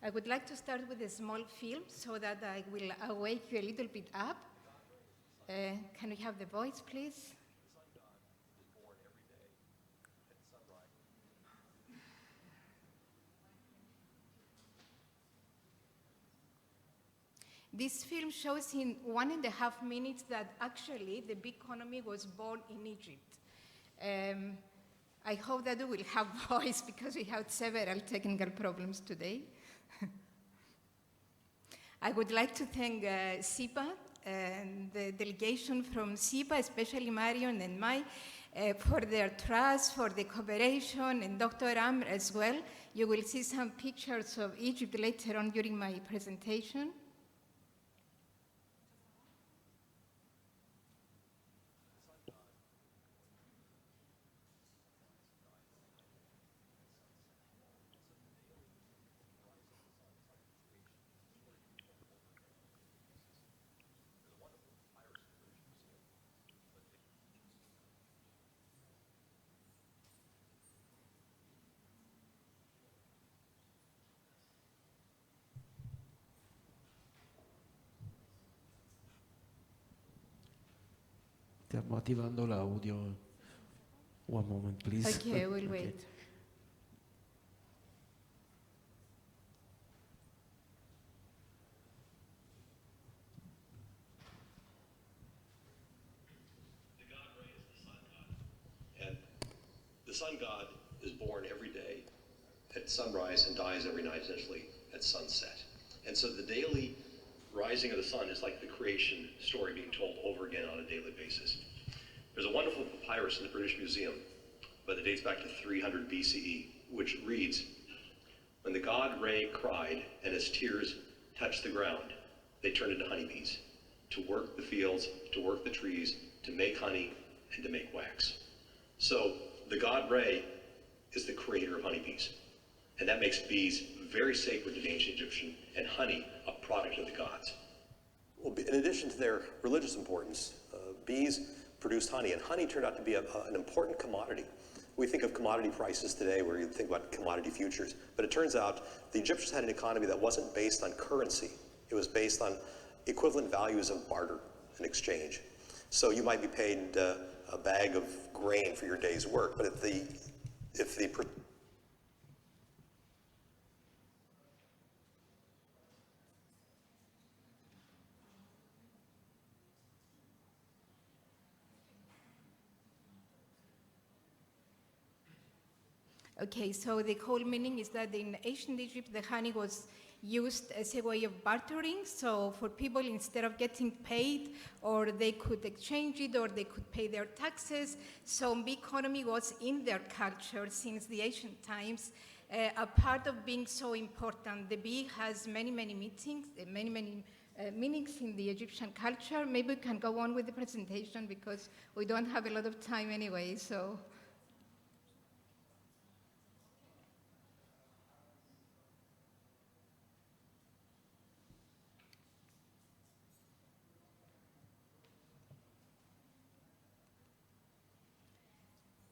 I would like to start with a small film so that I will awake you a little bit up. Can we have the voice, please? This film shows in 1.5 minutes that actually the bee economy was born in Egypt. I hope that we will have voice because we had several technical problems today. I would like to thank SIPA and the delegation from SIPA, especially Marion and Mai, for their trust, for the cooperation, and Dr. Amr as well. You will see some pictures of Egypt later on during my presentation. Stiamo attivando l'audio. One moment, please. Okay, we'll wait. The god Ra is the sun god. And the sun god is born every day at sunrise and dies every night, essentially, at sunset. And so the daily rising of the sun is like the creation story being told over again on a daily basis. There's a wonderful papyrus in the British Museum, but it dates back to 300 BCE, which reads, "When the god Re cried and his tears touched the ground, they turned into honeybees, to work the fields, to work the trees, to make honey, and to make wax." So the god Re is the creator of honeybees, and that makes bees very sacred to the ancient Egyptian, and honey a product of the gods. Well, in addition to their religious importance, bees produced honey, and honey turned out to be an important commodity. We think of commodity prices today where you think about commodity futures, but it turns out the Egyptians had an economy that wasn't based on currency. It was based on equivalent values of barter and exchange. So you might be paid a bag of grain for your day's work, but if the Okay, so the whole meaning is that in ancient Egypt, the honey was used as a way of bartering. So for people, instead of getting paid, or they could exchange it, or they could pay their taxes. So bee economy was in their culture since the ancient times. A part of being so important. The bee has many meanings in the Egyptian culture. Maybe we can go on with the presentation because we don't have a lot of time anyway. So.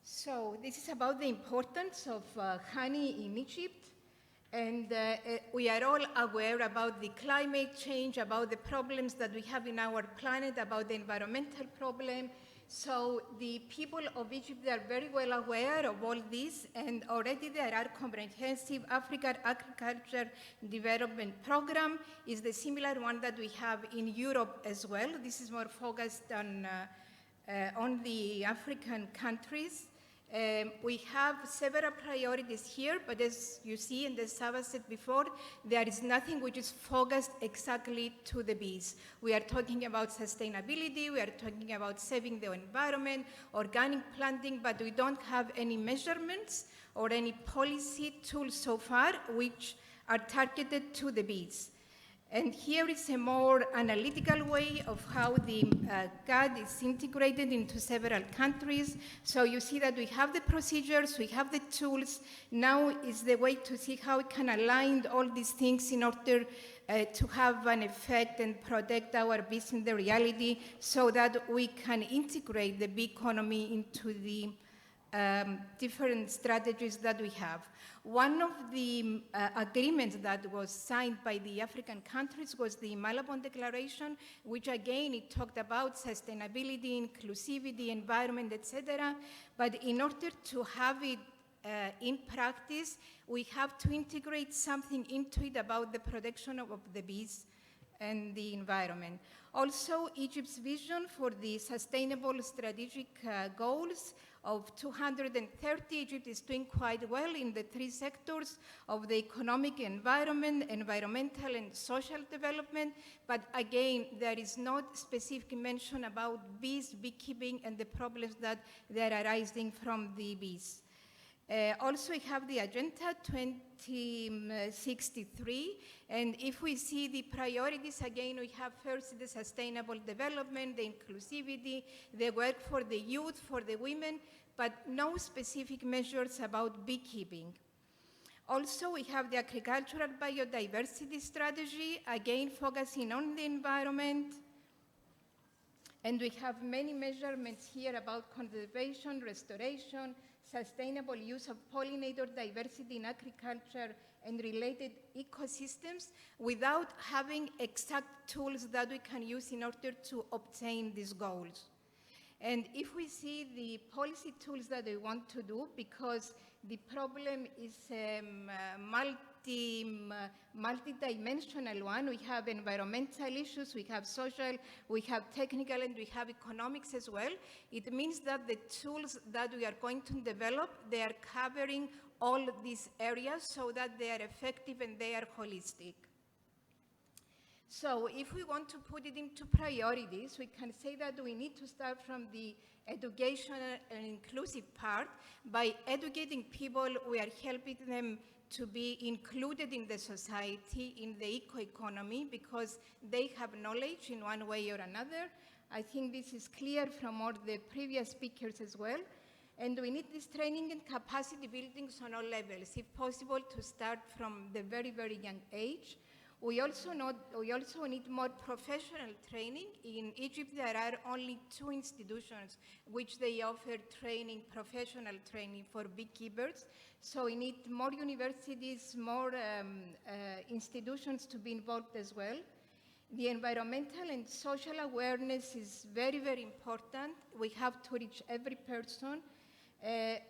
So this is about the importance of honey in Egypt, and we are all aware about the climate change, about the problems that we have in our planet, about the environmental problem. So the people of Egypt, they are very well aware of all this, and already there are comprehensive African agriculture development program. Is the similar one that we have in Europe as well. This is more focused on the African countries. We have several priorities here, but as you see, and as Saba said before, there is nothing which is focused exactly to the bees. We are talking about sustainability, we are talking about saving the environment, organic planting, but we don't have any measurements or any policy tools so far which are targeted to the bees. And here is a more analytical way of how the GAD is integrated into several countries. So you see that we have the procedures, we have the tools. Now is the way to see how we can align all these things in order to have an effect and protect our bees in the reality, so that we can integrate the bee economy into the different strategies that we have. One of the agreements that was signed by the African countries was the Malabon Declaration, which again, it talked about sustainability, inclusivity, environment, etc. But in order to have it in practice, we have to integrate something into it about the protection of the bees and the environment. Also, Egypt's vision for the sustainable strategic goals of 230, Egypt is doing quite well in the three sectors of the economic environment, environmental and social development. But again, there is not specific mention about bees, beekeeping, and the problems that are arising from the bees. Also, we have the Agenda 2063, and if we see the priorities, again, we have first the sustainable development, the inclusivity, the work for the youth, for the women, but no specific measures about beekeeping. Also, we have the agricultural biodiversity strategy, again, focusing on the environment. And we have many measurements here about conservation, restoration, sustainable use of pollinator diversity in agriculture and related ecosystems, without having exact tools that we can use in order to obtain these goals. And if we see the policy tools that we want to do, because the problem is multi-dimensional one. We have environmental issues, we have social, we have technical, and we have economics as well. It means that the tools that we are going to develop, they are covering all these areas so that they are effective and they are holistic. So if we want to put it into priorities, we can say that we need to start from the educational and inclusive part. By educating people, we are helping them to be included in the society, in the eco-economy, because they have knowledge in one way or another. I think this is clear from all the previous speakers as well. And we need this training and capacity buildings on all levels, if possible, to start from the very, very young age. We also need more professional training. In Egypt, there are only 2 institutions which they offer training, professional training for beekeepers. So we need more universities, more institutions to be involved as well. The environmental and social awareness is very, very important. We have to reach every person.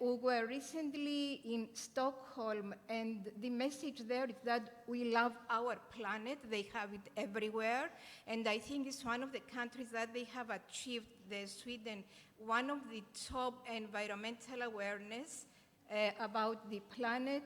We were recently in Stockholm, and the message there is that we love our planet. They have it everywhere, and I think it's one of the countries that they have achieved, Sweden, one of the top environmental awareness about the planet.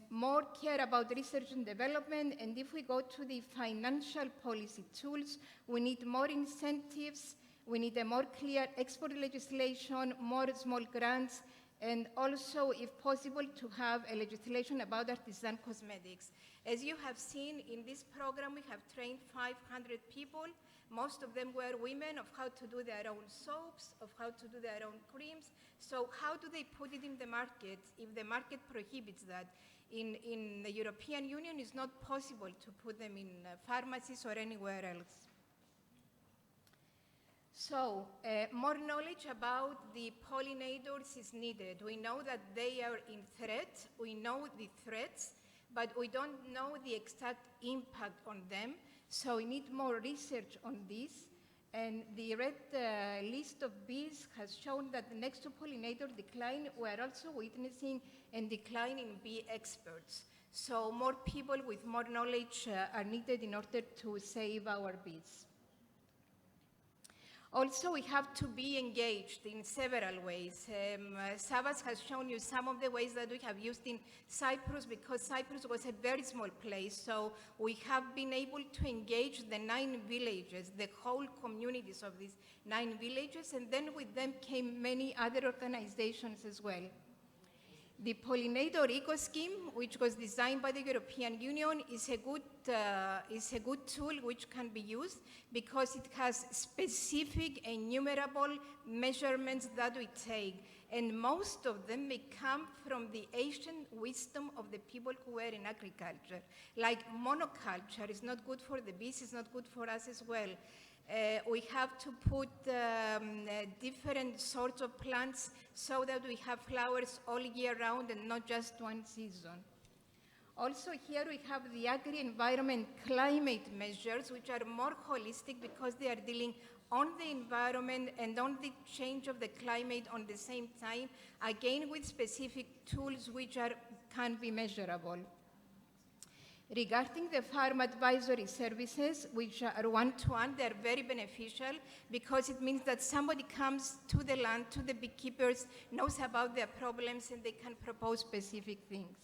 More care about research and development, and if we go to the financial policy tools, we need more incentives. We need a more clear export legislation, more small grants, and also, if possible, to have a legislation about artisan cosmetics. As you have seen in this program, we have trained 500 people. Most of them were women, of how to do their own soaps, of how to do their own creams. So how do they put it in the market if the market prohibits that? In the European Union, it's not possible to put them in pharmacies or anywhere else. So, more knowledge about the pollinators is needed. We know that they are in threat. We know the threats, but we don't know the exact impact on them. So we need more research on this. And the red list of bees has shown that next to pollinator decline, we're also witnessing a decline in bee experts. So more people with more knowledge are needed in order to save our bees. Also, we have to be engaged in several ways. Savas has shown you some of the ways that we have used in Cyprus, because Cyprus was a very small place. So we have been able to engage the 9 villages, the whole communities of these 9 villages, and then with them came many other organizations as well. The pollinator eco scheme, which was designed by the European Union, is a good tool which can be used because it has specific enumerable measurements that we take. And most of them may come from the ancient wisdom of the people who were in agriculture. Like monoculture is not good for the bees, it's not good for us as well. We have to put different sorts of plants so that we have flowers all year round and not just one season. Also here we have the agri-environment climate measures, which are more holistic because they are dealing on the environment and on the change of the climate on the same time, again with specific tools which can be measurable. Regarding the farm advisory services, which are one-to-one, they're very beneficial because it means that somebody comes to the land, to the beekeepers, knows about their problems, and they can propose specific things.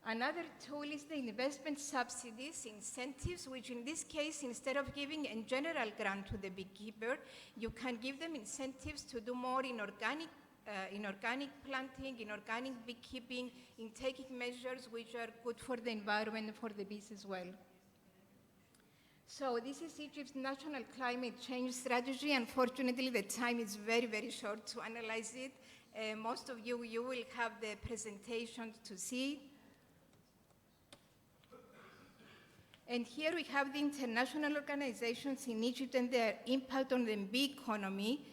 Another tool is the investment subsidies, incentives, which in this case, instead of giving a general grant to the beekeeper, you can give them incentives to do more in organic planting, in organic beekeeping, in taking measures which are good for the environment and for the bees as well. So this is Egypt's national climate change strategy. Unfortunately, the time is very, very short to analyze it. Most of you will have the presentation to see. And here we have the international organizations in Egypt and their impact on the bee economy.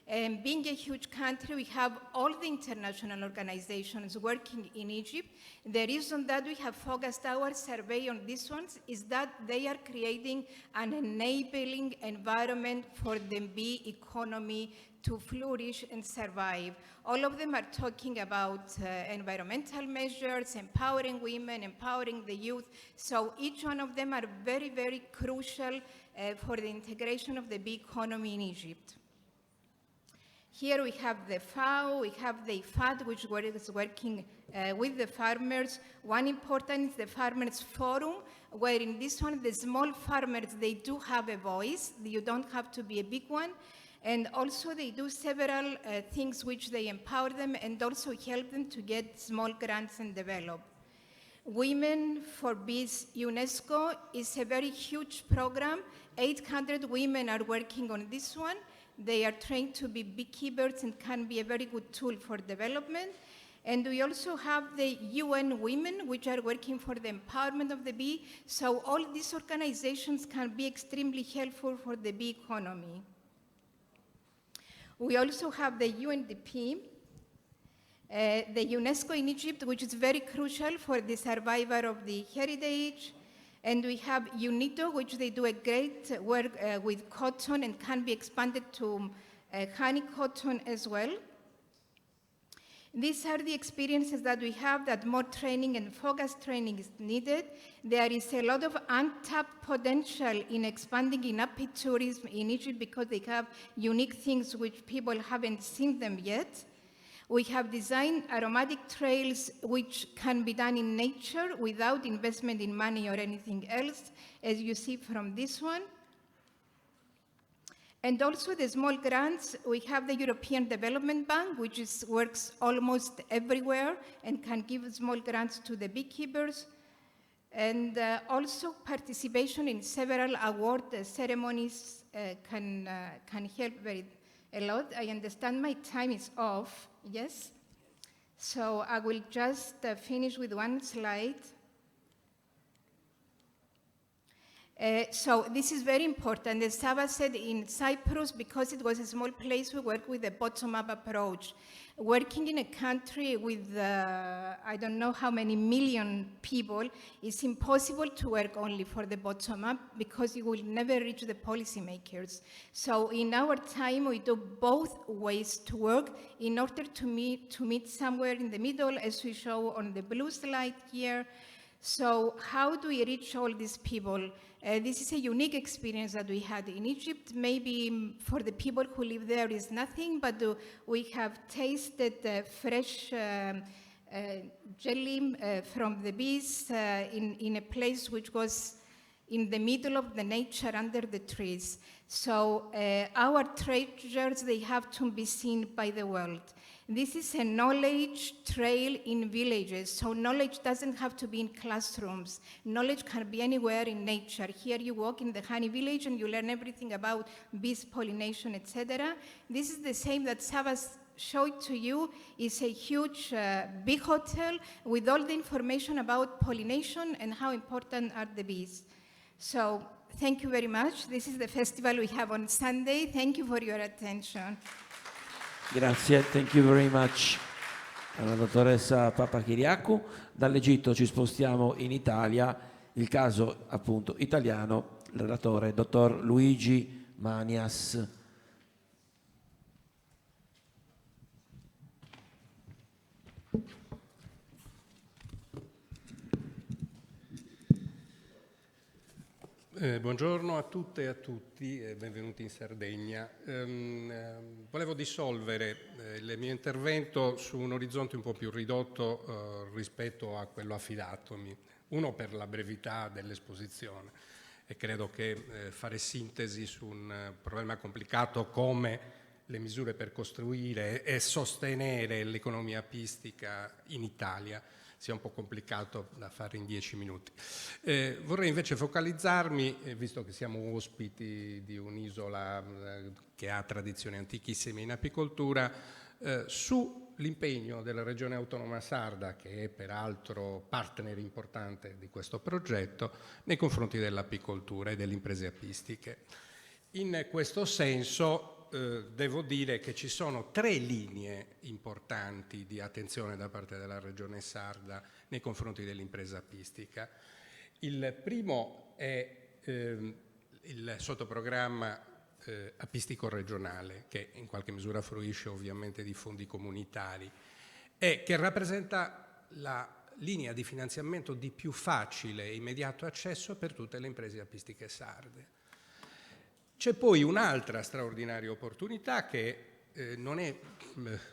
Being a huge country, we have all the international organizations working in Egypt. The reason that we have focused our survey on these ones is that they are creating an enabling environment for the bee economy to flourish and survive. All of them are talking about environmental measures, empowering women, empowering the youth. So each one of them are very, very crucial for the integration of the bee economy in Egypt. Here we have the FAO, we have the IFAD, which is working with the farmers. One important is the Farmers Forum, where in this one, the small farmers, they do have a voice. You don't have to be a big one. And also they do several things which they empower them and also help them to get small grants and develop. Women for Bees UNESCO is a very huge program. 800 women are working on this one. They are trained to be beekeepers and can be a very good tool for development. And we also have the UN Women, which are working for the empowerment of the bee. So all these organizations can be extremely helpful for the bee economy. We also have the UNDP, the UNESCO in Egypt, which is very crucial for the survival of the heritage. And we have UNITO, which they do a great work with cotton and can be expanded to honey cotton as well. These are the experiences that we have, that more training and focused training is needed. There is a lot of untapped potential in expanding in apiary tourism in Egypt because they have unique things which people haven't seen them yet. We have designed aromatic trails which can be done in nature without investment in money or anything else, as you see from this one. And also the small grants, we have the European Development Bank, which works almost everywhere and can give small grants to the beekeepers. And also participation in several award ceremonies can help a lot. I understand my time is off, yes? So I will just finish with one slide. So this is very important. As Saba said, in Cyprus, because it was a small place, we work with a bottom-up approach. Working in a country with, I don't know how many million people, it's impossible to work only for the bottom-up because you will never reach the policymakers. So in our time, we do both ways to work in order to meet somewhere in the middle, as we show on the blue slide here. So how do we reach all these people? This is a unique experience that we had in Egypt. Maybe for the people who live there is nothing, but we have tasted fresh jelly from the bees in a place which was in the middle of the nature under the trees. So our treasures, they have to be seen by the world. This is a knowledge trail in villages, so knowledge doesn't have to be in classrooms. Knowledge can be anywhere in nature. Here you walk in the honey village and you learn everything about bees, pollination, etc. This is the same that Savas showed to you. It's a huge bee hotel with all the information about pollination and how important are the bees. So thank you very much. This is the festival we have on Sunday. Thank you for your attention. Grazie, thank you very much alla dottoressa Papakyriakou. Dall'Egitto ci spostiamo in Italia, il caso appunto italiano, il relatore dottor Luigi Manias. Buongiorno a tutte e a tutti e benvenuti in Sardegna. Volevo dissolvere il mio intervento su un orizzonte un po' più ridotto rispetto a quello affidatomi. Uno, per la brevità dell'esposizione, e credo che fare sintesi su un problema complicato come le misure per costruire e sostenere l'economia apistica in Italia sia un po' complicato da fare in 10 minuti. Vorrei invece focalizzarmi, visto che siamo ospiti di un'isola che ha tradizioni antichissime in apicoltura, sull'impegno della Regione Autonoma Sarda, che è peraltro partner importante di questo progetto, nei confronti dell'apicoltura e delle imprese apistiche. In questo senso devo dire che ci sono 3 linee importanti di attenzione da parte della Regione Sarda nei confronti dell'impresa apistica. Il primo è il sottoprogramma apistico regionale, che in qualche misura fruisce ovviamente di fondi comunitari e che rappresenta la linea di finanziamento di più facile e immediato accesso per tutte le imprese apistiche sarde. C'è poi un'altra straordinaria opportunità che non è,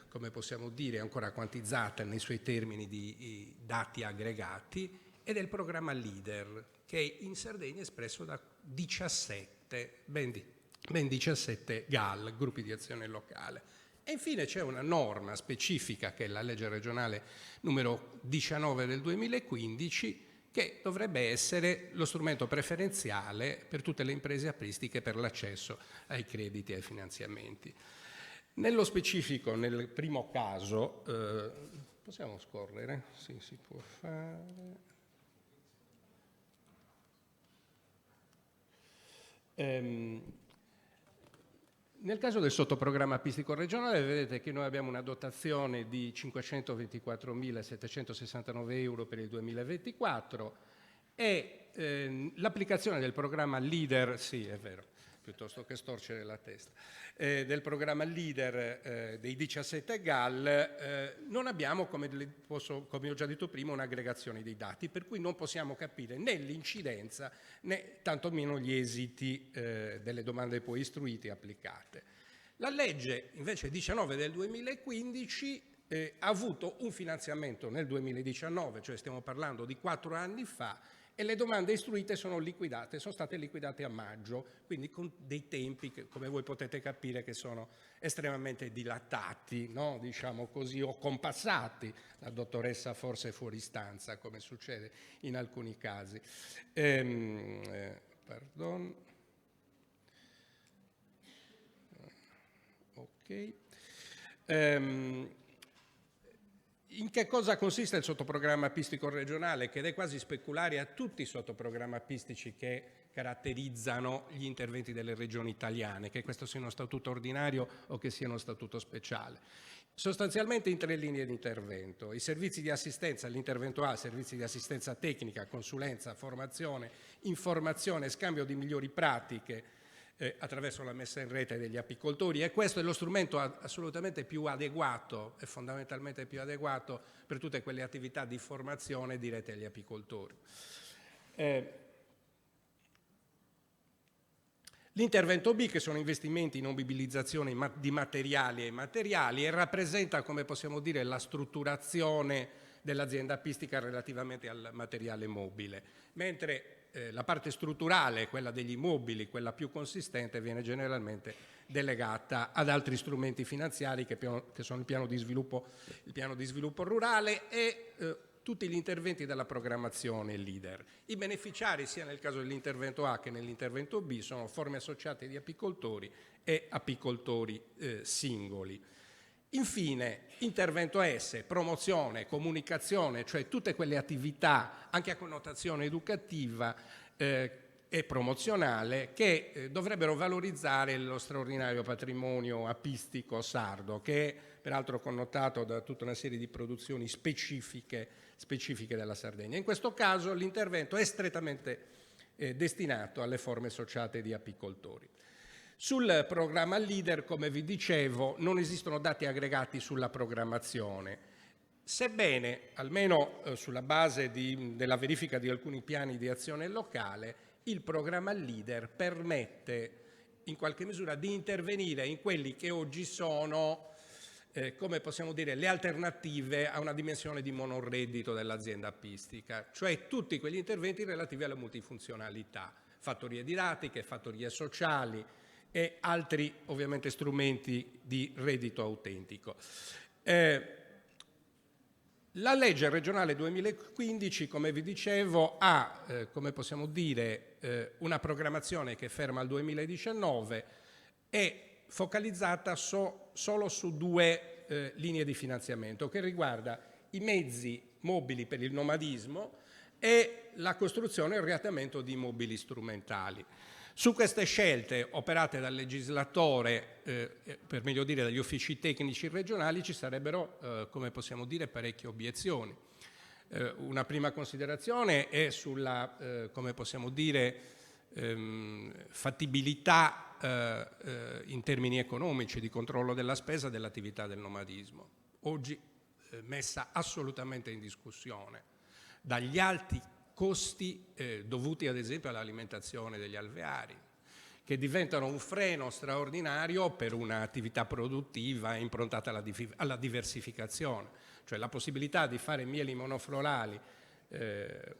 come possiamo dire, ancora quantizzata nei suoi termini di dati aggregati, ed è il programma LEADER, che in Sardegna è espresso da 17, ben 17 GAL, gruppi di azione locale. E infine c'è una norma specifica, che è la legge regionale numero 19 del 2015, che dovrebbe essere lo strumento preferenziale per tutte le imprese apristiche per l'accesso ai crediti e ai finanziamenti. Nello specifico, nel primo caso, possiamo scorrere? Sì, si può fare. Nel caso del sottoprogramma apistico regionale vedete che noi abbiamo una dotazione di 524.769 euro per il 2024 e l'applicazione del programma LEADER, sì è vero, piuttosto che storcere la testa, del programma LEADER dei 17 GAL non abbiamo, come ho già detto prima, un'aggregazione dei dati, per cui non possiamo capire né l'incidenza né tantomeno gli esiti delle domande poi istruite e applicate. La legge invece 19 del 2015 ha avuto un finanziamento nel 2019, cioè stiamo parlando di 4 anni fa, e le domande istruite sono state liquidate a maggio, quindi con dei tempi che, come voi potete capire, che sono estremamente dilatati, no? Diciamo così, o compassati. La dottoressa forse è fuori stanza, come succede in alcuni casi. Pardon. Ok. In che cosa consiste il sottoprogramma apistico regionale, che è quasi speculare a tutti i sottoprogrammi apistici che caratterizzano gli interventi delle regioni italiane, che questo sia uno statuto ordinario o che sia uno statuto speciale? Sostanzialmente in 3 linee di intervento: i servizi di assistenza, l'intervento A, servizi di assistenza tecnica, consulenza, formazione, informazione, scambio di migliori pratiche, attraverso la messa in rete degli apicoltori, e questo è lo strumento assolutamente più adeguato e fondamentalmente più adeguato per tutte quelle attività di formazione dirette agli apicoltori. L'intervento B, che sono investimenti in mobilizzazione di materiali e immateriali, e rappresenta, come possiamo dire, la strutturazione dell'azienda apistica relativamente al materiale mobile, mentre la parte strutturale, quella degli immobili, quella più consistente, viene generalmente delegata ad altri strumenti finanziari che sono il piano di sviluppo rurale e tutti gli interventi della programmazione LEADER. I beneficiari, sia nel caso dell'intervento A che nell'intervento B, sono forme associate di apicoltori e apicoltori singoli. Infine, intervento S, promozione, comunicazione, cioè tutte quelle attività anche a connotazione educativa e promozionale che dovrebbero valorizzare lo straordinario patrimonio apistico sardo, che è peraltro connotato da tutta una serie di produzioni specifiche della Sardegna. In questo caso l'intervento è strettamente destinato alle forme associate di apicoltori. Sul programma LEADER, come vi dicevo, non esistono dati aggregati sulla programmazione, sebbene, almeno sulla base della verifica di alcuni piani di azione locale, il programma LEADER permette in qualche misura di intervenire in quelli che oggi sono, come possiamo dire, le alternative a una dimensione di monoreddito dell'azienda apistica, cioè tutti quegli interventi relativi alla multifunzionalità, fattorie didattiche, fattorie sociali, e altri ovviamente strumenti di reddito autentico. La legge regionale 2015, come vi dicevo, ha, come possiamo dire, una programmazione che è ferma al 2019 e focalizzata solo su 2 linee di finanziamento, che riguarda i mezzi mobili per il nomadismo e la costruzione e il riattamento di immobili strumentali. Su queste scelte operate dal legislatore, per meglio dire dagli uffici tecnici regionali, ci sarebbero, come possiamo dire, parecchie obiezioni. Una prima considerazione è sulla, come possiamo dire, fattibilità in termini economici di controllo della spesa dell'attività del nomadismo, oggi messa assolutamente in discussione dagli alti costi dovuti ad esempio all'alimentazione degli alveari, che diventano un freno straordinario per un'attività produttiva improntata alla diversificazione, cioè la possibilità di fare mieli monoflorali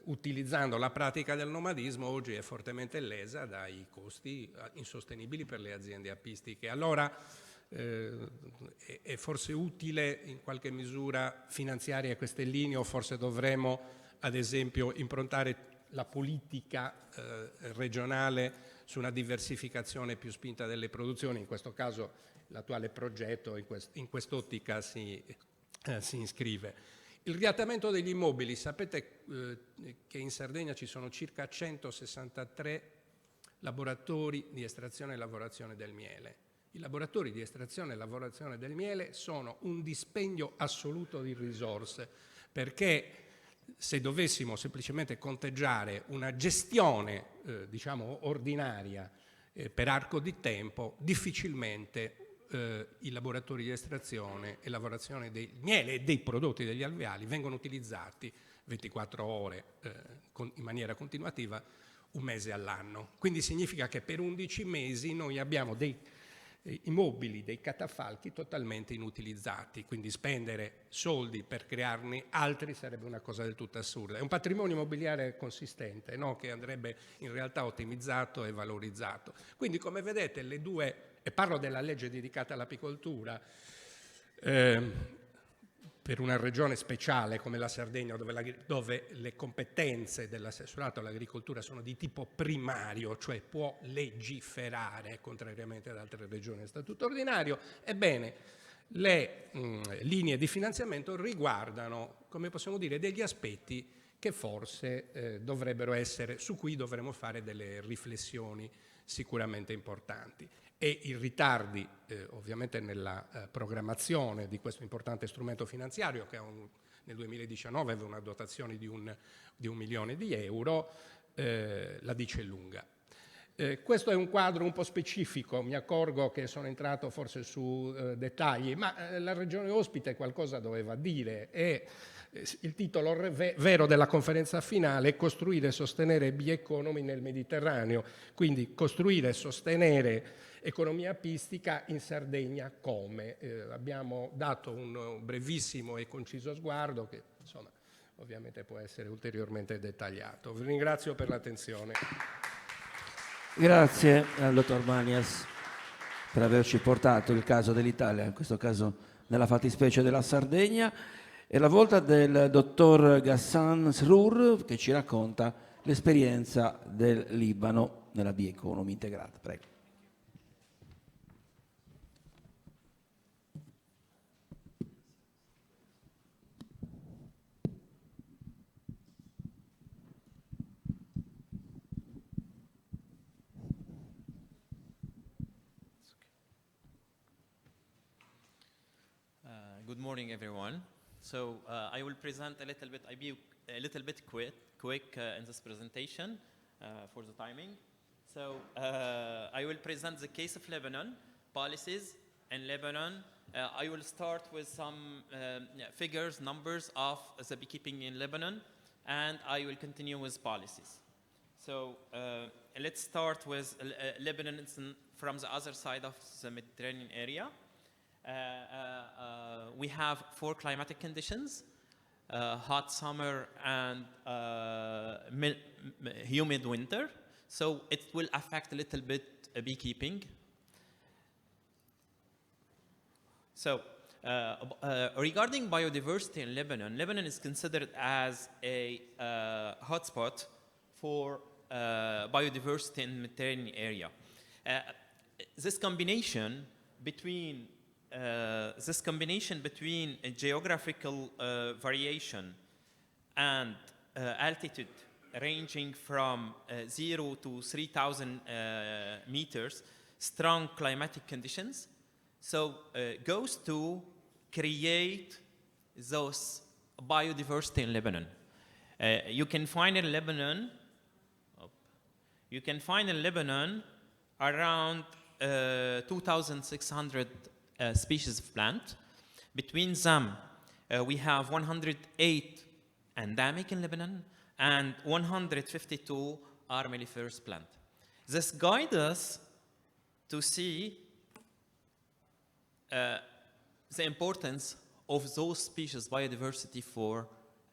utilizzando la pratica del nomadismo oggi è fortemente lesa dai costi insostenibili per le aziende apistiche. Allora è forse utile in qualche misura finanziaria queste linee, o forse dovremmo ad esempio improntare la politica regionale su una diversificazione più spinta delle produzioni. In questo caso l'attuale progetto in quest'ottica si iscrive. Il riattamento degli immobili, sapete che in Sardegna ci sono circa 163 laboratori di estrazione e lavorazione del miele. I laboratori di estrazione e lavorazione del miele sono un dispendio assoluto di risorse, perché se dovessimo semplicemente conteggiare una gestione diciamo ordinaria per arco di tempo, difficilmente i laboratori di estrazione e lavorazione del miele e dei prodotti degli alveali vengono utilizzati 24 ore in maniera continuativa, un mese all'anno. Quindi significa che per 11 mesi noi abbiamo dei immobili, dei catafalchi totalmente inutilizzati, quindi spendere soldi per crearne altri sarebbe una cosa del tutto assurda. È un patrimonio immobiliare consistente, no? Che andrebbe in realtà ottimizzato e valorizzato. Quindi come vedete le due, e parlo della legge dedicata all'apicoltura, per una regione speciale come la Sardegna, dove le competenze dell'assessorato all'agricoltura sono di tipo primario, cioè può legiferare, contrariamente ad altre regioni a statuto ordinario, ebbene le linee di finanziamento riguardano, come possiamo dire, degli aspetti che forse dovrebbero essere, su cui dovremmo fare delle riflessioni sicuramente importanti. E i ritardi ovviamente nella programmazione di questo importante strumento finanziario, che nel 2019 aveva una dotazione di 1 milione di euro, la dice lunga. Questo è un quadro un po' specifico, mi accorgo che sono entrato forse su dettagli, ma la regione ospite qualcosa doveva dire, e il titolo vero della conferenza finale è costruire e sostenere bioeconomy nel Mediterraneo, quindi costruire e sostenere economia apistica in Sardegna come? Abbiamo dato un brevissimo e conciso sguardo che insomma ovviamente può essere ulteriormente dettagliato. Vi ringrazio per l'attenzione. Grazie al dottor Manias per averci portato il caso dell'Italia, in questo caso nella fattispecie della Sardegna, e la volta del dottor Ghassan Srour che ci racconta l'esperienza del Libano nella bioeconomia integrata. Prego. Good morning, everyone. So I will present a little bit. I'll be a little bit quick in this presentation for the timing. So I will present the case of Lebanon, policies in Lebanon. I will start with some figures, numbers of the beekeeping in Lebanon, and I will continue with policies. So let's start with Lebanon from the other side of the Mediterranean area. We have 4 climatic conditions, hot summer and humid winter. So it will affect a little bit beekeeping. So regarding biodiversity in Lebanon, Lebanon is considered as a hotspot for biodiversity in the Mediterranean area. This combination between geographical variation and altitude ranging from 0 to 3,000 meters, strong climatic conditions, so goes to create those biodiversity in Lebanon. You can find in Lebanon around 2,600 species of plant. Between them, we have 108 endemic in Lebanon and 152 are melliferous plant. This guides us to see the importance of those species biodiversity for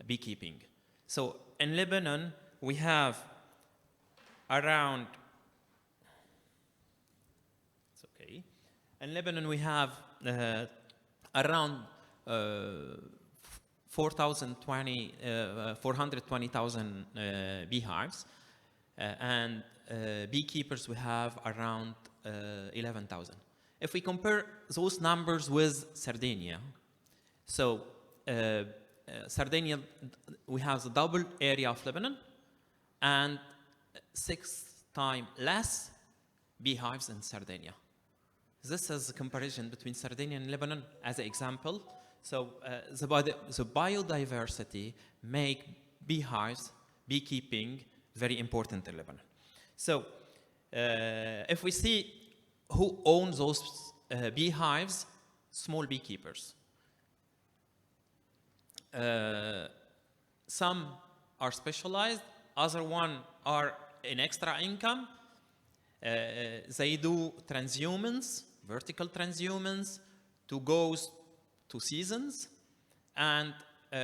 beekeeping. So in Lebanon, we have around, it's okay. In Lebanon, we have around 420,000 beehives, and beekeepers we have around 11,000. If we compare those numbers with Sardinia, so Sardinia, we have the double area of Lebanon and 6 times less beehives in Sardinia. This is a comparison between Sardinia and Lebanon as an example. So the biodiversity make beehives, beekeeping, very important in Lebanon. So if we see who owns those beehives, small beekeepers. Some are specialized, other one are in extra income. They do transhumance, vertical transhumance, to goes to seasons, and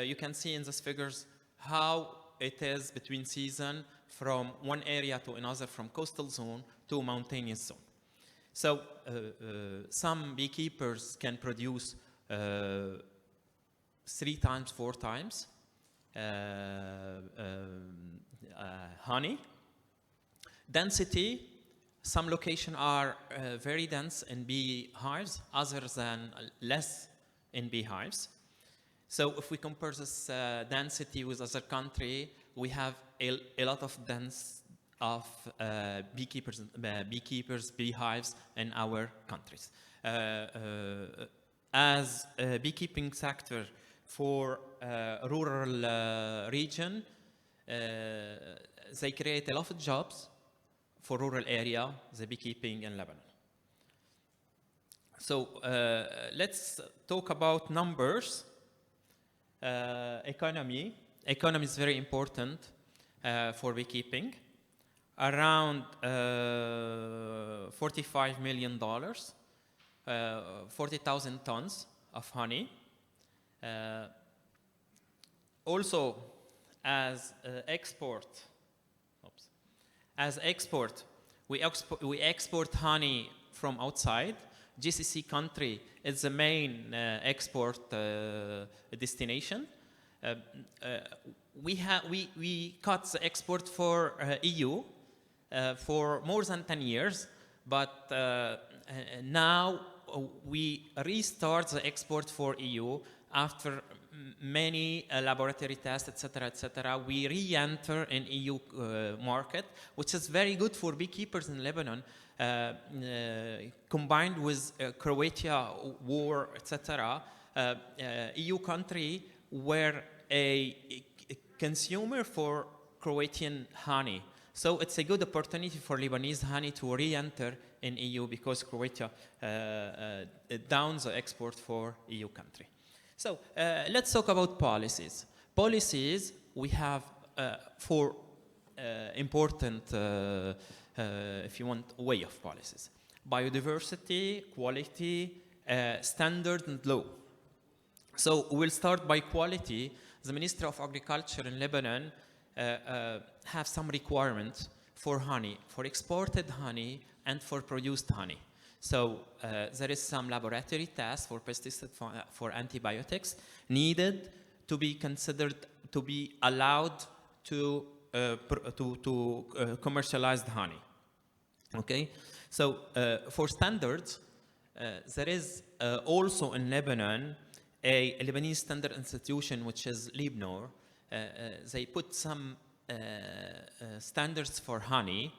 you can see in these figures how it is between season from one area to another, from coastal zone to mountainous zone. So some beekeepers can produce 3 times, 4 times honey. Density, some locations are very dense in beehives, others than less in beehives. So if we compare this density with other country, we have a lot of dense of beekeepers, beehives in our countries. As a beekeeping sector for rural region, they create a lot of jobs for rural area, the beekeeping in Lebanon. So let's talk about numbers. Economy. Economy is very important for beekeeping. Around $45 million, 40,000 tons of honey. Also, as export, we export honey from outside. GCC country is the main export destination. We cut the export for EU for more than 10 years, but now we restart the export for EU after many laboratory tests, etc. We re-enter in EU market, which is very good for beekeepers in Lebanon. Combined with Croatia war, etc., EU country were a consumer for Croatian honey. So it's a good opportunity for Lebanese honey to re-enter in EU because Croatia downs the export for EU country. So let's talk about policies. Policies, we have 4 important, if you want, way of policies. Biodiversity, quality, standard, and law. So we'll start by quality. The Ministry of Agriculture in Lebanon have some requirements for honey, for exported honey and for produced honey. So there is some laboratory tests for pesticides, for antibiotics needed to be considered to be allowed to commercialize the honey. Okay, so for standards, there is also in Lebanon a Lebanese standard institution which is Libnor. They put some standards for honey.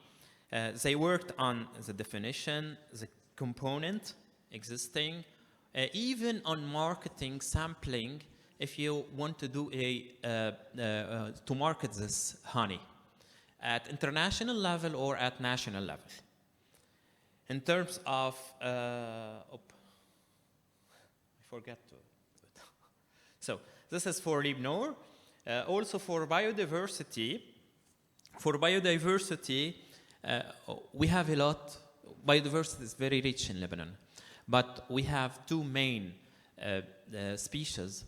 They worked on the definition, the component existing, even on marketing, sampling, if you want to do to market this honey at international level or at national level. In terms of, I forget to. So this is for Libnor. Also for biodiversity. For biodiversity, we have a lot. biodiversity is very rich in Lebanon, but we have two main species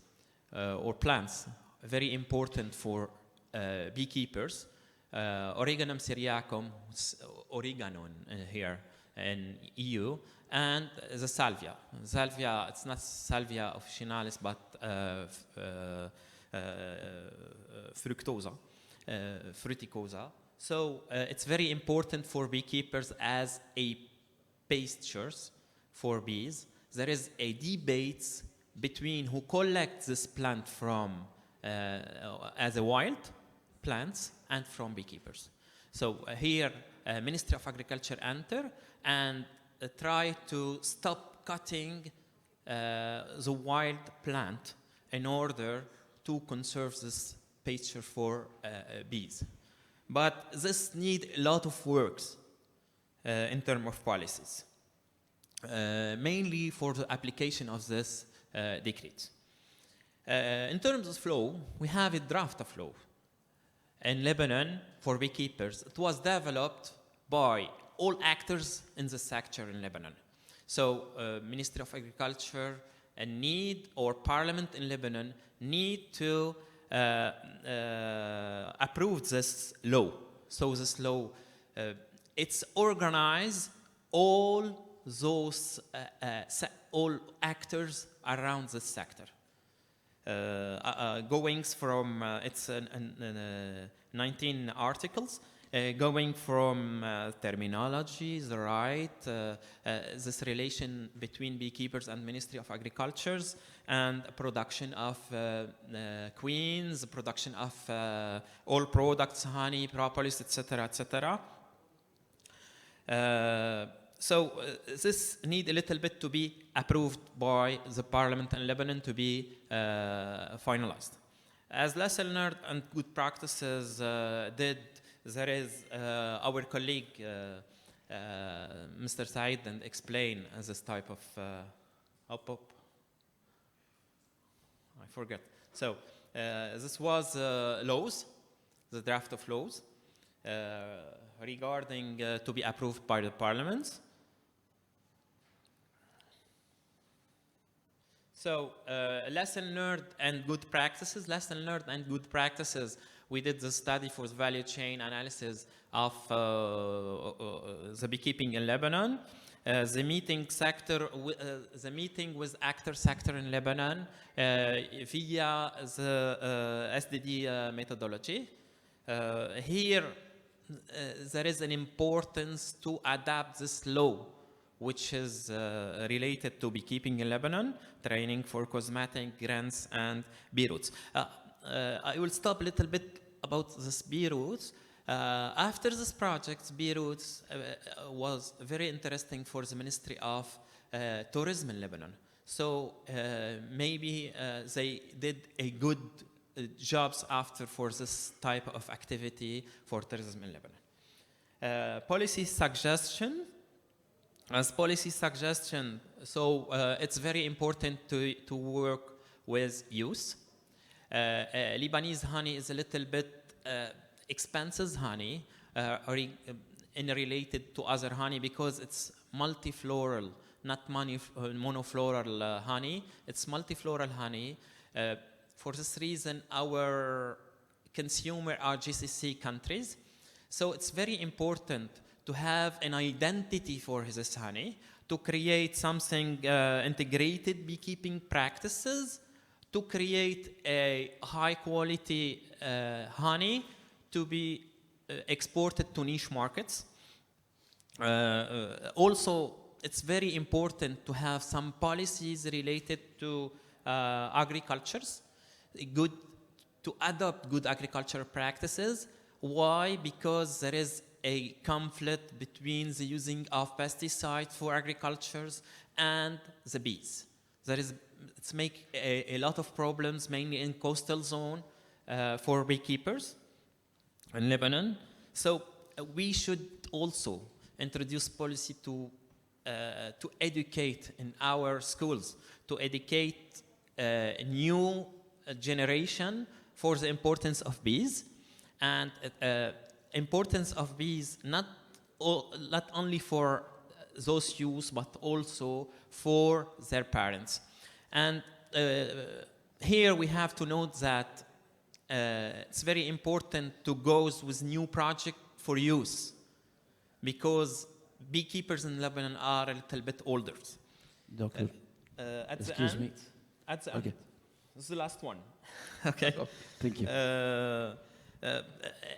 or plants very important for beekeepers. Oreganum syriacum, oregano here in EU, and the salvia. Salvia, it's not Salvia officinalis, but fruticosa. So it's very important for beekeepers as a pastures for bees. There is a debate between who collects this plant from as a wild plants and from beekeepers. So here, Ministry of Agriculture enter and try to stop cutting the wild plant in order to conserve this pasture for bees. But this needs a lot of works in terms of policies, mainly for the application of this decree. In terms of law, we have a draft of law in Lebanon for beekeepers. It was developed by all actors in the sector in Lebanon. So Ministry of Agriculture or Parliament in Lebanon need to approve this law. So this law, it's organized all those all actors around this sector. Going from, it's 19 articles, going from terminology, the right, this relation between beekeepers and Ministry of Agriculture, and production of queens, production of all products, honey, propolis, etc., etc. So this need a little bit to be approved by the parliament in Lebanon to be finalized. As lesson learned and good practices there is our colleague, Mr. Said, and explain this type of, I forget. So this was laws, the draft of laws regarding to be approved by the parliament. So lesson learned and good practices. Lesson learned and good practices. We did the study for the value chain analysis of the beekeeping in Lebanon. The meeting with actor sector in Lebanon via the SDD methodology. Here there is an importance to adapt this law, which is related to beekeeping in Lebanon, training for cosmetic, grants, and bee roots. I will stop a little bit about this bee roots. After this project, bee roots was very interesting for the Ministry of Tourism in Lebanon. So maybe they did a good jobs after for this type of activity for tourism in Lebanon. Policy suggestion. As policy suggestion, so it's very important to work with youth. Lebanese honey is a little bit expensive honey related to other honey because it's multifloral, not monofloral honey. It's multifloral honey. For this reason, our consumer are GCC countries. So it's very important to have an identity for this honey, to create something integrated beekeeping practices, to create a high quality honey to be exported to niche markets. Also, it's very important to have some policies related to agricultures, to adopt good agricultural practices. Why? Because there is a conflict between the using of pesticides for agriculture and the bees. It's make a lot of problems, mainly in coastal zone for beekeepers in Lebanon. So we should also introduce policy to educate in our schools, to educate a new generation for the importance of bees, and importance of bees not only for those youth, but also for their parents. And here we have to note that it's very important to go with new project for youth, because beekeepers in Lebanon are a little bit older. Doctor, excuse me. At the Okay. end, this is the last one. Okay. Thank you.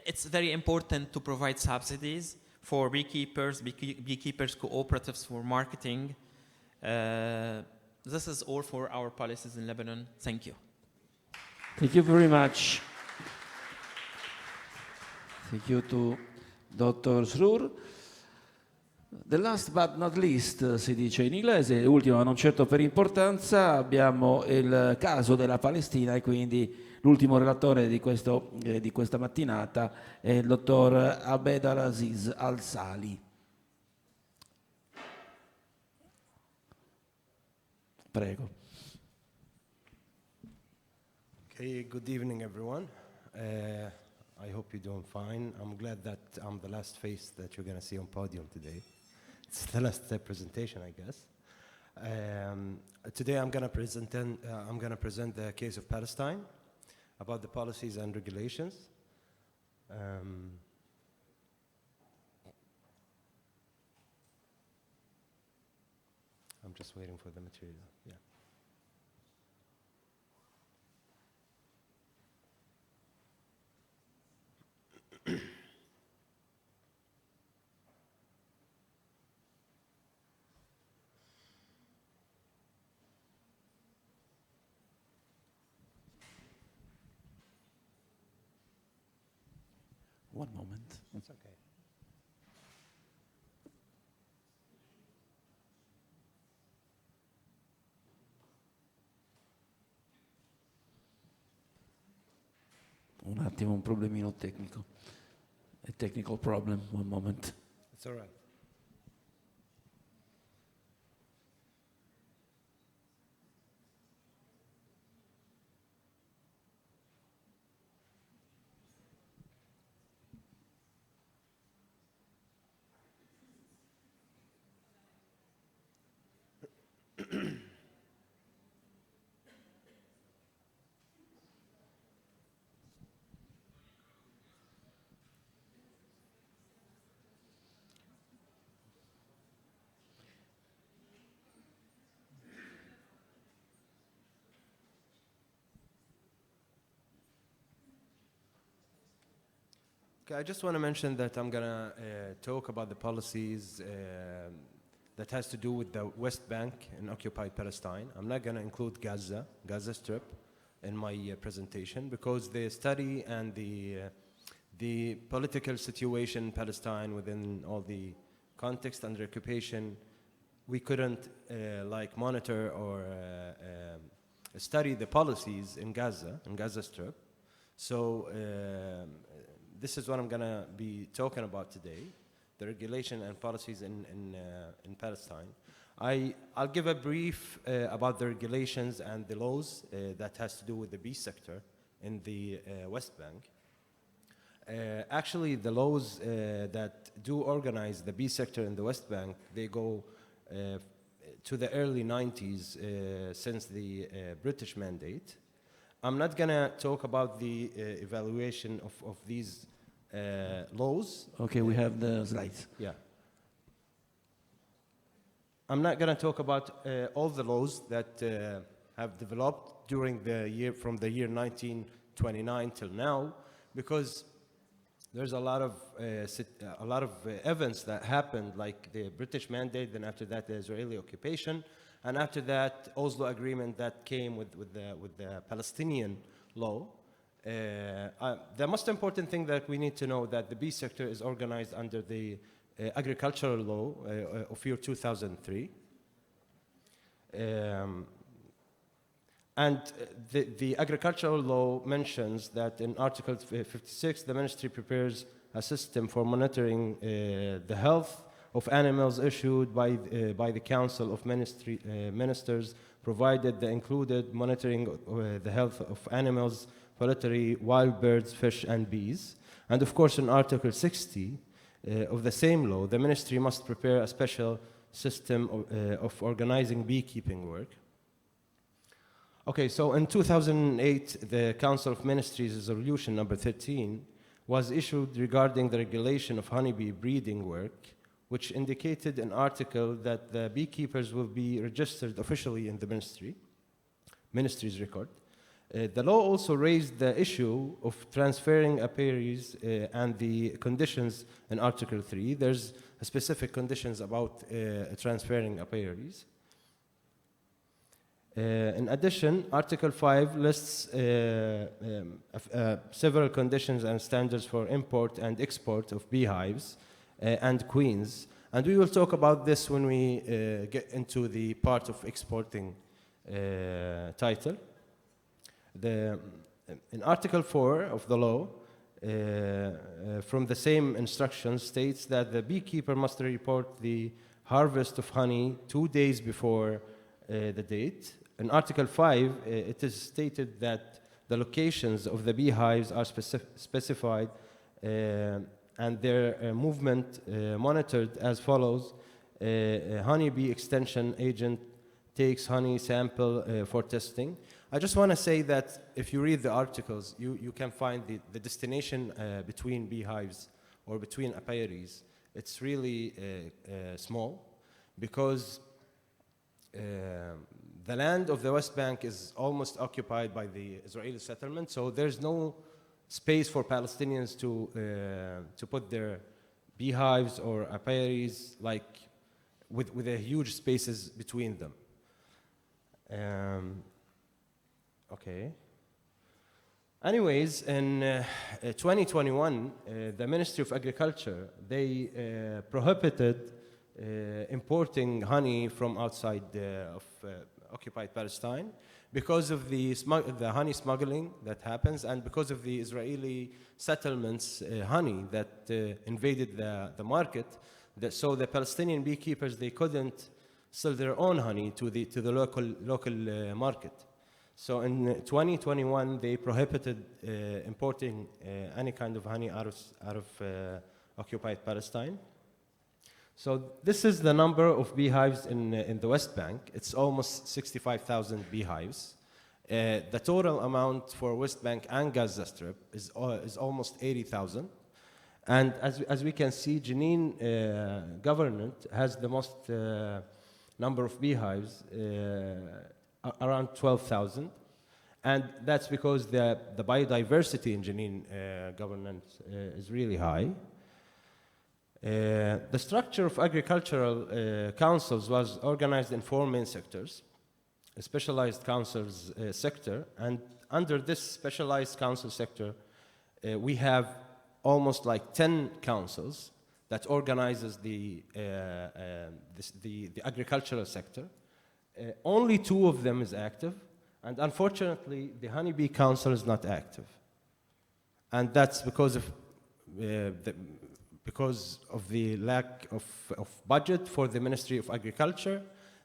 It's very important to provide subsidies for beekeepers, beekeepers cooperatives for marketing. This is all for our policies in Lebanon. Thank you. Thank you very much. Thank you to Dr. Sroor. The last but not least, si dice in inglese, ultimo ma non certo per importanza, abbiamo il caso della Palestina e quindi l'ultimo relatore di questa mattinata è il dottor Abed Al-Aziz Al-Sali. Prego. Okay, good evening, everyone. I hope you're doing fine. I'm glad that I'm the last face that you're going to see on podium today. It's the last presentation, I guess. Today I'm going to present the case of Palestine, about the policies and regulations. I'm just waiting for the material. Yeah. One moment. It's okay. Un attimo, un problemino tecnico. A technical problem, one moment. It's all right. Okay, I just want to mention that I'm going to talk about the policies that has to do with the West Bank and occupied Palestine. I'm not going to include Gaza Strip, in my presentation, because the study and the political situation in Palestine within all the context under occupation, we couldn't monitor or study the policies in Gaza Strip. So this is what I'm going to be talking about today, the regulation and policies in Palestine. I'll give a brief about the regulations and the laws that has to do with the bee sector in the West Bank. Actually, the laws that do organize the bee sector in the West Bank, they go to the early 90s since the British mandate. I'm not going to talk about the evaluation of these laws. Okay, we have the slides. Yeah. I'm not going to talk about all the laws that have developed during the year, from the year 1929 till now, because there's a lot of events that happened, like the British mandate, then after that the Israeli occupation, and after that Oslo agreement that came with the Palestinian law. The most important thing that we need to know that the bee sector is organized under the agricultural law of year 2003. And the agricultural law mentions that in Article 56, the ministry prepares a system for monitoring the health of animals issued by the Council of Ministers, provided the included monitoring the health of animals, poultry, wild birds, fish, and bees. And of course, in Article 60 of the same law, the ministry must prepare a special system of organizing beekeeping work. Okay, so in 2008, the Council of Ministries Resolution number 13 was issued regarding the regulation of honeybee breeding work, which indicated an article that the beekeepers will be registered officially in the ministry's record. The law also raised the issue of transferring apiaries and the conditions in Article 3. There's specific conditions about transferring apiaries. In addition, Article 5 lists several conditions and standards for import and export of beehives and queens. And we will talk about this when we get into the part of exporting title. In Article 4 of the law, from the same instructions, states that the beekeeper must report the harvest of honey 2 days before the date. In Article 5, it is stated that the locations of the beehives are specified and their movement monitored as follows. A honeybee extension agent takes honey sample for testing. I just want to say that if you read the articles, you can find the destination between beehives or between apiaries. It's really small because the land of the West Bank is almost occupied by the Israeli settlement, so there's no space for Palestinians to put their beehives or apiaries like with a huge spaces between them. Okay. Anyways, in 2021, the Ministry of Agriculture, they prohibited importing honey from outside of occupied Palestine because of the honey smuggling that happens and because of the Israeli settlements honey that invaded the market. So the Palestinian beekeepers, they couldn't sell their own honey to the local market. So in 2021, they prohibited importing any kind of honey out of occupied Palestine. So this is the number of beehives in the West Bank. It's almost 65,000 beehives. The total amount for West Bank and Gaza Strip is almost 80,000. And as we can see, Jenin government has the most number of beehives, around 12,000. And that's because the biodiversity in Jenin government is really high. The structure of agricultural councils was organized in 4 main sectors. A specialized councils sector, and under this specialized council sector, we have almost like 10 councils that organizes the agricultural sector. Only 2 of them is active, and unfortunately, the Honeybee Council is not active. And that's because of the lack of budget for the Ministry of Agriculture.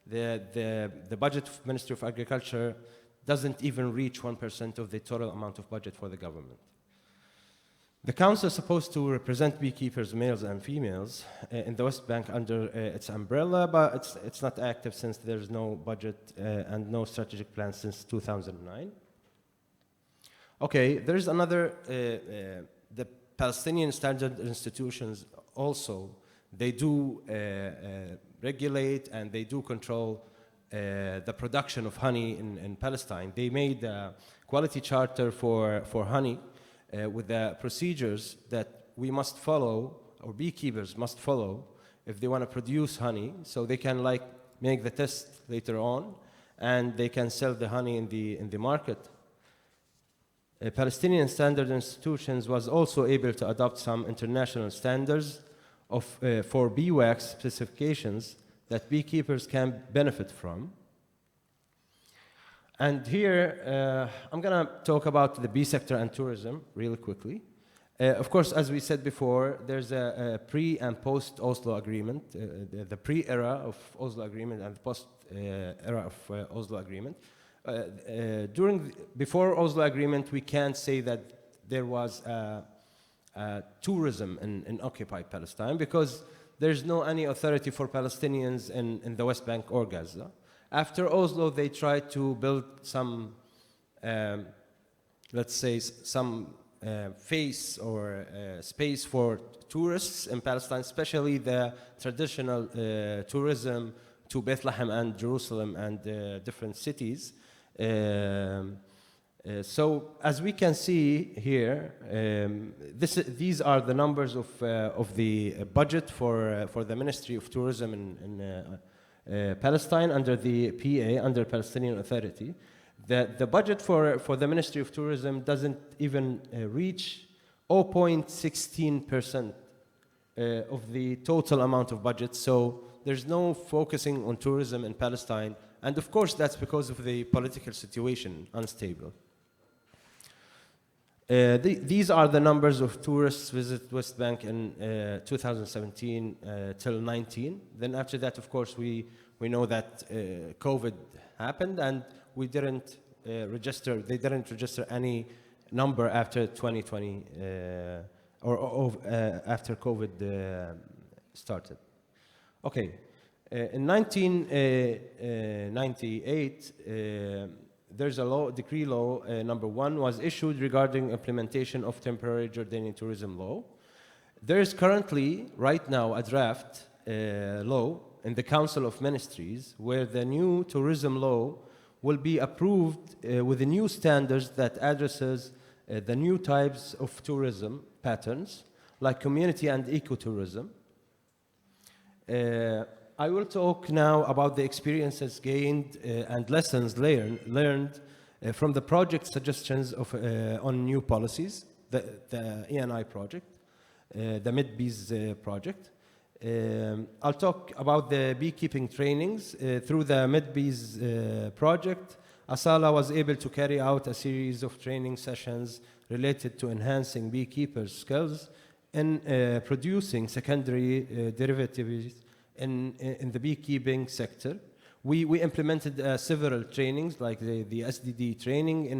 The budget of Ministry of Agriculture doesn't even reach 1% of the total amount of budget for the government. The council is supposed to represent beekeepers, males and females, in the West Bank under its umbrella, but it's not active since there's no budget and no strategic plan since 2009. Okay, there's another, the Palestinian standard institutions also, they do regulate and they do control the production of honey in Palestine. They made a quality charter for honey with the procedures that we must follow, or beekeepers must follow, if they want to produce honey, so they can like make the test later on, and they can sell the honey in the market. Palestinian standard institutions was also able to adopt some international standards for bee wax specifications that beekeepers can benefit from. And here, I'm going to talk about the bee sector and tourism really quickly. Of course, as we said before, there's a pre- and post-Oslo agreement, the pre-era of Oslo agreement and the post-era of Oslo agreement. Before Oslo agreement, we can't say that there was tourism in occupied Palestine because there's no any authority for Palestinians in the West Bank or Gaza. After Oslo, they tried to build some, let's say, some face or space for tourists in Palestine, especially the traditional tourism to Bethlehem and Jerusalem and different cities. So as we can see here, these are the numbers of the budget for the Ministry of Tourism in Palestine under the PA, under Palestinian Authority. The budget for the Ministry of Tourism doesn't even reach 0.16% of the total amount of budget. So there's no focusing on tourism in Palestine. And of course, that's because of the political situation, unstable. These are the numbers of tourists visit West Bank in 2017 till 19. Then after that, of course, we know that COVID happened and we didn't register, they didn't register any number after 2020 or after COVID started. Okay, in 1998, there's a law, decree law number 1 was issued regarding implementation of temporary Jordanian tourism law. There is currently, right now, a draft law in the Council of Ministries where the new tourism law will be approved with the new standards that addresses the new types of tourism patterns like community and ecotourism. I will talk now about the experiences gained and lessons learned from the project suggestions on new policies, the ENI project, the MEDBEES project. I'll talk about the beekeeping trainings. Through the MEDBEES project, Asala was able to carry out a series of training sessions related to enhancing beekeepers' skills in producing secondary derivatives in the beekeeping sector. We implemented several trainings like the SDD training,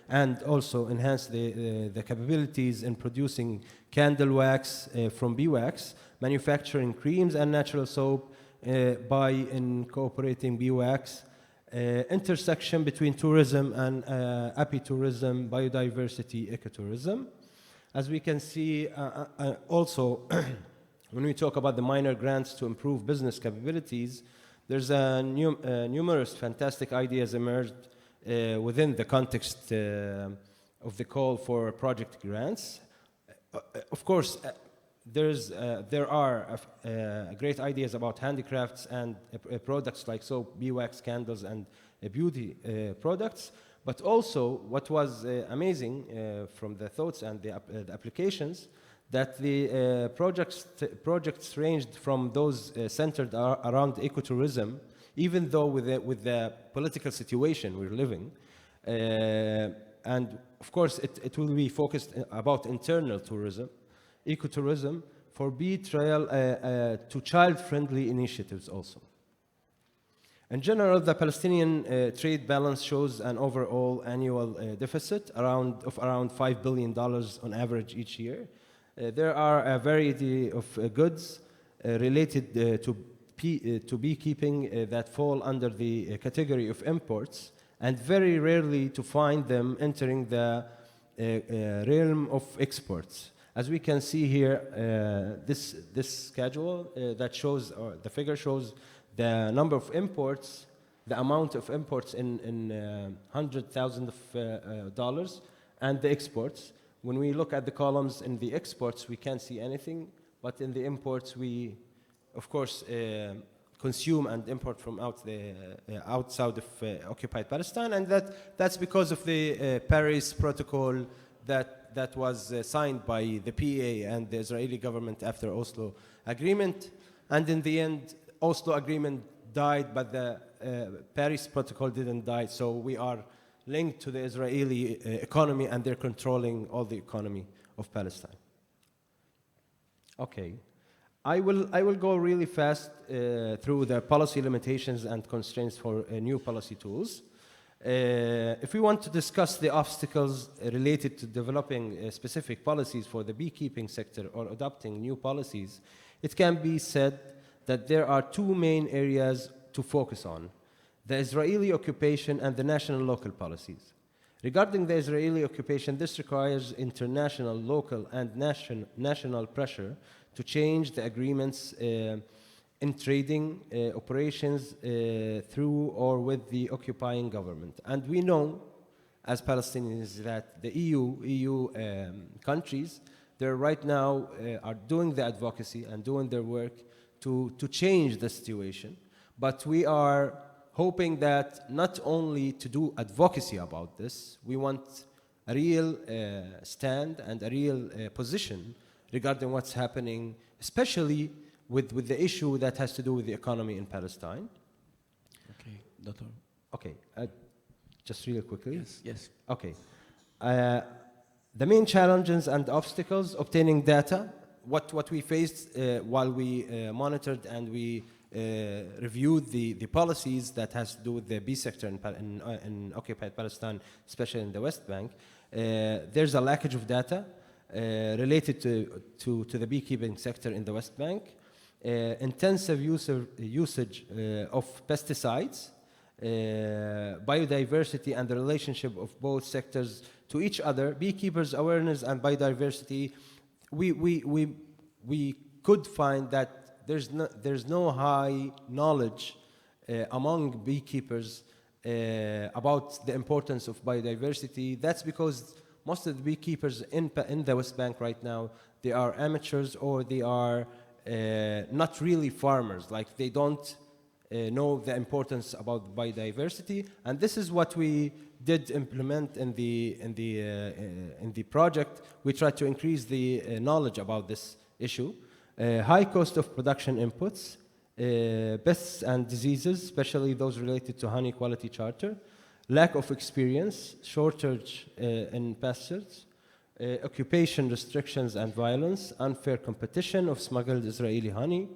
and also enhanced the capabilities in producing candle wax from beeswax, manufacturing creams and natural soap by incorporating beeswax, intersection between tourism and apitourism, biodiversity, ecotourism. As we can see also, when we talk about the minor grants to improve business capabilities, there's numerous fantastic ideas emerged within the context of the call for project grants. Of course, there are great ideas about handicrafts and products like soap, beeswax, candles, and beauty products. But also, what was amazing from the thoughts and the applications, that the projects ranged from those centered around ecotourism, even though with the political situation we're living. And of course, it will be focused about internal tourism, ecotourism, for bee trail to child-friendly initiatives also. In general, the Palestinian trade balance shows an overall annual deficit of around $5 billion on average each year. There are a variety of goods related to beekeeping that fall under the category of imports, and very rarely to find them entering the realm of exports. As we can see here, this schedule that shows, or the figure shows the number of imports, the amount of imports in $100,000 and the exports. When we look at the columns in the exports, we can't see anything, but in the imports, we, of course, consume and import from outside of occupied Palestine, and that's because of the Paris Protocol that was signed by the PA and the Israeli government after Oslo Agreement. And in the end, Oslo Agreement died, but the Paris Protocol didn't die, so we are linked to the Israeli economy, and they're controlling all the economy of Palestine. Okay, I will go really fast through the policy limitations and constraints for new policy tools. If we want to discuss the obstacles related to developing specific policies for the beekeeping sector or adopting new policies it can be said that there are two main areas to focus on: the Israeli occupation and the national local policies. Regarding the Israeli occupation, this requires international, local, and national pressure to change the agreements in trading operations through or with the occupying government. And we know, as Palestinians, that the EU countries, they're right now are doing the advocacy and doing their work to change the situation. But we are hoping that not only to do advocacy about this, we want a real stand and a real position regarding what's happening, especially with the issue that has to do with the economy in Palestine. Okay, Doctor. Okay, just really quickly. Yes, yes. Okay. The main challenges and obstacles: obtaining data. What we faced while we monitored and we reviewed the policies that has to do with the B sector in occupied Palestine, especially in the West Bank. There's a lackage of data related to the beekeeping sector in the West Bank. Intensive usage of pesticides, biodiversity and the relationship of both sectors to each other, beekeepers' awareness and biodiversity. We could find that there's no high knowledge among beekeepers about the importance of biodiversity. That's because most of the beekeepers in the West Bank right now, they are amateurs or they are not really farmers. Like, they don't know the importance about biodiversity, and this is what we did implement in the project. We tried to increase the knowledge about this issue. High cost of production inputs, pests and diseases, especially those related to honey quality charter, lack of experience, shortage in pastures, occupation restrictions and violence, unfair competition of smuggled Israeli honey,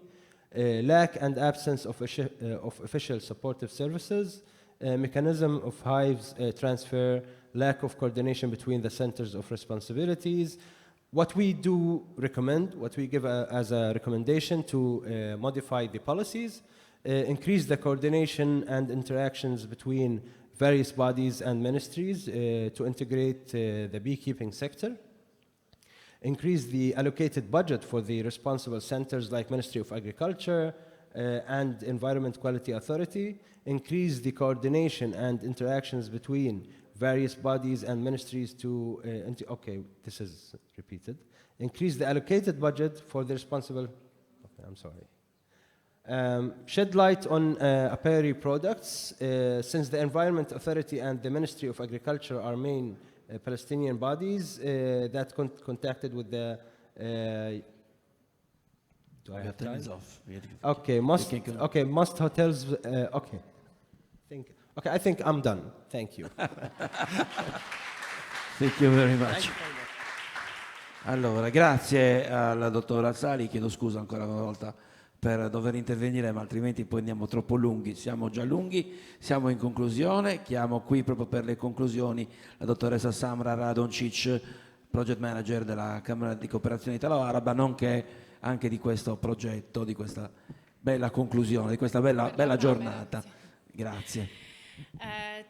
lack and absence of official supportive services, mechanism of hives transfer, lack of coordination between the centers of responsibilities. What we do recommend, what we give as a recommendation to modify the policies, increase the coordination and interactions between various bodies and ministries to integrate the beekeeping sector, increase the allocated budget for the responsible centers like Ministry of Agriculture and Environment Quality Authority, increase the coordination and interactions between various bodies and ministries to, okay, this is repeated, increase the allocated budget for the responsible, okay, I'm sorry. Shed light on apiary products, since the Environment Authority and the Ministry of Agriculture are main Palestinian bodies that contacted with the. Do I have time? Off. Okay, most hotels. Okay, okay, I think I'm done. Thank you. Thank you very much. Allora, grazie alla dottora Sali, chiedo scusa ancora una volta per dover intervenire, ma altrimenti poi andiamo troppo lunghi. Siamo già lunghi, siamo in conclusione. Chiamo qui proprio per le conclusioni la dottoressa Samra Radoncic, project manager della Camera di Cooperazione Italo-Araba, nonché anche di questo progetto, di questa bella conclusione, di questa bella giornata. Grazie.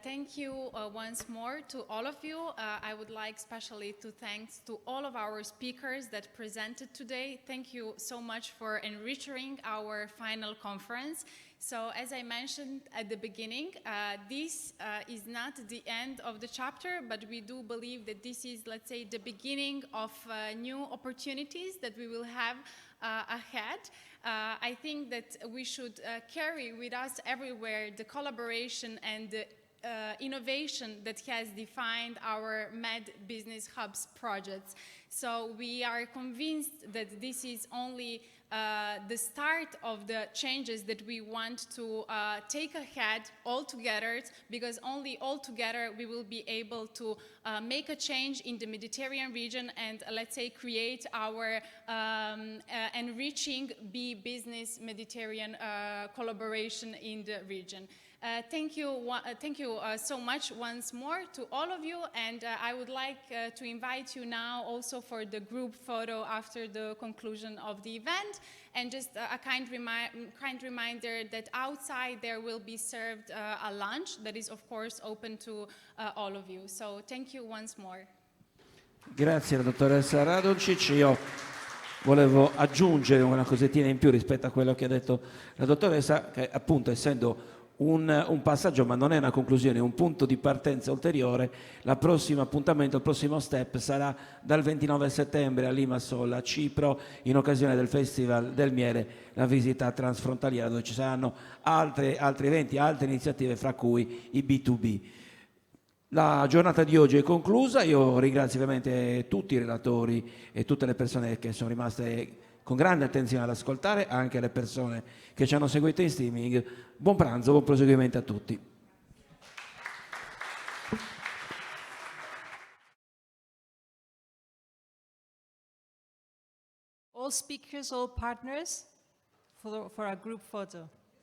Thank you once more to all of you. I would like especially to thank to all of our speakers that presented today. Thank you so much for enriching our final conference. So as I mentioned at the beginning, this is not the end of the chapter, but we do believe that this is, let's say, the beginning of new opportunities that we will have ahead. I think that we should carry with us everywhere the collaboration and the innovation that has defined our Med Business Hubs projects. So we are convinced that this is only the start of the changes that we want to take ahead all together, because only all together we will be able to make a change in the Mediterranean region and, let's say, create our enriching business Mediterranean collaboration in the region. Thank you so much once more to all of you, and I would like to invite you now also for the group photo after the conclusion of the event, and just a kind reminder that outside there will be served a lunch that is of course open to all of you. So thank you once more. Grazie alla dottoressa Radoncic. Io volevo aggiungere una cosettina in più rispetto a quello che ha detto la dottoressa, che appunto essendo un passaggio, ma non è una conclusione, è un punto di partenza ulteriore. Il prossimo appuntamento, il prossimo step sarà dal 29 settembre a Limassol, a Cipro, in occasione del Festival del Miele, la visita transfrontaliera, dove ci saranno altri eventi, altre iniziative, fra cui i B2B. La giornata di oggi è conclusa, io ringrazio ovviamente tutti i relatori e tutte le persone che sono rimaste con grande attenzione ad ascoltare, anche le persone che ci hanno seguito in streaming. Buon pranzo, buon proseguimento a tutti. All speakers, all partners for our group photo.